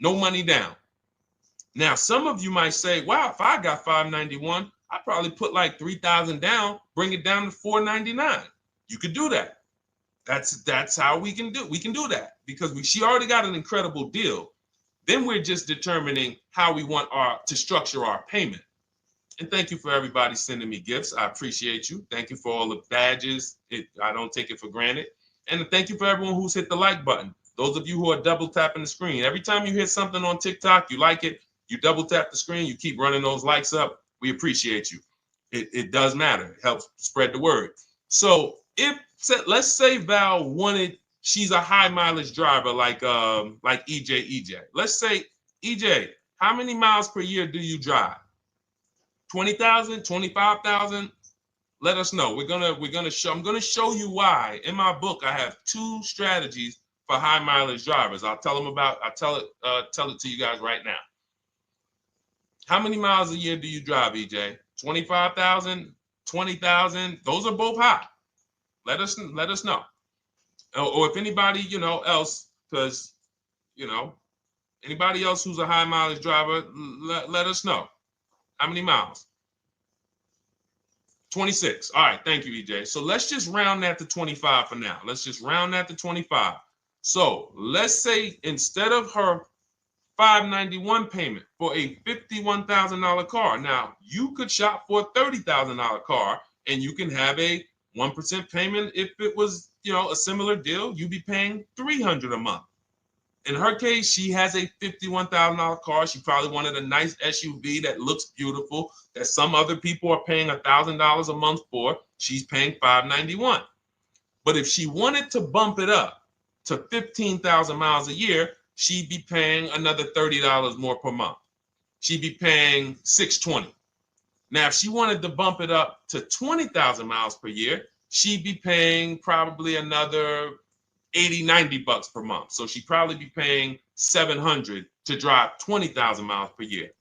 No money down. Now, some of you might say, wow, if I got $591, I probably put like $3,000 down, bring it down to $499. You could do that. That's how we can do. We can do that because she already got an incredible deal. Then we're just determining how we want to structure our payment. And thank you for everybody sending me gifts. I appreciate you. Thank you for all the badges. I don't take it for granted. And thank you for everyone who's hit the like button. Those of you who are double tapping the screen. Every time you hit something on TikTok, you like it, you double tap the screen, you keep running those likes up. We appreciate you. It does matter. It helps spread the word. So let's say Val she's a high mileage driver like EJ. Let's say, EJ, how many miles per year do you drive? 20,000, 25,000? Let us know. I'm gonna show you why. In my book, I have 2 strategies for high mileage drivers. I'll tell it to you guys right now. How many miles a year do you drive, EJ? 25,000, 20,000? Those are both high. Let us know. Or if anybody, else, because, anybody else who's a high mileage driver, let us know. How many miles? 26. All right. Thank you, EJ. So let's just round that to 25 for now. Let's just round that to 25. So let's say instead of her $591 payment for a $51,000 car. Now, you could shop for a $30,000 car and you can have a 1% payment. If it was, a similar deal, you'd be paying $300 a month. In her case, she has a $51,000 car. She probably wanted a nice SUV that looks beautiful, that some other people are paying $1,000 a month for. She's paying $591. But if she wanted to bump it up to 15,000 miles a year, she'd be paying another $30 more per month. She'd be paying $620. Now, if she wanted to bump it up to 20,000 miles per year, she'd be paying probably another $80, $90 per month. So she'd probably be paying $700 to drive 20,000 miles per year.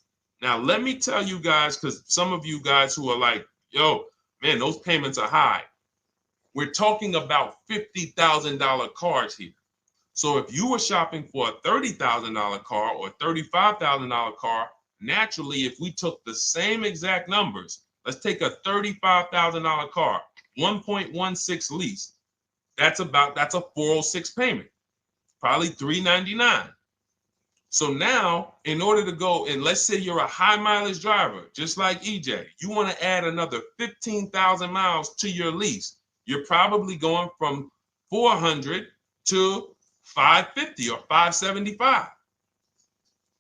Now, let me tell you guys, because some of you guys who are like, yo, man, those payments are high. We're talking about $50,000 cars here. So if you were shopping for a $30,000 car or $35,000 car, naturally, if we took the same exact numbers, let's take a $35,000 car, 1.16 lease. That's a 406 payment, probably $399. So now, in order to go, and let's say you're a high mileage driver, just like EJ, you want to add another 15,000 miles to your lease. You're probably going from 400 to 550 or 575.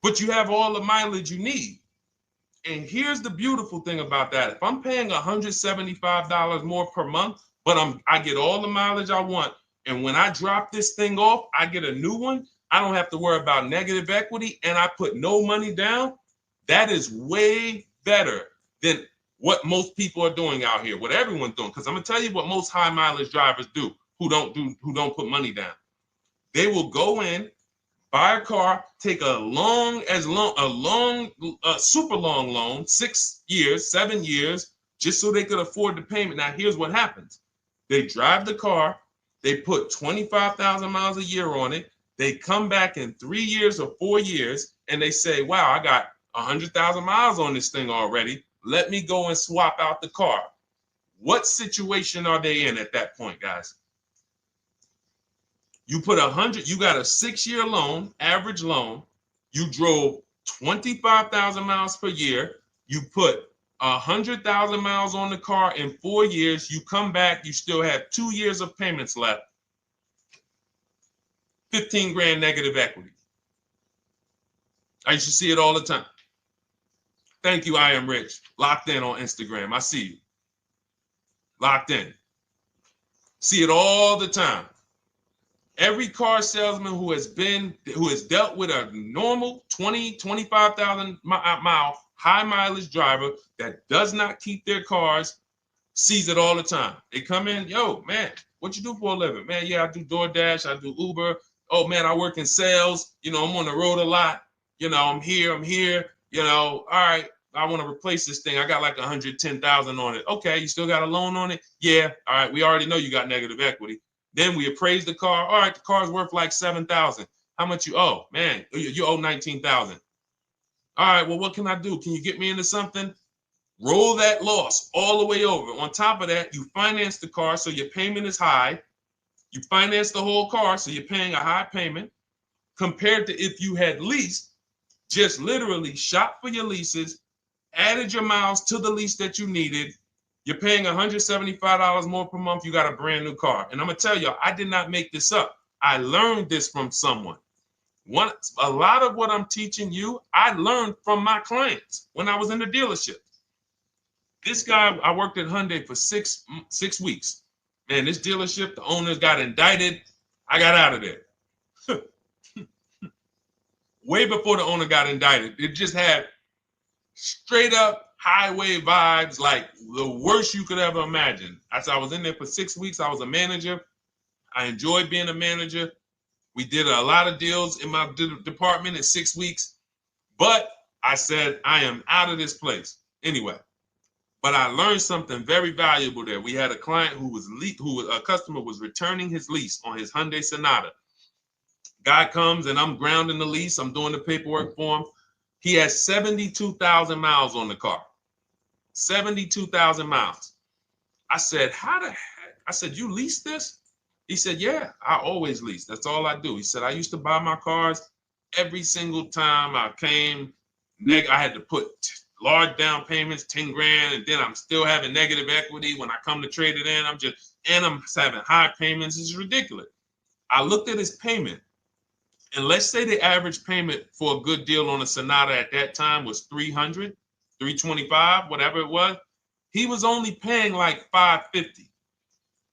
But you have all the mileage you need. And here's the beautiful thing about that. If I'm paying $175 more per month, but I get all the mileage I want, and when I drop this thing off, I get a new one, I don't have to worry about negative equity, and I put no money down. That is way better than what most people are doing out here, what everyone's doing. Because I'm gonna tell you what most high mileage drivers do who don't put money down. They will go in, buy a car, take a super long loan, 6 years, 7 years, just so they could afford the payment. Now, here's what happens. They drive the car, they put 25,000 miles a year on it. They come back in 3 years or 4 years, and they say, wow, I got 100,000 miles on this thing already. Let me go and swap out the car. What situation are they in at that point, guys? You put 100, you got a 6-year loan, average loan. You drove 25,000 miles per year. You put 100,000 miles on the car in 4 years. You come back, you still have 2 years of payments left. 15 grand negative equity. I used to see it all the time. Thank you, I am rich. Locked in on Instagram. I see you. Locked in. See it all the time. Every car salesman who has dealt with a normal 25,000 mile high mileage driver that does not keep their cars sees it all the time. They come in, yo, man, what you do for a living? Man, yeah, I do DoorDash, I do Uber. Oh man, I work in sales. You know, I'm on the road a lot. You know, I'm here. You know, all right, I want to replace this thing. I got like 110,000 on it. Okay, you still got a loan on it? Yeah. All right, we already know you got negative equity. Then we appraise the car. All right, the car's worth like 7,000. How much you owe? Man, you owe 19,000. All right, well, what can I do? Can you get me into something? Roll that loss all the way over. On top of that, you finance the car, so your payment is high. You finance the whole car, so you're paying a high payment compared to if you had leased, just literally shop for your leases, added your miles to the lease that you needed. You're paying $175 more per month. You got a brand new car. And I'm going to tell you, I did not make this up. I learned this from someone. A lot of what I'm teaching you, I learned from my clients when I was in the dealership. This guy, I worked at Hyundai for six weeks. Man, this dealership, the owners got indicted. I got out of there. Way before the owner got indicted. It just had straight up highway vibes, like the worst you could ever imagine. As I was in there for 6 weeks, I was a manager. I enjoyed being a manager. We did a lot of deals in my department in 6 weeks. But I said, I am out of this place. Anyway. But I learned something very valuable there. We had a client a customer was returning his lease on his Hyundai Sonata. Guy comes and I'm grounding the lease. I'm doing the paperwork for him. He has 72,000 miles on the car. 72,000 miles. I said, how the heck? I said, you lease this? He said, yeah, I always lease. That's all I do. He said, I used to buy my cars every single time I came. I had to put large down payments, 10 grand, and then I'm still having negative equity when I come to trade it in. I'm having high payments. It's ridiculous. I looked at his payment, and let's say the average payment for a good deal on a Sonata at that time was $300, $325, whatever it was. He was only paying like $550.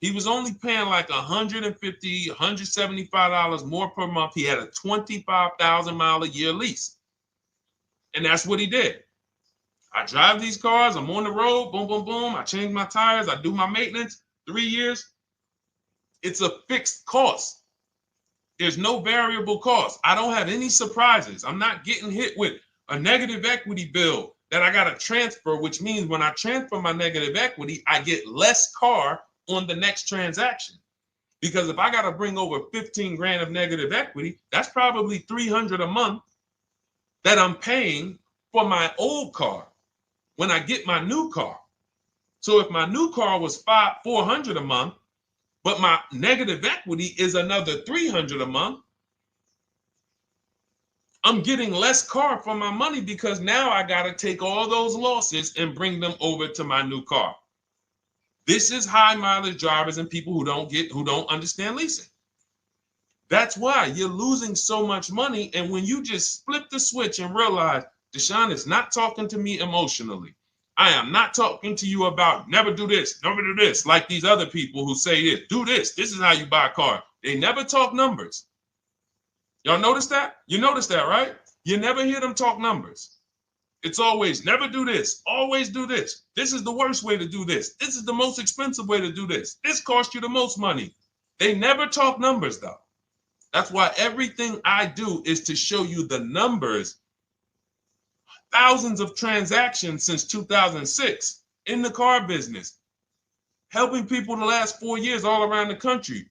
He was only paying like $150, $175 more per month. He had a 25,000 mile a year lease. And that's what he did. I drive these cars. I'm on the road. Boom, boom, boom. I change my tires. I do my maintenance. 3 years. It's a fixed cost. There's no variable cost. I don't have any surprises. I'm not getting hit with a negative equity bill that I got to transfer, which means when I transfer my negative equity, I get less car on the next transaction. Because if I got to bring over 15 grand of negative equity, that's probably 300 a month that I'm paying for my old car when I get my new car. So if my new car was 400 a month, but my negative equity is another 300 a month, I'm getting less car for my money because now I got to take all those losses and bring them over to my new car. This is high mileage drivers and people who don't understand leasing. That's why you're losing so much money. And when you just flip the switch and realize Deshone is not talking to me emotionally, I am not talking to you about never do this, like these other people who say this, do this. This is how you buy a car. They never talk numbers. Y'all notice that? You notice that, right? You never hear them talk numbers. It's always never do this, always do this. This is the worst way to do this. This is the most expensive way to do this. This costs you the most money. They never talk numbers though. That's why everything I do is to show you the numbers. Thousands of transactions since 2006 in the car business, helping people the last 4 years all around the country.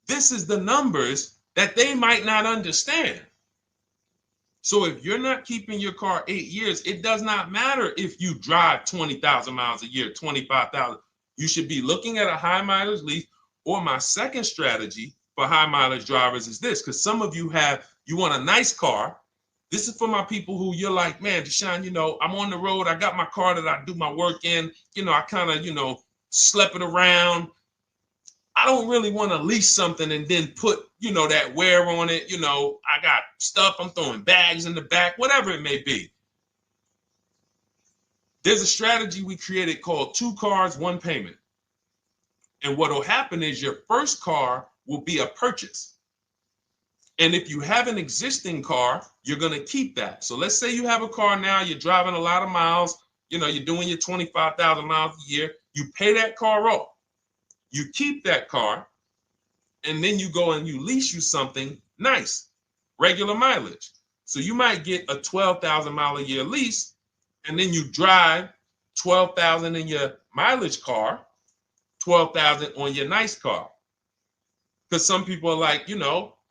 This is the numbers that they might not understand. So if you're not keeping your car 8 years, it does not matter if you drive 20,000 miles a year, 25,000. You should be looking at a high mileage lease. Or my second strategy for high mileage drivers is this, because some of you want a nice car. This is for my people who you're like, man, Deshone, I'm on the road. I got my car that I do my work in. I kind of, slep it around. I don't really want to lease something and then put, that wear on it. I got stuff. I'm throwing bags in the back, whatever it may be. There's a strategy we created called 2 cars, 1 payment. And what will happen is your first car will be a purchase. And if you have an existing car, you're going to keep that. So let's say you have a car now, you're driving a lot of miles, you're doing your 25,000 miles a year. You pay that car off. You keep that car, and then you go and you lease you something nice, regular mileage. So you might get a 12,000 mile a year lease, and then you drive 12,000 in your mileage car, 12,000 on your nice car. Because some people are like,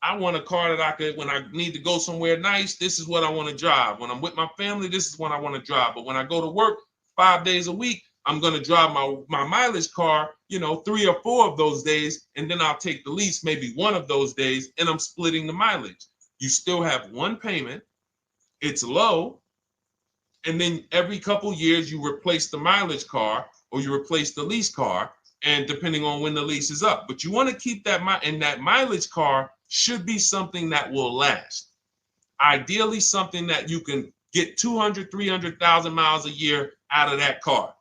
I want a car that I could, when I need to go somewhere nice, this is what I want to drive. When I'm with my family, this is what I want to drive. But when I go to work 5 days a week, I'm going to drive my mileage car, 3 or 4 of those days, and then I'll take the lease maybe 1 of those days, and I'm splitting the mileage. You still have 1 payment. It's low. And then every couple years, you replace the mileage car or you replace the lease car, and depending on when the lease is up. But you want to keep that, and that mileage car should be something that will last. Ideally, something that you can get 200, 300,000 miles a year out of that car,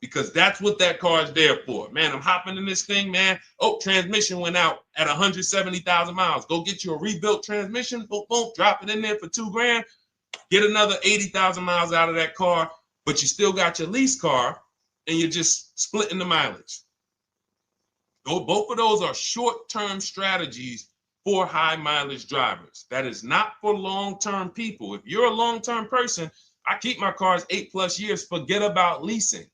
because that's what that car is there for. Man, I'm hopping in this thing, man. Oh, transmission went out at 170,000 miles. Go get you a rebuilt transmission, boom, boom, drop it in there for $2 grand, get another 80,000 miles out of that car, but you still got your lease car and you're just splitting the mileage. Both of those are short-term strategies for high mileage drivers. That is not for long-term people. If you're a long-term person, I keep my cars 8+ years, forget about leasing.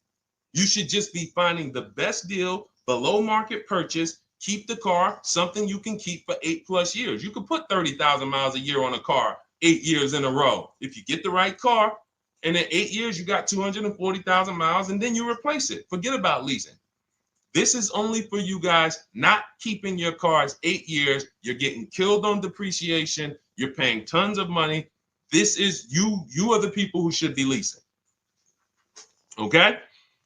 You should just be finding the best deal, below market purchase, keep the car, something you can keep for 8+ years. You can put 30,000 miles a year on a car 8 years in a row. If you get the right car, and in 8 years, you got 240,000 miles, and then you replace it. Forget about leasing. This is only for you guys not keeping your cars 8 years. You're getting killed on depreciation. You're paying tons of money. This is you are the people who should be leasing. Okay?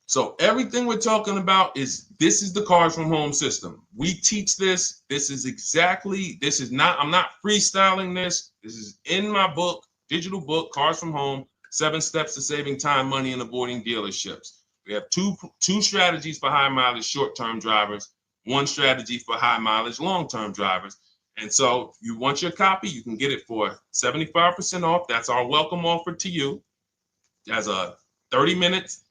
So everything we're talking about this is the Cars from Home system. We teach this. I'm not freestyling this. This is in my book, digital book, Cars from Home, 7 Steps to Saving Time, Money, and Avoiding Dealerships. We have two strategies for high mileage short-term drivers, 1 strategy for high mileage long-term drivers. And so if you want your copy, you can get it for 75% off. That's our welcome offer to you as a 30 minutes.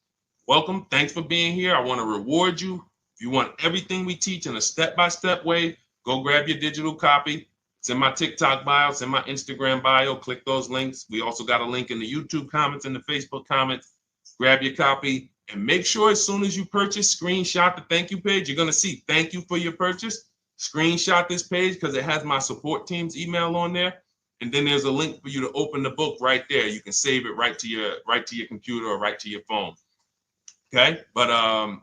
Welcome. Thanks for being here. I want to reward you. If you want everything we teach in a step-by-step way, go grab your digital copy. It's in my TikTok bio. It's in my Instagram bio. Click those links. We also got a link in the YouTube comments and the Facebook comments. Grab your copy and make sure as soon as you purchase, screenshot the thank you page. You're going to see thank you for your purchase. screenshot this page because it has my support team's email on there. And then there's a link for you to open the book right there. You can save it right to your computer or right to your phone. Okay. But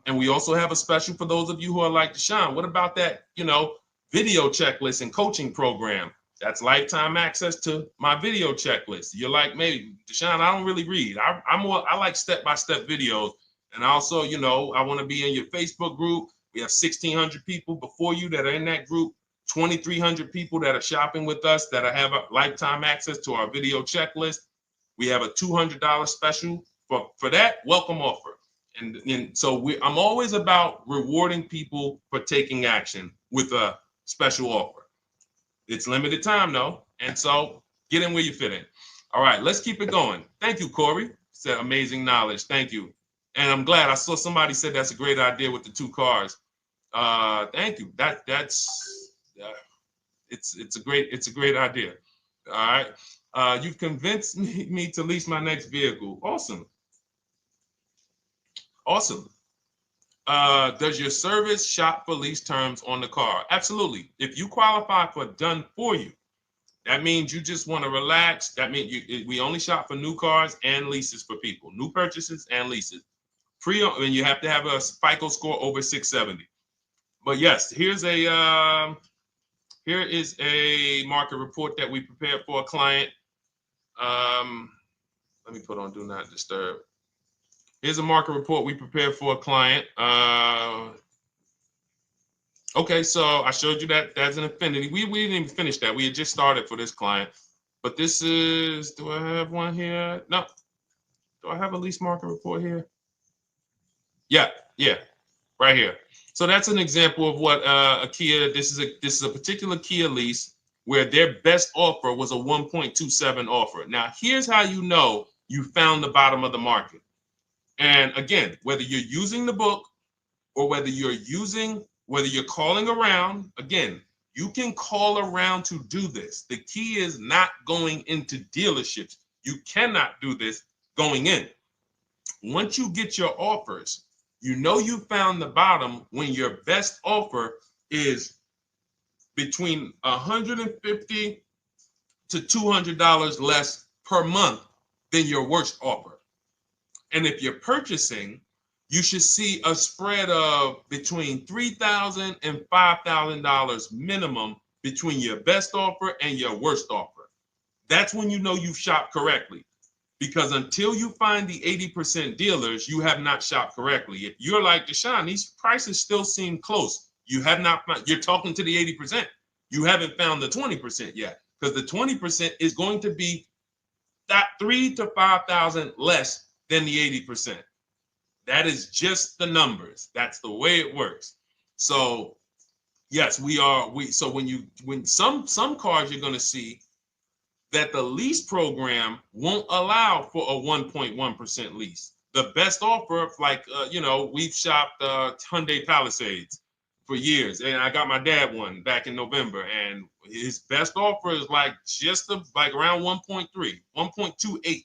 and we also have a special for those of you who are like Deshone. What about that, video checklist and coaching program? That's lifetime access to my video checklist. You're like, maybe Deshone, I don't really read. I like step-by-step videos. And also, I want to be in your Facebook group. We have 1,600 people before you that are in that group, 2,300 people that are shopping with us that have a lifetime access to our video checklist. We have a $200 special for that welcome offer. And so I'm always about rewarding people for taking action with a special offer. It's limited time though, and so get in where you fit in. All right, let's keep it going. Thank you, Corey. Said amazing knowledge. Thank you, and I'm glad I saw somebody said that's a great idea with the 2 cars. Thank you. It's a great idea. All right, you've convinced me to lease my next vehicle. Awesome. Awesome. Does your service shop for lease terms on the car? Absolutely. If you qualify for done for you, that means you just want to relax. That means we only shop for new cars and leases for people, new purchases and leases. And you have to have a FICO score over 670. But yes, here is a market report that we prepared for a client. Let me put on Do Not Disturb. Here's a market report we prepared for a client. Okay, so I showed you that that's an Infinity. We didn't even finish that. We had just started for this client. But this is, do I have one here? No. Do I have a lease market report here? Yeah, right here. So that's an example of what a Kia, this is a particular Kia lease where their best offer was a 1.27 offer. Now, here's how you know you found the bottom of the market. And again, whether you're using the book or whether you're calling around, again, you can call around to do this. The key is not going into dealerships. You cannot do this going in. Once you get your offers, you know you found the bottom when your best offer is between $150 to $200 less per month than your worst offer. And if you're purchasing, you should see a spread of between $3,000 and $5,000 minimum between your best offer and your worst offer. That's when you know you've shopped correctly. Because until you find the 80% dealers, you have not shopped correctly. If you're like Deshone, these prices still seem close. You have not found, you're talking to the 80%. You haven't found the 20% yet. Because the 20% is going to be that $3,000 to $5,000 less than the 80%. That is just the numbers. That's the way it works. So yes, so when some cars you're going to see that the lease program won't allow for a 1.1% lease. The best offer, like we've shopped Hyundai Palisades for years, and I got my dad one back in November, and his best offer is like around 1.3, 1.28.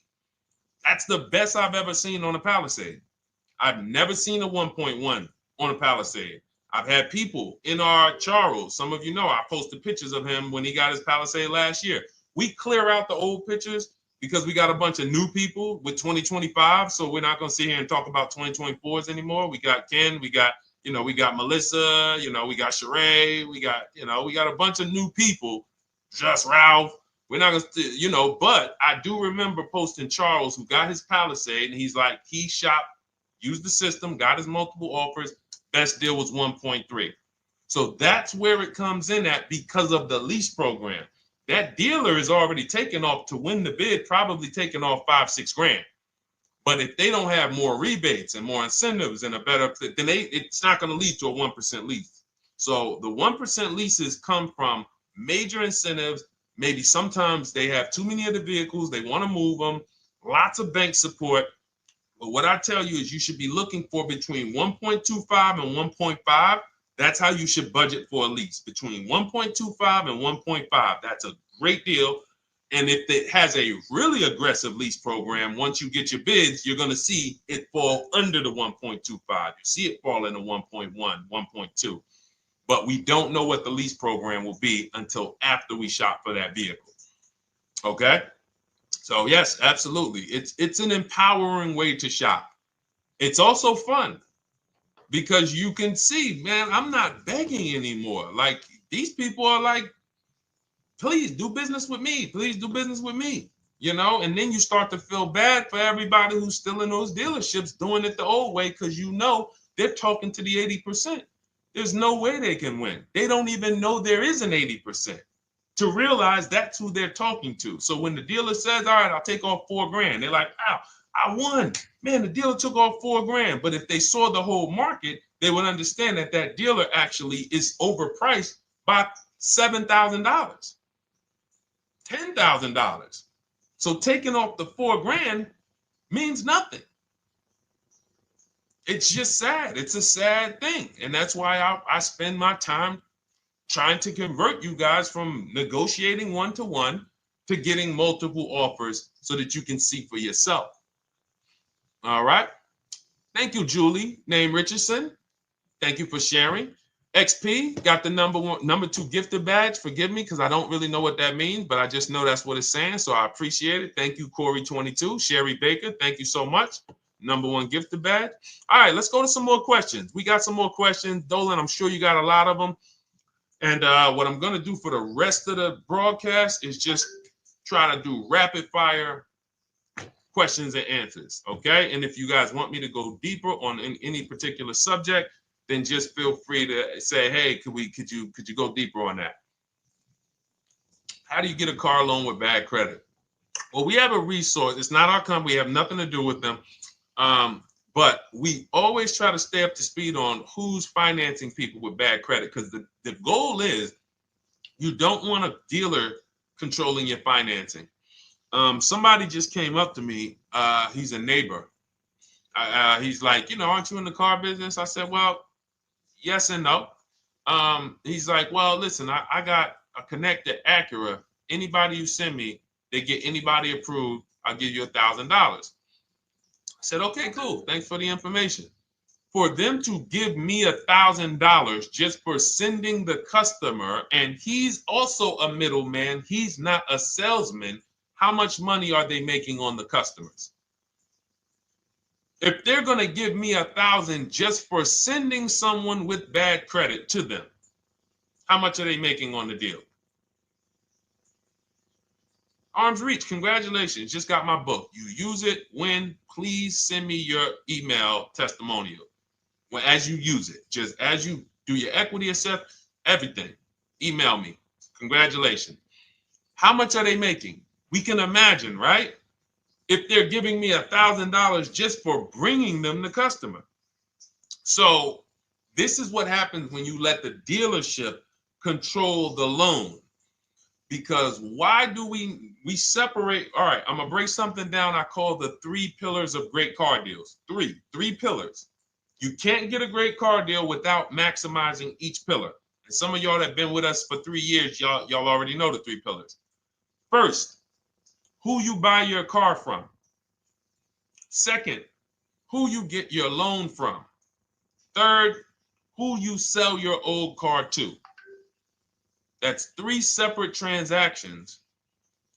That's the best I've ever seen on a Palisade. I've never seen a 1.1 on a Palisade. I've had people in our Charles, some of you know, I posted pictures of him when he got his Palisade last year. We clear out the old pictures because we got a bunch of new people with 2025. So we're not going to sit here and talk about 2024s anymore. We got Ken, we got Melissa, we got Sheree, we got a bunch of new people, just Ralph. We're not going to, but I do remember posting Charles who got his Palisade and he's like, he shopped, used the system, got his multiple offers. Best deal was 1.3. So that's where it comes in at because of the lease program. That dealer is already taken off to win the bid, probably taking off $5-6 grand. But if they don't have more rebates and more incentives and a better, then it's not going to lead to a 1% lease. So the 1% leases come from major incentives. Maybe sometimes they have too many of the vehicles. They want to move them. Lots of bank support. But what I tell you is you should be looking for between 1.25 and 1.5. That's how you should budget for a lease, between 1.25 and 1.5. That's a great deal. And if it has a really aggressive lease program, once you get your bids, you're going to see it fall under the 1.25. You see it fall into 1.1, 1.2. but we don't know what the lease program will be until after we shop for that vehicle. Okay? So yes, absolutely. It's an empowering way to shop. It's also fun because you can see, man, I'm not begging anymore. Like these people are like, please do business with me. Please do business with me. You know, and then you start to feel bad for everybody who's still in those dealerships doing it the old way because you know they're talking to the 80%. There's no way they can win. They don't even know there is an 80% to realize that's who they're talking to. So when the dealer says, all right, I'll take off $4,000, they're like, ow, I won. Man, the dealer took off $4,000. But if they saw the whole market, they would understand that that dealer actually is overpriced by $7,000, $10,000. So taking off the $4,000 means nothing. It's just sad. It's a sad thing. And that's why I spend my time trying to convert you guys from negotiating one-to-one to getting multiple offers so that you can see for yourself. All right. Thank you, Julie, name Richardson. Thank you for sharing. XP got the number 2 gifted badge. Forgive me because I don't really know what that means, but I just know that's what it's saying. So I appreciate it. Thank you, Corey22. Sherry Baker, thank you so much. Number 1 gifted badge. All right, let's go to some more questions. We got some more questions. Dolan, I'm sure you got a lot of them. And what I'm going to do for the rest of the broadcast is just try to do rapid fire questions and answers. Okay. And if you guys want me to go deeper on any particular subject, then just feel free to say, hey, could you go deeper on that? How do you get a car loan with bad credit? Well, we have a resource. It's not our company. We have nothing to do with them. But we always try to stay up to speed on who's financing people with bad credit, because the goal is you don't want a dealer controlling your financing. Somebody just came up to me. He's a neighbor. He's like, aren't you in the car business? I said, well, yes and no. He's like, well, listen, I got a connected Acura. Anybody you send me, they get anybody approved, I'll give you $1,000. I said, okay, cool. Thanks for the information. For them to give me $1,000 just for sending the customer, and he's also a middleman, he's not a salesman, how much money are they making on the customers? If they're going to give me $1,000 just for sending someone with bad credit to them, how much are they making on the deal? Arms Reach, congratulations. Just got my book. You use it when, please send me your email testimonial. Well, as you use it, just as you do your equity assessment, everything, email me. Congratulations. How much are they making? We can imagine, right? If they're giving me $1,000 just for bringing them the customer. So this is what happens when you let the dealership control the loan. Because why do we separate? All right, I'm going to break something down I call the 3 pillars of great car deals. Three pillars. You can't get a great car deal without maximizing each pillar. And some of y'all that have been with us for 3 years, y'all already know the 3 pillars. First, who you buy your car from. Second, who you get your loan from. Third, who you sell your old car to. That's 3 separate transactions.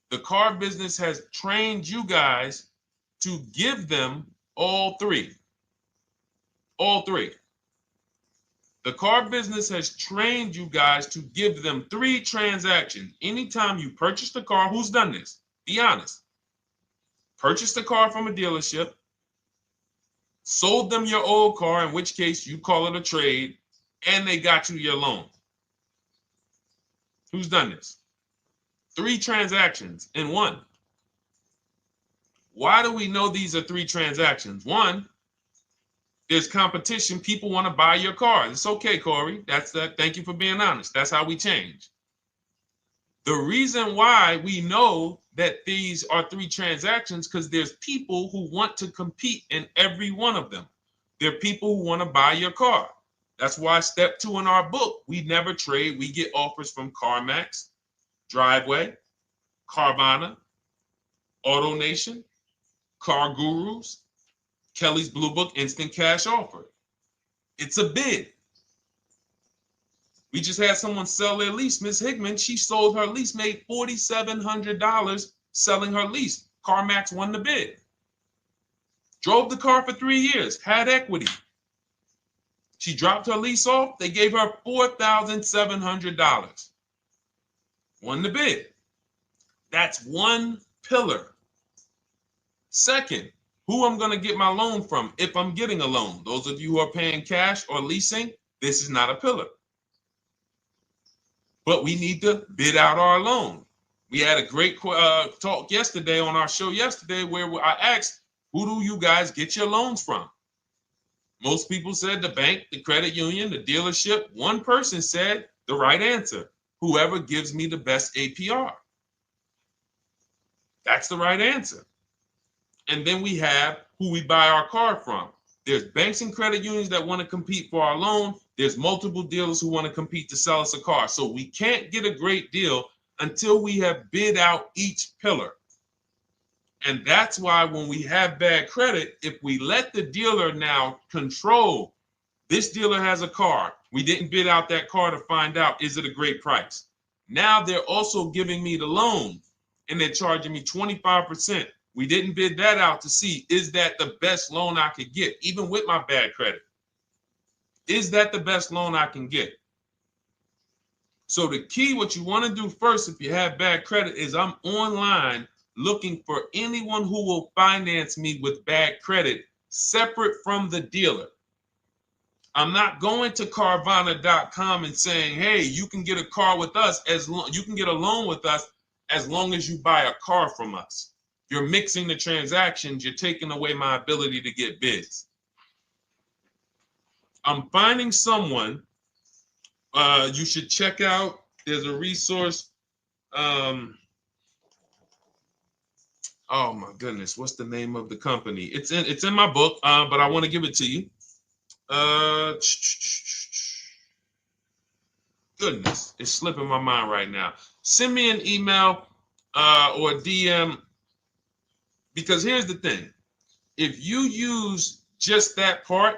The car business has trained you guys to give them all 3. All 3. The car business has trained you guys to give them 3 transactions. Anytime you purchase a car, who's done this? Be honest. Purchased a car from a dealership, sold them your old car, in which case you call it a trade, and they got you your loan. Who's done this? 3 transactions in one. Why do we know these are 3 transactions? One, there's competition. People want to buy your car. It's okay, Corey. That's that. Thank you for being honest. That's how we change. The reason why we know that these are 3 transactions because there's people who want to compete in every one of them. There are people who want to buy your car. That's why step 2 in our book, we never trade. We get offers from CarMax, Driveway, Carvana, AutoNation, Car Gurus, Kelly's Blue Book Instant Cash Offer. It's a bid. We just had someone sell their lease. Miss Hickman, she sold her lease, made $4,700 selling her lease. CarMax won the bid. Drove the car for 3 years, had equity. She dropped her lease off. They gave her $4,700. Won the bid. That's one pillar. Second, who I'm going to get my loan from if I'm getting a loan. Those of you who are paying cash or leasing, this is not a pillar. But we need to bid out our loan. We had a great talk yesterday on our show yesterday where I asked, who do you guys get your loans from? Most people said the bank, the credit union, the dealership. One person said the right answer, whoever gives me the best APR. That's the right answer. And then we have who we buy our car from. There's banks and credit unions that want to compete for our loan. There's multiple dealers who want to compete to sell us a car. So we can't get a great deal until we have bid out each pillar. And that's why when we have bad credit, if we let the dealer now control, this dealer has a car. We didn't bid out that car to find out, is it a great price? Now they're also giving me the loan and they're charging me 25%. We didn't bid that out to see, is that the best loan I could get, even with my bad credit? Is that the best loan I can get? So the key, what you want to do first if you have bad credit is I'm online looking for anyone who will finance me with bad credit separate from the dealer. I'm not going to Carvana.com and saying, hey, you can get a car with us you can get a loan with us as long as you buy a car from us. You're mixing the transactions. You're taking away my ability to get bids. I'm finding someone you should check out. There's a resource. Oh my goodness, what's the name of the company? It's in my book, but I want to give it to you. Goodness, it's slipping my mind right now. Send me an email or a DM, because here's the thing. If you use just that part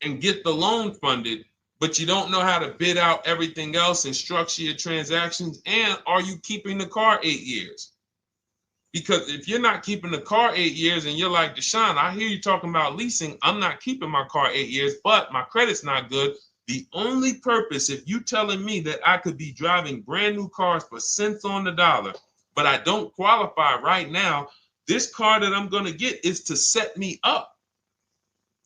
and get the loan funded, but you don't know how to bid out everything else and structure your transactions, and are you keeping the car 8 years? Because if you're not keeping the car 8 years and you're like, Deshone, I hear you talking about leasing. I'm not keeping my car 8 years, but my credit's not good. The only purpose, if you telling me that I could be driving brand new cars for cents on the dollar, but I don't qualify right now, this car that I'm going to get is to set me up.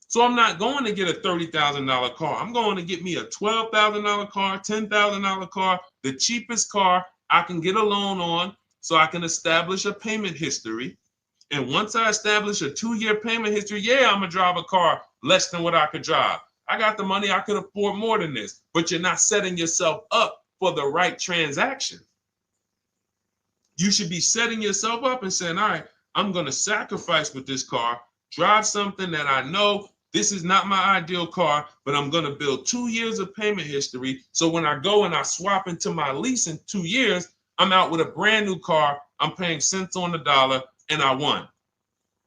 So I'm not going to get a $30,000 car. I'm going to get me a $12,000 car, $10,000 car, the cheapest car I can get a loan on, so I can establish a payment history. And once I establish a 2-year payment history, yeah, I'm going to drive a car less than what I could drive. I got the money. I could afford more than this. But you're not setting yourself up for the right transaction. You should be setting yourself up and saying, all right, I'm going to sacrifice with this car, drive something that I know this is not my ideal car, but I'm going to build 2 years of payment history. So when I go and I swap into my lease in 2 years, I'm out with a brand new car. I'm paying cents on the dollar, and I won.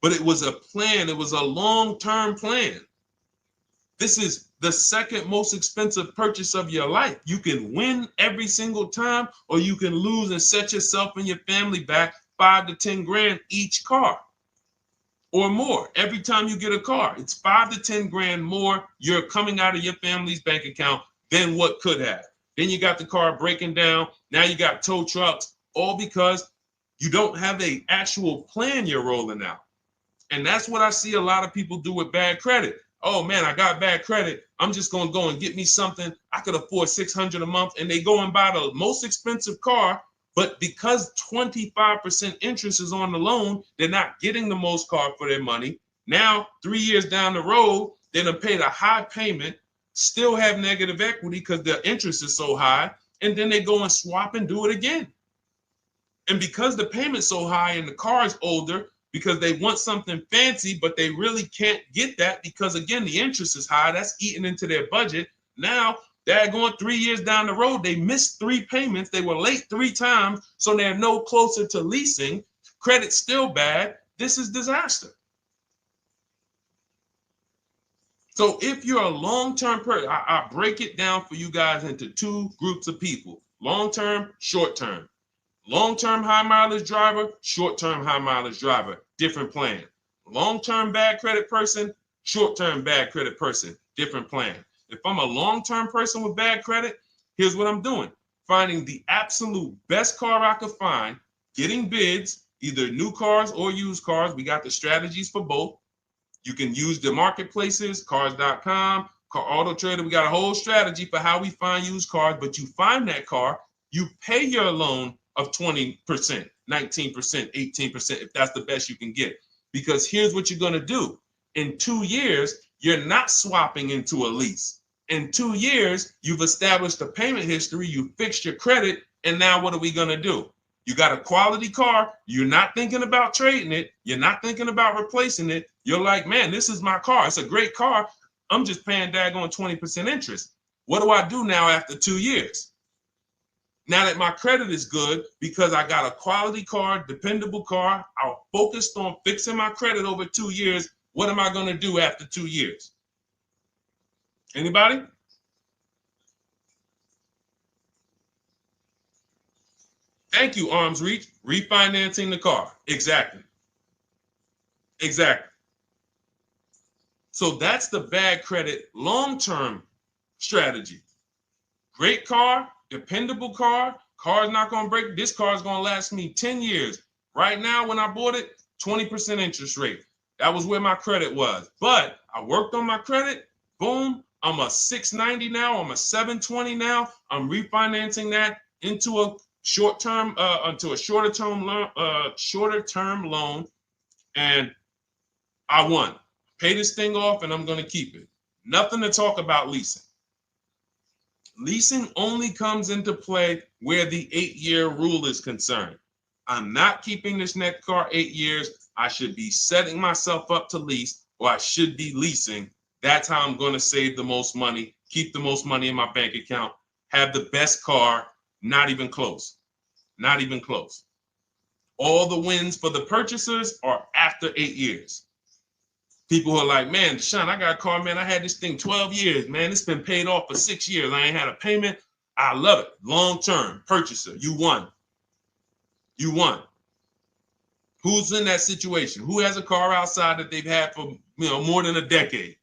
But it was a plan. It was a long-term plan. This is the second most expensive purchase of your life. You can win every single time, or you can lose and set yourself and your family back 5 to 10 grand each car or more. Every time you get a car, it's 5 to 10 grand more you're coming out of your family's bank account than what could have. Then you got the car breaking down. Now you got tow trucks, all because you don't have an actual plan you're rolling out. And that's what I see a lot of people do with bad credit. Oh man, I got bad credit. I'm just going to go and get me something. I could afford $600 a month. And they go and buy the most expensive car. But because 25% interest is on the loan, they're not getting the most car for their money. Now, 3 years down the road, they're going to pay the high payment, still have negative equity because the interest is so high. And then they go and swap and do it again. And because the payment's so high and the car is older, because they want something fancy, but they really can't get that because, again, the interest is high. That's eating into their budget. Now they're going 3 years down the road. They missed 3 payments. They were late 3 times, so they're no closer to leasing. Credit's still bad. This is disaster. So if you're a long-term person, I break it down for you guys into two groups of people: long-term, short-term. Long-term high mileage driver, short-term high mileage driver, different plan. Long-term bad credit person, short-term bad credit person, different plan. If I'm a long-term person with bad credit, here's what I'm doing: finding the absolute best car I could find, getting bids, either new cars or used cars. We got the strategies for both. You can use the marketplaces, cars.com, Car Auto Trader. We got a whole strategy for how we find used cars, but you find that car, you pay your loan of 20%, 19%, 18%, if that's the best you can get. Because here's what you're going to do. In 2 years, you're not swapping into a lease. In 2 years, you've established a payment history, you fixed your credit, and now what are we going to do? You got a quality car. You're not thinking about trading it. You're not thinking about replacing it. You're like, man, this is my car. It's a great car. I'm just paying daggone 20% interest. What do I do now after 2 years? Now that my credit is good because I got a quality car, dependable car, I focused on fixing my credit over 2 years. What am I going to do after 2 years? Anybody? Thank you, Arms Reach. Refinancing the car. Exactly. Exactly. So that's the bad credit long-term strategy. Great car, dependable car, car's not going to break. This car is going to last me 10 years. Right now, when I bought it, 20% interest rate. That was where my credit was. But I worked on my credit. Boom. I'm a 690 now. I'm a 720 now. I'm refinancing that into a short-term, shorter term loan, and I won. Pay this thing off, and I'm going to keep it. Nothing to talk about leasing. Leasing only comes into play where the 8-year rule is concerned. I'm not keeping this next car 8 years. I should be setting myself up to lease, or I should be leasing. That's how I'm going to save the most money, keep the most money in my bank account, have the best car. Not even close. Not even close. All the wins for the purchasers are after 8 years. People who are like, man, Sean, I got a car, man. I had this thing 12 years, man. It's been paid off for 6 years. I ain't had a payment. I love it. Long-term purchaser. You won. You won. Who's in that situation? Who has a car outside that they've had for more than a decade?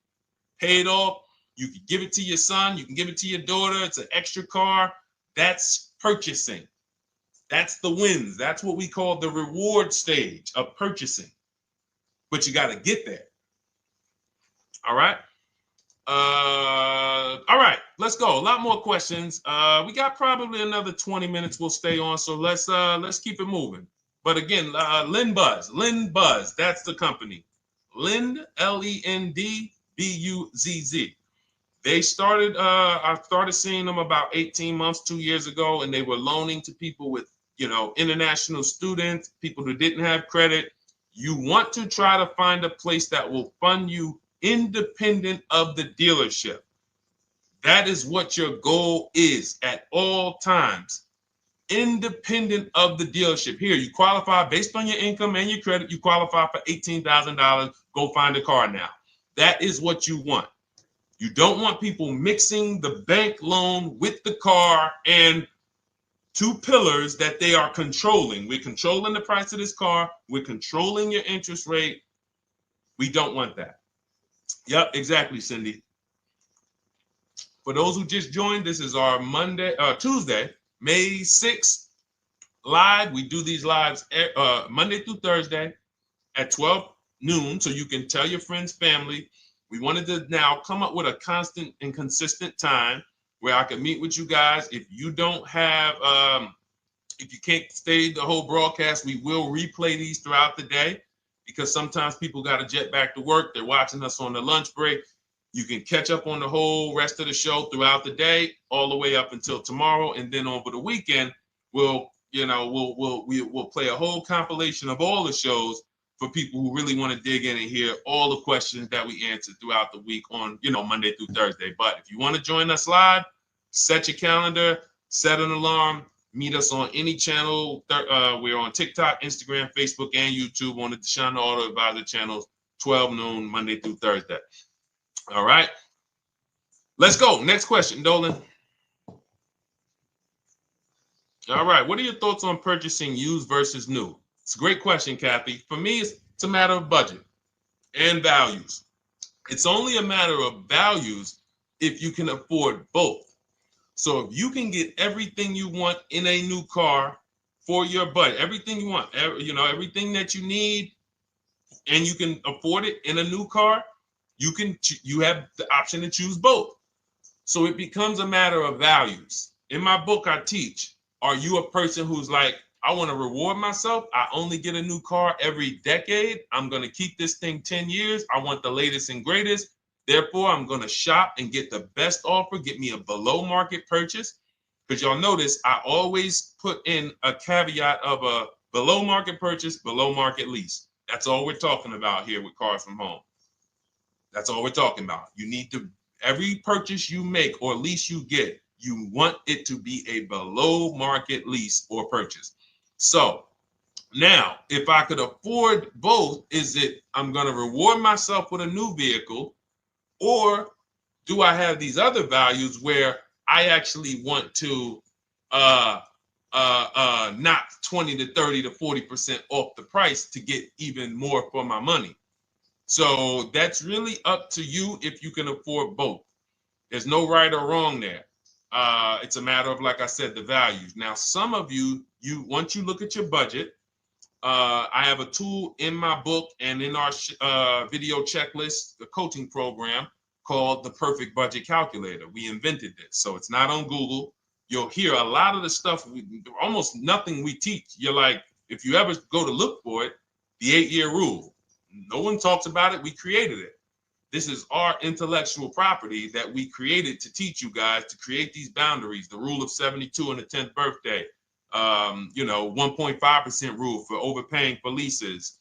Paid off. You can give it to your son. You can give it to your daughter. It's an extra car. That's purchasing. That's the wins. That's what we call the reward stage of purchasing. But you got to get there. All right. All right. Let's go. A lot more questions. We got probably another 20 minutes. We'll stay on. So let's keep it moving. But again, Lynn Buzz. That's the company. Lend, Lendbuzz. They started, I started seeing them about 18 months, 2 years ago, and they were loaning to people with, international students, people who didn't have credit. You want to try to find a place that will fund you independent of the dealership. That is what your goal is at all times. Independent of the dealership. Here, you qualify based on your income and your credit. You qualify for $18,000. Go find a car now. That is what you want. You don't want people mixing the bank loan with the car and two pillars that they are controlling. We're controlling the price of this car. We're controlling your interest rate. We don't want that. Yep, exactly, Cindy. For those who just joined, this is our Tuesday, May 6th live. We do these lives Monday through Thursday at 12 noon, so you can tell your friends, family. We wanted to now come up with a constant and consistent time where I can meet with you guys. If you don't have, if you can't stay the whole broadcast, we will replay these throughout the day because sometimes people got to jet back to work. They're watching us on the lunch break. You can catch up on the whole rest of the show throughout the day, all the way up until tomorrow, and then over the weekend, we'll play a whole compilation of all the shows for people who really want to dig in and hear all the questions that we answered throughout the week on, Monday through Thursday. But if you want to join us live, set your calendar, set an alarm, meet us on any channel. We're on TikTok, Instagram, Facebook, and YouTube on the Deshone the Auto Advisor channels, 12 noon, Monday through Thursday. All right. Let's go. Next question, Dolan. All right. What are your thoughts on purchasing used versus new? It's a great question, Kathy. For me, it's a matter of budget and values. It's only a matter of values if you can afford both. So if you can get everything you want in a new car for your budget, everything you want, everything that you need, and you can afford it in a new car, you have the option to choose both. So it becomes a matter of values. In my book, I teach, are you a person who's like, I want to reward myself. I only get a new car every decade. I'm going to keep this thing 10 years. I want the latest and greatest. Therefore, I'm going to shop and get the best offer, get me a below market purchase. Because y'all notice I always put in a caveat of a below market purchase, below market lease. That's all we're talking about here with Cars from Home. That's all we're talking about. You need to, every purchase you make or lease you get, you want it to be a below market lease or purchase. So now, if I could afford both, is it I'm going to reward myself with a new vehicle, or do I have these other values where I actually want to knock 20 to 30 to 40% off the price to get even more for my money? So that's really up to you if you can afford both. There's no right or wrong there. It's a matter of, like I said, the values. Now, some of you once you look at your budget, I have a tool in my book and in our video checklist, the coaching program called the Perfect Budget Calculator. We invented this. So it's not on Google. You'll hear a lot of the stuff, almost nothing we teach. You're like, if you ever go to look for it, the 8-year rule. No one talks about it. We created it. This is our intellectual property that we created to teach you guys to create these boundaries, the rule of 72 and the 10th birthday, 1.5% rule for overpaying for leases.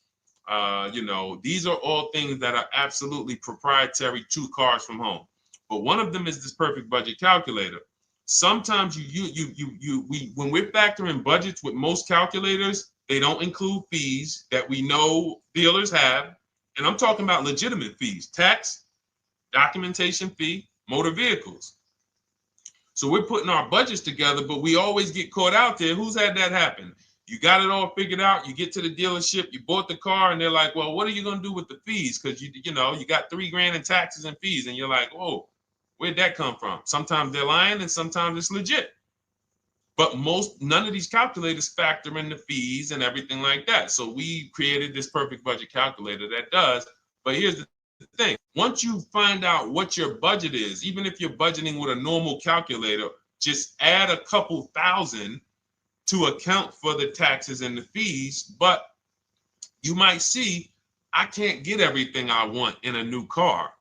These are all things that are absolutely proprietary to Cars from Home. But one of them is this perfect budget calculator. Sometimes when we're factoring budgets with most calculators, they don't include fees that we know dealers have. And I'm talking about legitimate fees, tax, documentation fee, motor vehicles. So we're putting our budgets together, but we always get caught out there. Who's had that happen? You got it all figured out. You get to the dealership, you bought the car, and they're like, well, what are you going to do with the fees? Because you got $3,000 in taxes and fees. And you're like, whoa, where'd that come from? Sometimes they're lying and sometimes it's legit. But none of these calculators factor in the fees and everything like that. So we created this perfect budget calculator that does. But here's the thing. Once you find out what your budget is, even if you're budgeting with a normal calculator, just add a couple thousand to account for the taxes and the fees. But you might see, I can't get everything I want in a new car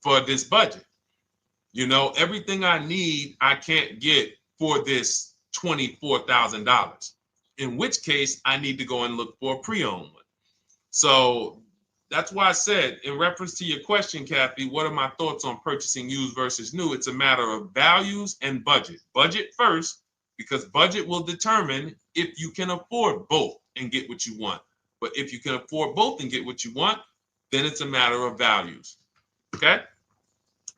for this budget. Everything I need, I can't get for this $24,000, in which case I need to go and look for a pre-owned one. So that's why I said, in reference to your question, Kathy, what are my thoughts on purchasing used versus new? It's a matter of values and budget. Budget first, because budget will determine if you can afford both and get what you want. But if you can afford both and get what you want, then it's a matter of values. Okay?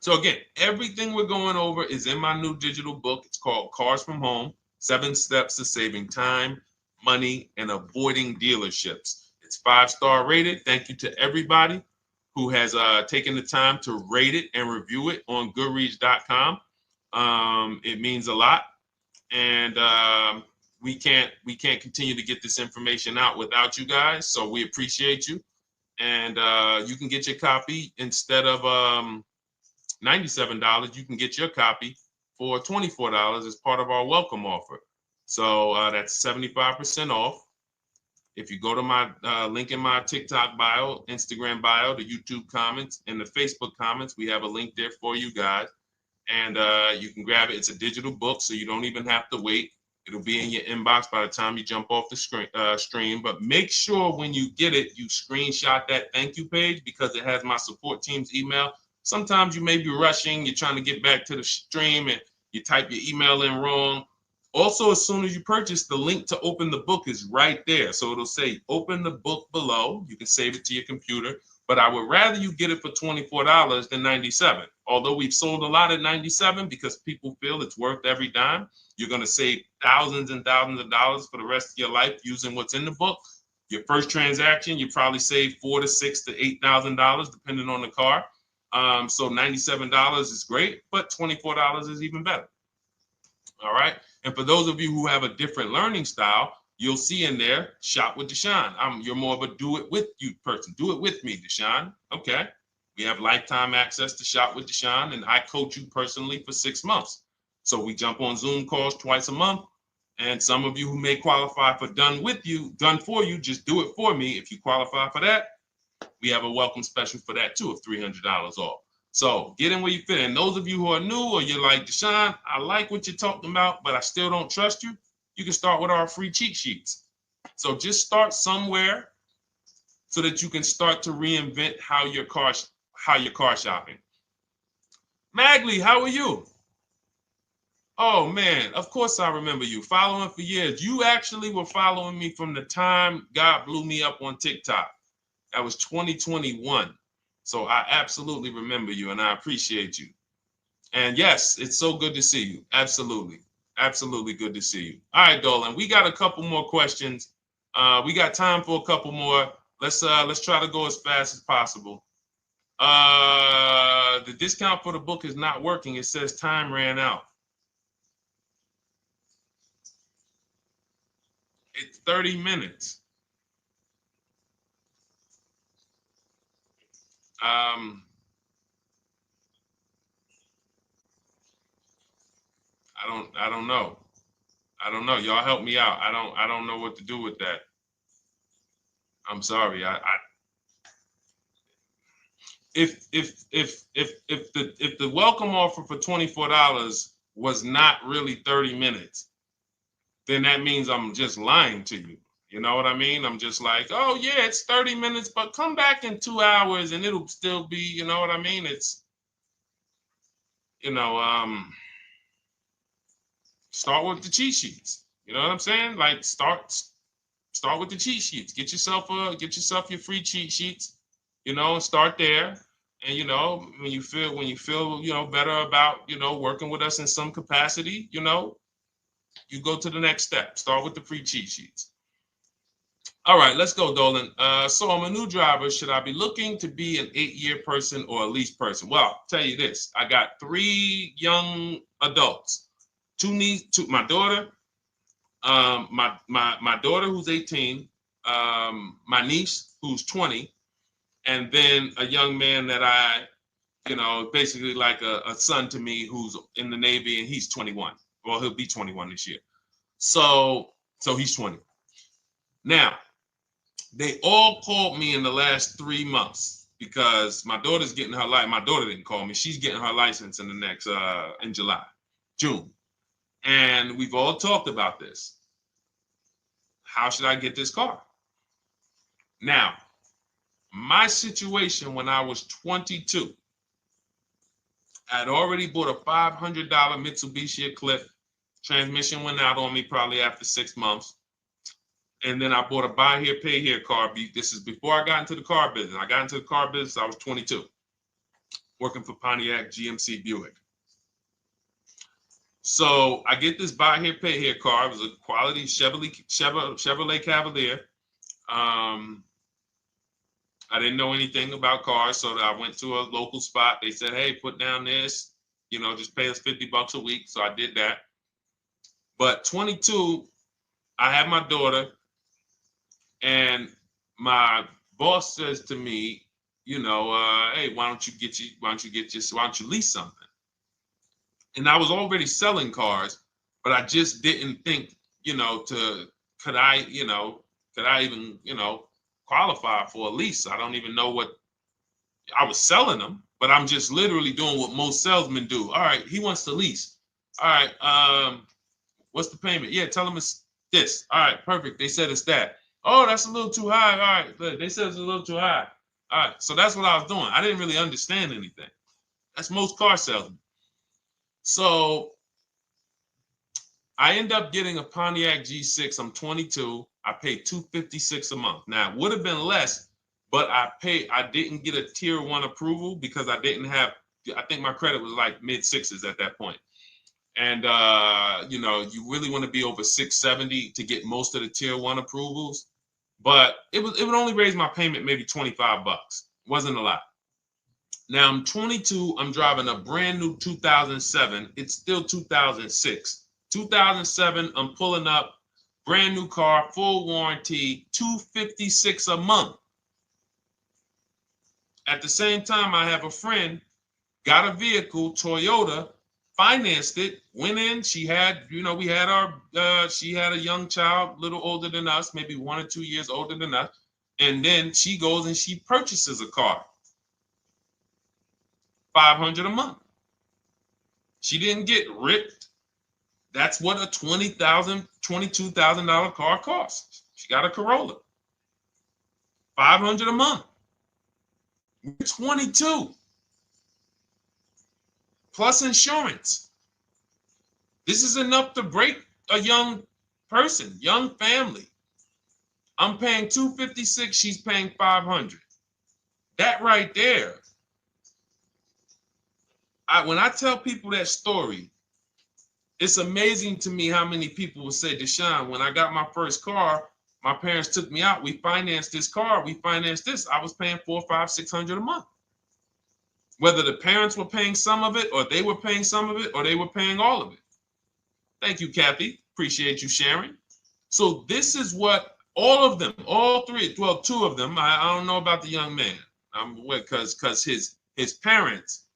So again, everything we're going over is in my new digital book. It's called Cars from Home, 7 Steps to Saving Time, Money, and Avoiding Dealerships. It's 5-star rated. Thank you to everybody who has taken the time to rate it and review it on Goodreads.com. It means a lot. And we can't continue to get this information out without you guys. So we appreciate you. And you can get your copy instead of $97, you can get your copy for $24 as part of our welcome offer. So that's 75% off. If you go to my link in my TikTok bio, Instagram bio, the YouTube comments, and the Facebook comments, we have a link there for you guys. And you can grab it. It's a digital book, so you don't even have to wait. It'll be in your inbox by the time you jump off the stream. But make sure when you get it, you screenshot that thank you page, because it has my support team's email. Sometimes you may be rushing, you're trying to get back to the stream and you type your email in wrong. Also, as soon as you purchase, the link to open the book is right there. So it'll say open the book below. You can save it to your computer. but I would rather you get it for $24 than $97. Although we've sold a lot at $97 because people feel it's worth every dime. You're going to save thousands and thousands of dollars for the rest of your life using what's in the book. Your first transaction, you probably save $4,000 to $6,000 to $8,000 depending on the car. So $97 is great, but $24 is even better. All right. And for those of you who have a different learning style, you'll see in there, shop with Deshone. You're more of a do it with you person. Do it with me, Deshone. Okay. We have lifetime access to shop with Deshone, and I coach you personally for 6 months. So we jump on Zoom calls twice a month. And some of you who may qualify for done for you, just do it for me. If you qualify for that, we have a welcome special for that too of $300 off. So get in where you fit. And those of you who are new or you're like, Deshone, I like what you're talking about, but I still don't trust you. You can start with our free cheat sheets. So just start somewhere so that you can start to reinvent how you're car shopping. Magley, how are you? Oh man, of course I remember you. Following for years. You actually were following me from the time God blew me up on TikTok. That was 2021. So I absolutely remember you and I appreciate you. And yes, it's so good to see you. Absolutely. Absolutely good to see you. All right, Dolan, we got a couple more questions. We got time for a couple more. Let's try to go as fast as possible. The discount for the book is not working. It says time ran out. It's 30 minutes. I don't know. I don't know. Y'all help me out. I don't know what to do with that. I'm sorry. If the welcome offer for $24 was not really 30 minutes, then that means I'm just lying to you. You know what I mean? I'm just like, oh yeah, it's 30 minutes, but come back in 2 hours and it'll still be, you know what I mean? It's, start with the cheat sheets. You know what I'm saying? Like start with the cheat sheets. Get yourself your free cheat sheets, and start there. And when you feel better about working with us in some capacity, you go to the next step. Start with the free cheat sheets. All right, let's go, Dolan. So I'm a new driver. Should I be looking to be an 8-year person or a lease person? Well, I'll tell you this. I got 3 young adults. My daughter, my daughter who's 18, my niece who's 20, and then a young man that I, basically like a son to me who's in the Navy and he's 21. Well, he'll be 21 this year. So he's 20. Now, they all called me in the last 3 months because my daughter's getting her license. My daughter didn't call me. She's getting her license in the next, in June. And we've all talked about this. How should I get this car? Now, my situation when I was 22, I'd already bought a $500 Mitsubishi Eclipse. Transmission went out on me probably after 6 months. And then I bought a buy here, pay here car. This is before I got into the car business. I got into the car business, I was 22, working for Pontiac GMC Buick. So I get this buy here, pay here car. It was a quality Chevrolet Cavalier. I didn't know anything about cars, so I went to a local spot. They said, hey, put down this, just pay us $50 a week. So I did that. But 22, I had my daughter, and my boss says to me, hey, why don't you lease something? And I was already selling cars, but I just didn't think, could I even, qualify for a lease? I don't even know what I was selling them, but I'm just literally doing what most salesmen do. All right, he wants to lease. All right, what's the payment? Yeah, tell him it's this. All right, perfect. They said it's that. Oh, that's a little too high. All right, they said it's a little too high. All right, so that's what I was doing. I didn't really understand anything. That's most car salesmen. So I end up getting a Pontiac G6. I'm 22. I paid $256 a month. Now, it would have been less, but I didn't get a tier 1 approval because I didn't have, I think my credit was like mid 6s at that point. And you know, you really want to be over 670 to get most of the tier 1 approvals. But it would only raise my payment maybe $25. Wasn't a lot. Now I'm 22. I'm driving a brand new 2007. It's still 2006. 2007. I'm pulling up, brand new car, full warranty, $256 a month. At the same time, I have a friend, got a vehicle, Toyota, financed it, went in. She had, you know, we had our, she had a young child, a little older than us, maybe 1 or 2 years older than us. And then she goes and she purchases a car, $500 a month. She didn't get ripped. That's what a $20,000, $22,000 car costs. She got a Corolla, $500 a month. We're 22. Plus insurance. This is enough to break a young person, young family. I'm paying $256, she's paying $500. That right there. When I tell people that story, it's amazing to me how many people will say, Deshone, when I got my first car, my parents took me out, we financed this car, we financed this. I was paying $400, $500, $600 a month. Whether the parents were paying some of it, or they were paying some of it, or they were paying all of it. Thank you, Kathy. Appreciate you sharing. So this is what all of them, all three, well, 2 of them, I don't know about the young man, because his parents,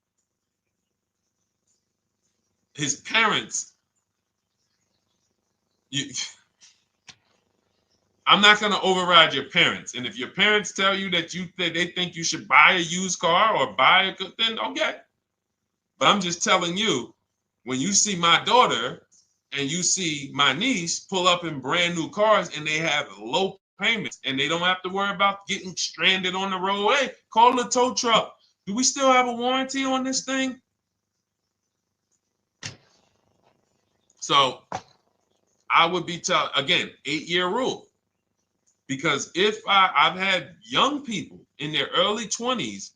I'm not going to override your parents. And if your parents tell you that they think you should buy a used car or buy a good, then okay. But I'm just telling you, when you see my daughter and you see my niece pull up in brand new cars and they have low payments and they don't have to worry about getting stranded on the road, hey, call the tow truck. Do we still have a warranty on this thing? So I would be telling, again, 8-year rule. Because if I've had young people in their early 20s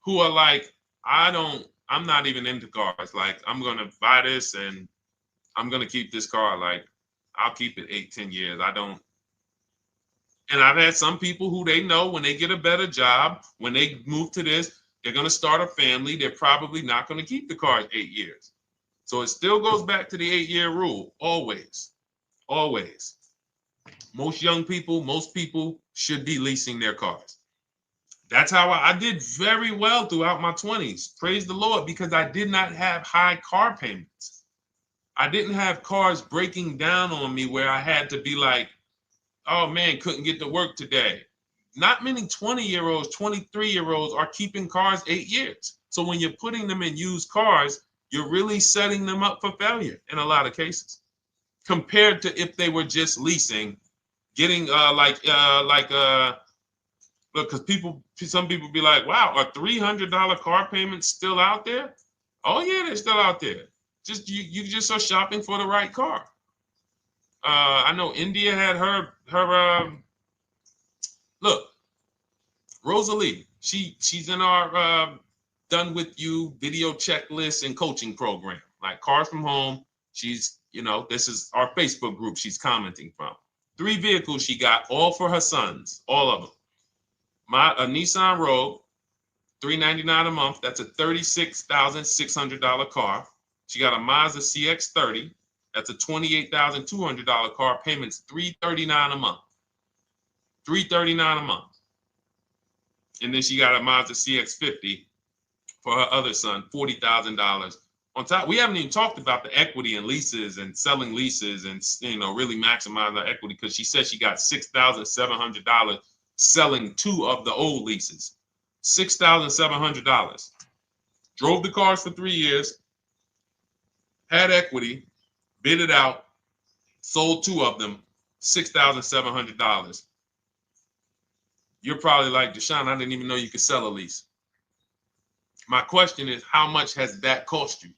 who are like, I'm not even into cars. Like, I'm going to buy this and I'm going to keep this car. Like, I'll keep it 8-10 years. And I've had some people who they know when they get a better job, when they move to this, they're going to start a family. They're probably not going to keep the car 8 years. So it still goes back to the 8-year rule. Always, always. Most people should be leasing their cars. That's how I did very well throughout my 20s. Praise the Lord, because I did not have high car payments. I didn't have cars breaking down on me where I had to be like, oh man, couldn't get to work today. Not many 20-year-olds, 23-year-olds are keeping cars 8 years. So when you're putting them in used cars, you're really setting them up for failure in a lot of cases, compared to if they were just leasing, getting look, because some people be like, wow, are $300 car payments still out there? Oh yeah, they're still out there. Just you just are shopping for the right car. I know India had her look, Rosalie, she's in our done with you video checklist and coaching program, like Cars from Home. She's, you know, this is our Facebook group she's commenting from. 3 vehicles she got, all for her sons, all of them. A Nissan Rogue, $399 a month. That's a $36,600 car. She got a Mazda CX-30. That's a $28,200 car. Payments $339 a month. $339 a month. And then she got a Mazda CX-50 for her other son, $40,000. On top, we haven't even talked about the equity and leases and selling leases and, you know, really maximizing her equity, because she said she got $6,700 selling 2 of the old leases. $6,700. Drove the cars for 3 years, had equity, bid it out, sold 2 of them, $6,700. You're probably like, Deshone, I didn't even know you could sell a lease. My question is, how much has that cost you?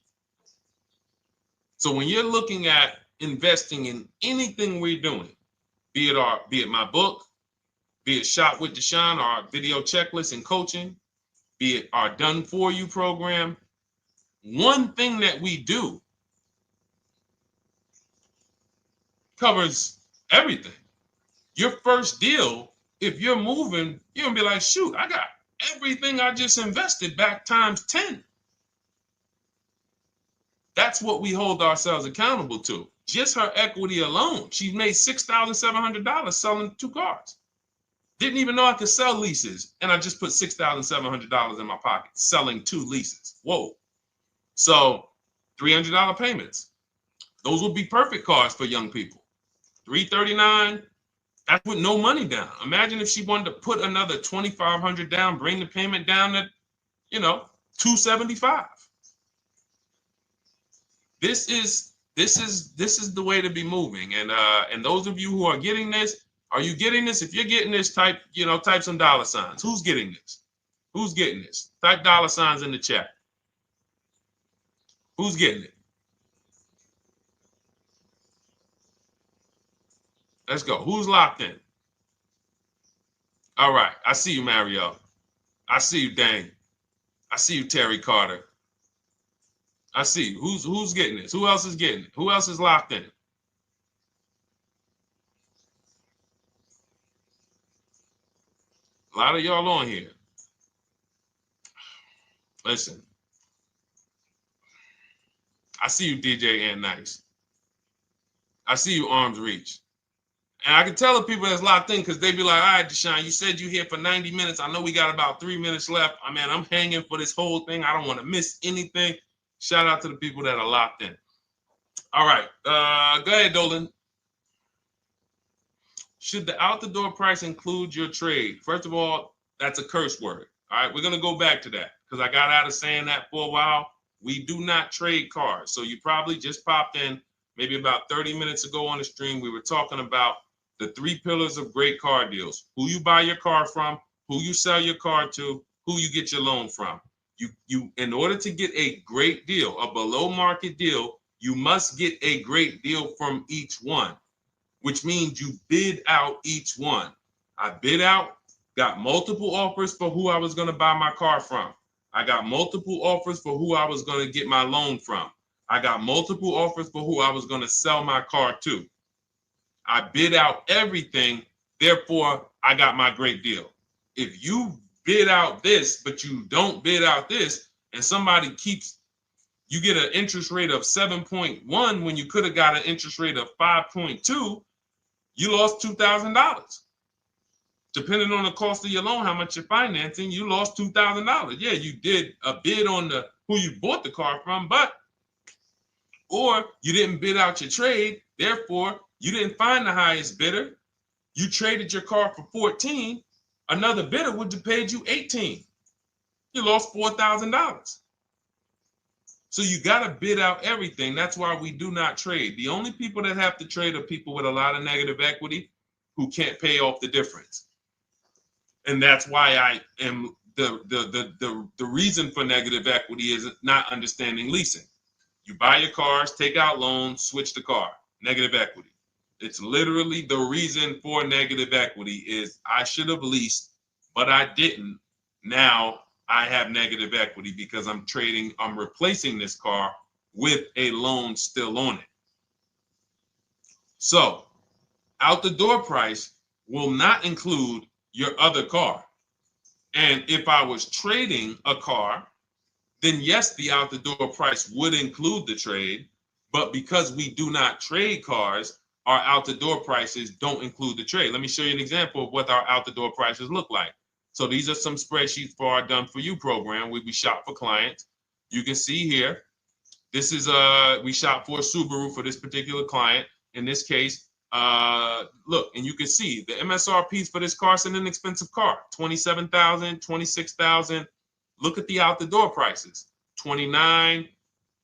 So when you're looking at investing in anything we're doing, be it my book, be it Shop with Deshone, our video checklist and coaching, be it our Done For You program. One thing that we do covers everything. Your first deal, if you're moving, you're gonna be like, shoot, I got everything I just invested back times 10. That's what we hold ourselves accountable to. Just her equity alone, she made $6,700 selling 2 cars. Didn't even know I could sell leases, and I just put $6,700 in my pocket selling 2 leases. Whoa. So $300 payments. Those would be perfect cars for young people. $339, that's with no money down. Imagine if she wanted to put another $2,500 down, bring the payment down to, $275. This is the way to be moving. And those of you who are getting this, are you getting this? If you're getting this, type some dollar signs. Who's getting this? Who's getting this? Type dollar signs in the chat. Who's getting it? Let's go. Who's locked in? All right. I see you, Mario. I see you, Dane. I see you, Terry Carter. I see you. Who's getting this? Who else is getting it? Who else is locked in? A lot of y'all on here. Listen. I see you, DJ and Nice. I see you, Arms Reach. And I can tell the people that's locked in because they be like, all right, Deshone, you said you here for 90 minutes. I know we got about 3 minutes left. I'm hanging for this whole thing. I don't want to miss anything. Shout out to the people that are locked in. All right. Go ahead, Dolan. Should the out-the-door price include your trade? First of all, that's a curse word. All right. We're going to go back to that because I got out of saying that for a while. We do not trade cars. So you probably just popped in maybe about 30 minutes ago on the stream. We were talking about the 3 pillars of great car deals: who you buy your car from, who you sell your car to, who you get your loan from. You in order to get a great deal, a below market deal, you must get a great deal from each one, which means you bid out each one. I bid out, got multiple offers for who I was going to buy my car from. I got multiple offers for who I was going to get my loan from. I got multiple offers for who I was going to sell my car to. I bid out everything, therefore I got my great deal. If you bid out this, but you don't bid out this, and somebody you get an interest rate of 7.1 when you could have got an interest rate of 5.2, you lost $2,000. Depending on the cost of your loan, how much you're financing, you lost $2,000. Yeah, you did a bid on who you bought the car from, or you didn't bid out your trade, therefore you didn't find the highest bidder. You traded your car for 14. Another bidder would have paid you 18. You lost $4,000. So you got to bid out everything. That's why we do not trade. The only people that have to trade are people with a lot of negative equity who can't pay off the difference. And that's why I am the reason for negative equity is not understanding leasing. You buy your cars, take out loans, switch the car. Negative equity. It's literally the reason for negative equity is I should have leased, but I didn't. Now I have negative equity because I'm replacing this car with a loan still on it. So out the door price will not include your other car. And if I was trading a car, then yes, the out the door price would include the trade. But because we do not trade cars, our out the door prices don't include the trade. Let me show you an example of what our out the door prices look like. So these are some spreadsheets for our Done For You program where we shop for clients. You can see here, this is we shop for a Subaru for this particular client. In this case, look, and you can see the MSRPs for this car. It's an inexpensive car, $27,000, $26,000. Look at the out the door prices, 29,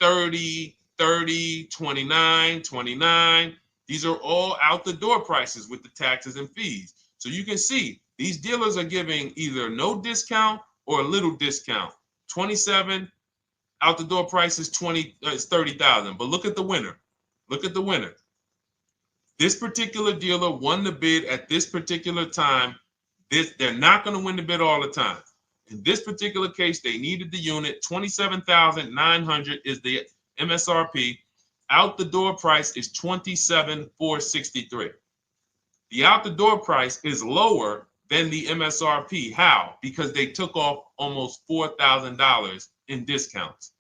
30, 30, 29, 29. These are all out the door prices with the taxes and fees. So you can see these dealers are giving either no discount or a little discount. 27 out the door price is 30,000. But look at the winner. Look at the winner. This particular dealer won the bid at this particular time They're not going to win the bid all the time. In this particular case, they needed the unit. $27,900 is the MSRP. Out the door price is $27,463. The out the door price is lower than the MSRP. How? Because they took off almost $4,000 in discounts.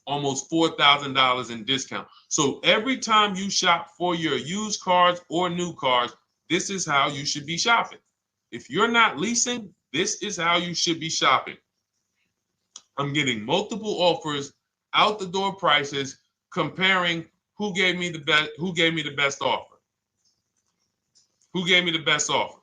Almost $4,000 in discount. So every time you shop for your used cars or new cars, this is how you should be shopping. If you're not leasing, this is how you should be shopping. I'm getting multiple offers, out the door prices, comparing who gave me the best offer. Who gave me the best offer?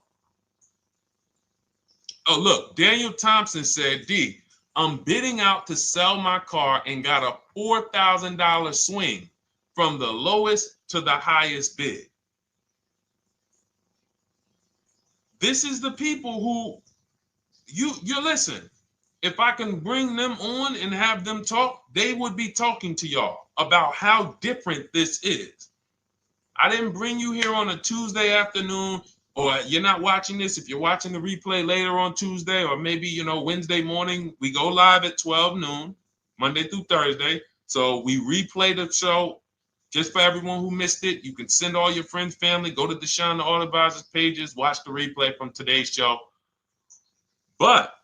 Oh, look, Daniel Thompson said, D, I'm bidding out to sell my car and got a $4,000 swing from the lowest to the highest bid. This is the people who you listen. If I can bring them on and have them talk, they would be talking to y'all about how different this is. I didn't bring you here on a Tuesday afternoon, or you're not watching this. If you're watching the replay later on Tuesday, or maybe, Wednesday morning, we go live at 12 noon, Monday through Thursday. So we replay the show just for everyone who missed it. You can send all your friends, family, go to Deshone the Auto Advisor's pages, watch the replay from today's show. But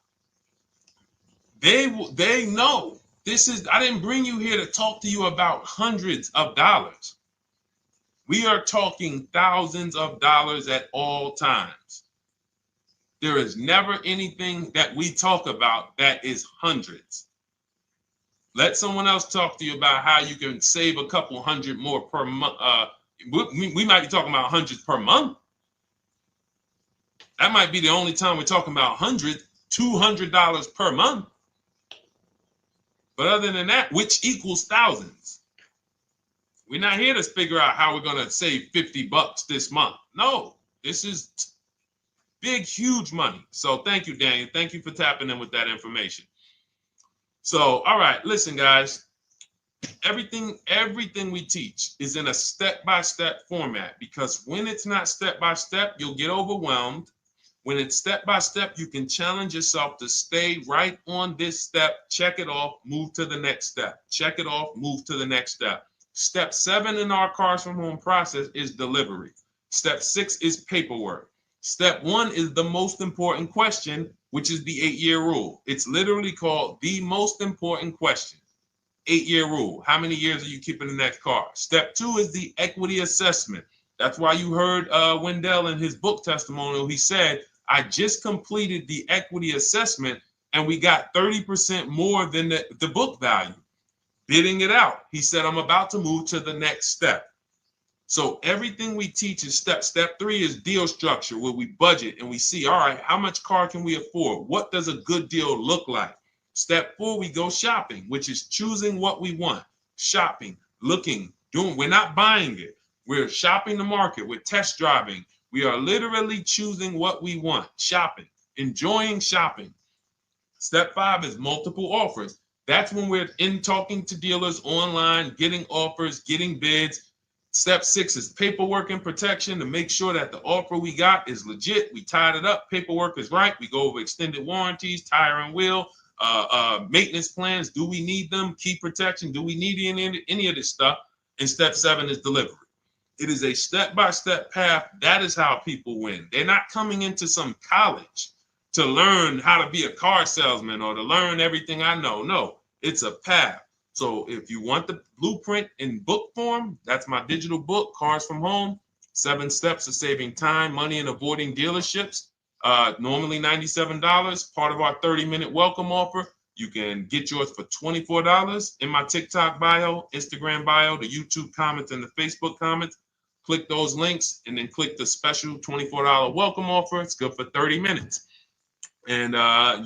they know this is, I didn't bring you here to talk to you about hundreds of dollars. We are talking thousands of dollars at all times. There is never anything that we talk about that is hundreds. Let someone else talk to you about how you can save a couple hundred more per month. We might be talking about hundreds per month. That might be the only time we're talking about hundreds, $200 per month. But other than that, which equals thousands. We're not here to figure out how we're going to save $50 this month. No, this is big, huge money. So thank you, Daniel. Thank you for tapping in with that information. So, all right, listen, guys. Everything we teach is in a step-by-step format, because when it's not step-by-step, you'll get overwhelmed. When it's step-by-step, you can challenge yourself to stay right on this step, check it off, move to the next step. Check it off, move to the next step. Step 7 in our Cars from Home process is delivery. Step 6 is paperwork. Step 1 is the most important question, which is the 8-year rule. It's literally called the most important question. 8-year rule. How many years are you keeping the next car? Step 2 is the equity assessment. That's why you heard Wendell in his book testimonial. He said, I just completed the equity assessment and we got 30% more than the book value. Bidding it out. He said, I'm about to move to the next step. So everything we teach is step. Step 3 is deal structure, where we budget and we see, all right, how much car can we afford? What does a good deal look like? Step 4, we go shopping, which is choosing what we want. Shopping, looking, doing. We're not buying it. We're shopping the market. We're test driving. We are literally choosing what we want. Shopping, enjoying shopping. Step 5 is multiple offers. That's when we're in talking to dealers online, getting offers, getting bids. Step 6 is paperwork and protection, to make sure that the offer we got is legit. We tied it up. Paperwork is right. We go over extended warranties, tire and wheel, maintenance plans. Do we need them? Key protection. Do we need any of this stuff? And step 7 is delivery. It is a step-by-step path. That is how people win. They're not coming into some college to learn how to be a car salesman or to learn everything I know. No, it's a path. So if you want the blueprint in book form, that's my digital book, Cars from Home, 7 Steps of Saving Time, Money, and Avoiding Dealerships. Normally $97, part of our 30-minute welcome offer. You can get yours for $24 in my TikTok bio, Instagram bio, the YouTube comments, and the Facebook comments. Click those links and then click the special $24 welcome offer. It's good for 30 minutes. And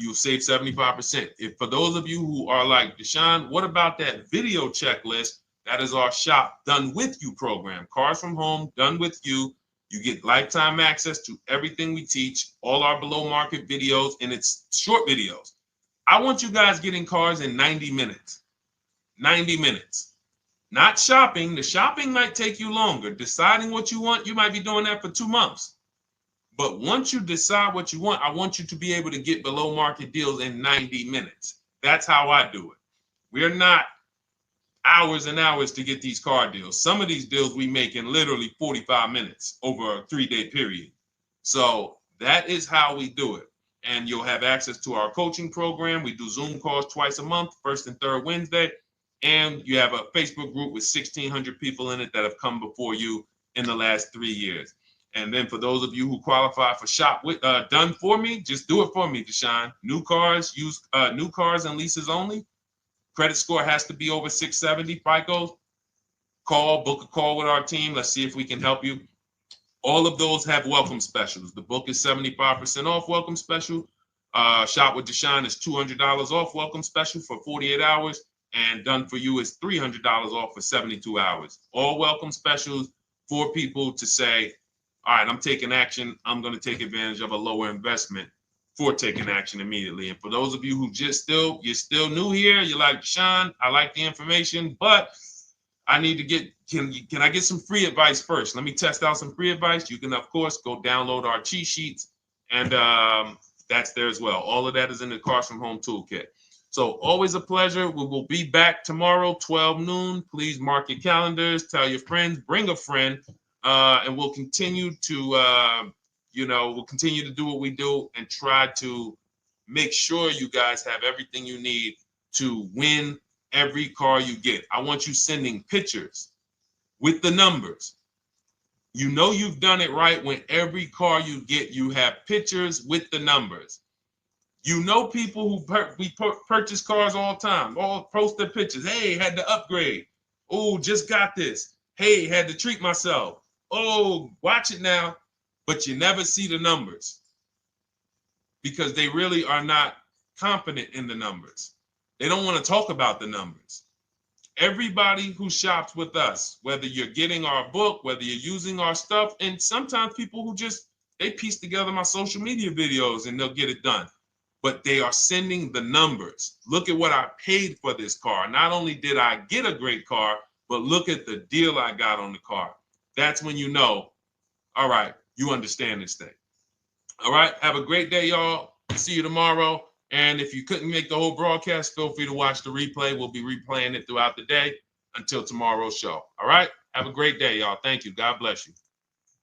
you'll save 75%. If for those of you who are like, Deshone, what about that video checklist? That is our Shop Done With You program. Cars from Home, Done With You. You get lifetime access to everything we teach, all our below market videos, and it's short videos. I want you guys getting cars in 90 minutes. 90 minutes. Not shopping. The shopping might take you longer. Deciding what you want, you might be doing that for 2 months. But once you decide what you want, I want you to be able to get below market deals in 90 minutes. That's how I do it. We're not hours and hours to get these car deals. Some of these deals we make in literally 45 minutes over a 3-day period. So that is how we do it. And you'll have access to our coaching program. We do Zoom calls twice a month, first and third Wednesday. And you have a Facebook group with 1,600 people in it that have come before you in the last 3 years. And then for those of you who qualify for shop with done for me, just do it for me, Deshone. New cars, new cars and leases only. Credit score has to be over 670 FICO. Book a call with our team. Let's see if we can help you. All of those have welcome specials. The book is 75% off welcome special. Shop with Deshone is $200 off welcome special for 48 hours. And done for you is $300 off for 72 hours. All welcome specials for people to say, all right, I'm taking action. I'm going to take advantage of a lower investment for taking action immediately. And for those of you who you're still new here, you're like, Deshone, I like the information, but I need to get, can I get some free advice first? Let me test out some free advice. You can, of course, go download our cheat sheets, and that's there as well. All of that is in the Cars from Home Toolkit. So always a pleasure. We will be back tomorrow, 12 noon. Please mark your calendars, tell your friends, bring a friend, and we'll continue to, we'll continue to do what we do and try to make sure you guys have everything you need to win every car you get. I want you sending pictures with the numbers. You know you've done it right when every car you get, you have pictures with the numbers. You know people who purchase cars all the time, all post their pictures. Hey, had to upgrade. Oh, just got this. Hey, had to treat myself. Oh, watch it now. But you never see the numbers because they really are not confident in the numbers. They don't want to talk about the numbers. Everybody who shops with us, whether you're getting our book, whether you're using our stuff, and sometimes people who they piece together my social media videos and they'll get it done. But they are sending the numbers. Look at what I paid for this car. Not only did I get a great car, but look at the deal I got on the car. That's when you know, all right, you understand this thing. All right, have a great day, y'all. See you tomorrow. And if you couldn't make the whole broadcast, feel free to watch the replay. We'll be replaying it throughout the day until tomorrow's show. All right, have a great day, y'all. Thank you. God bless you.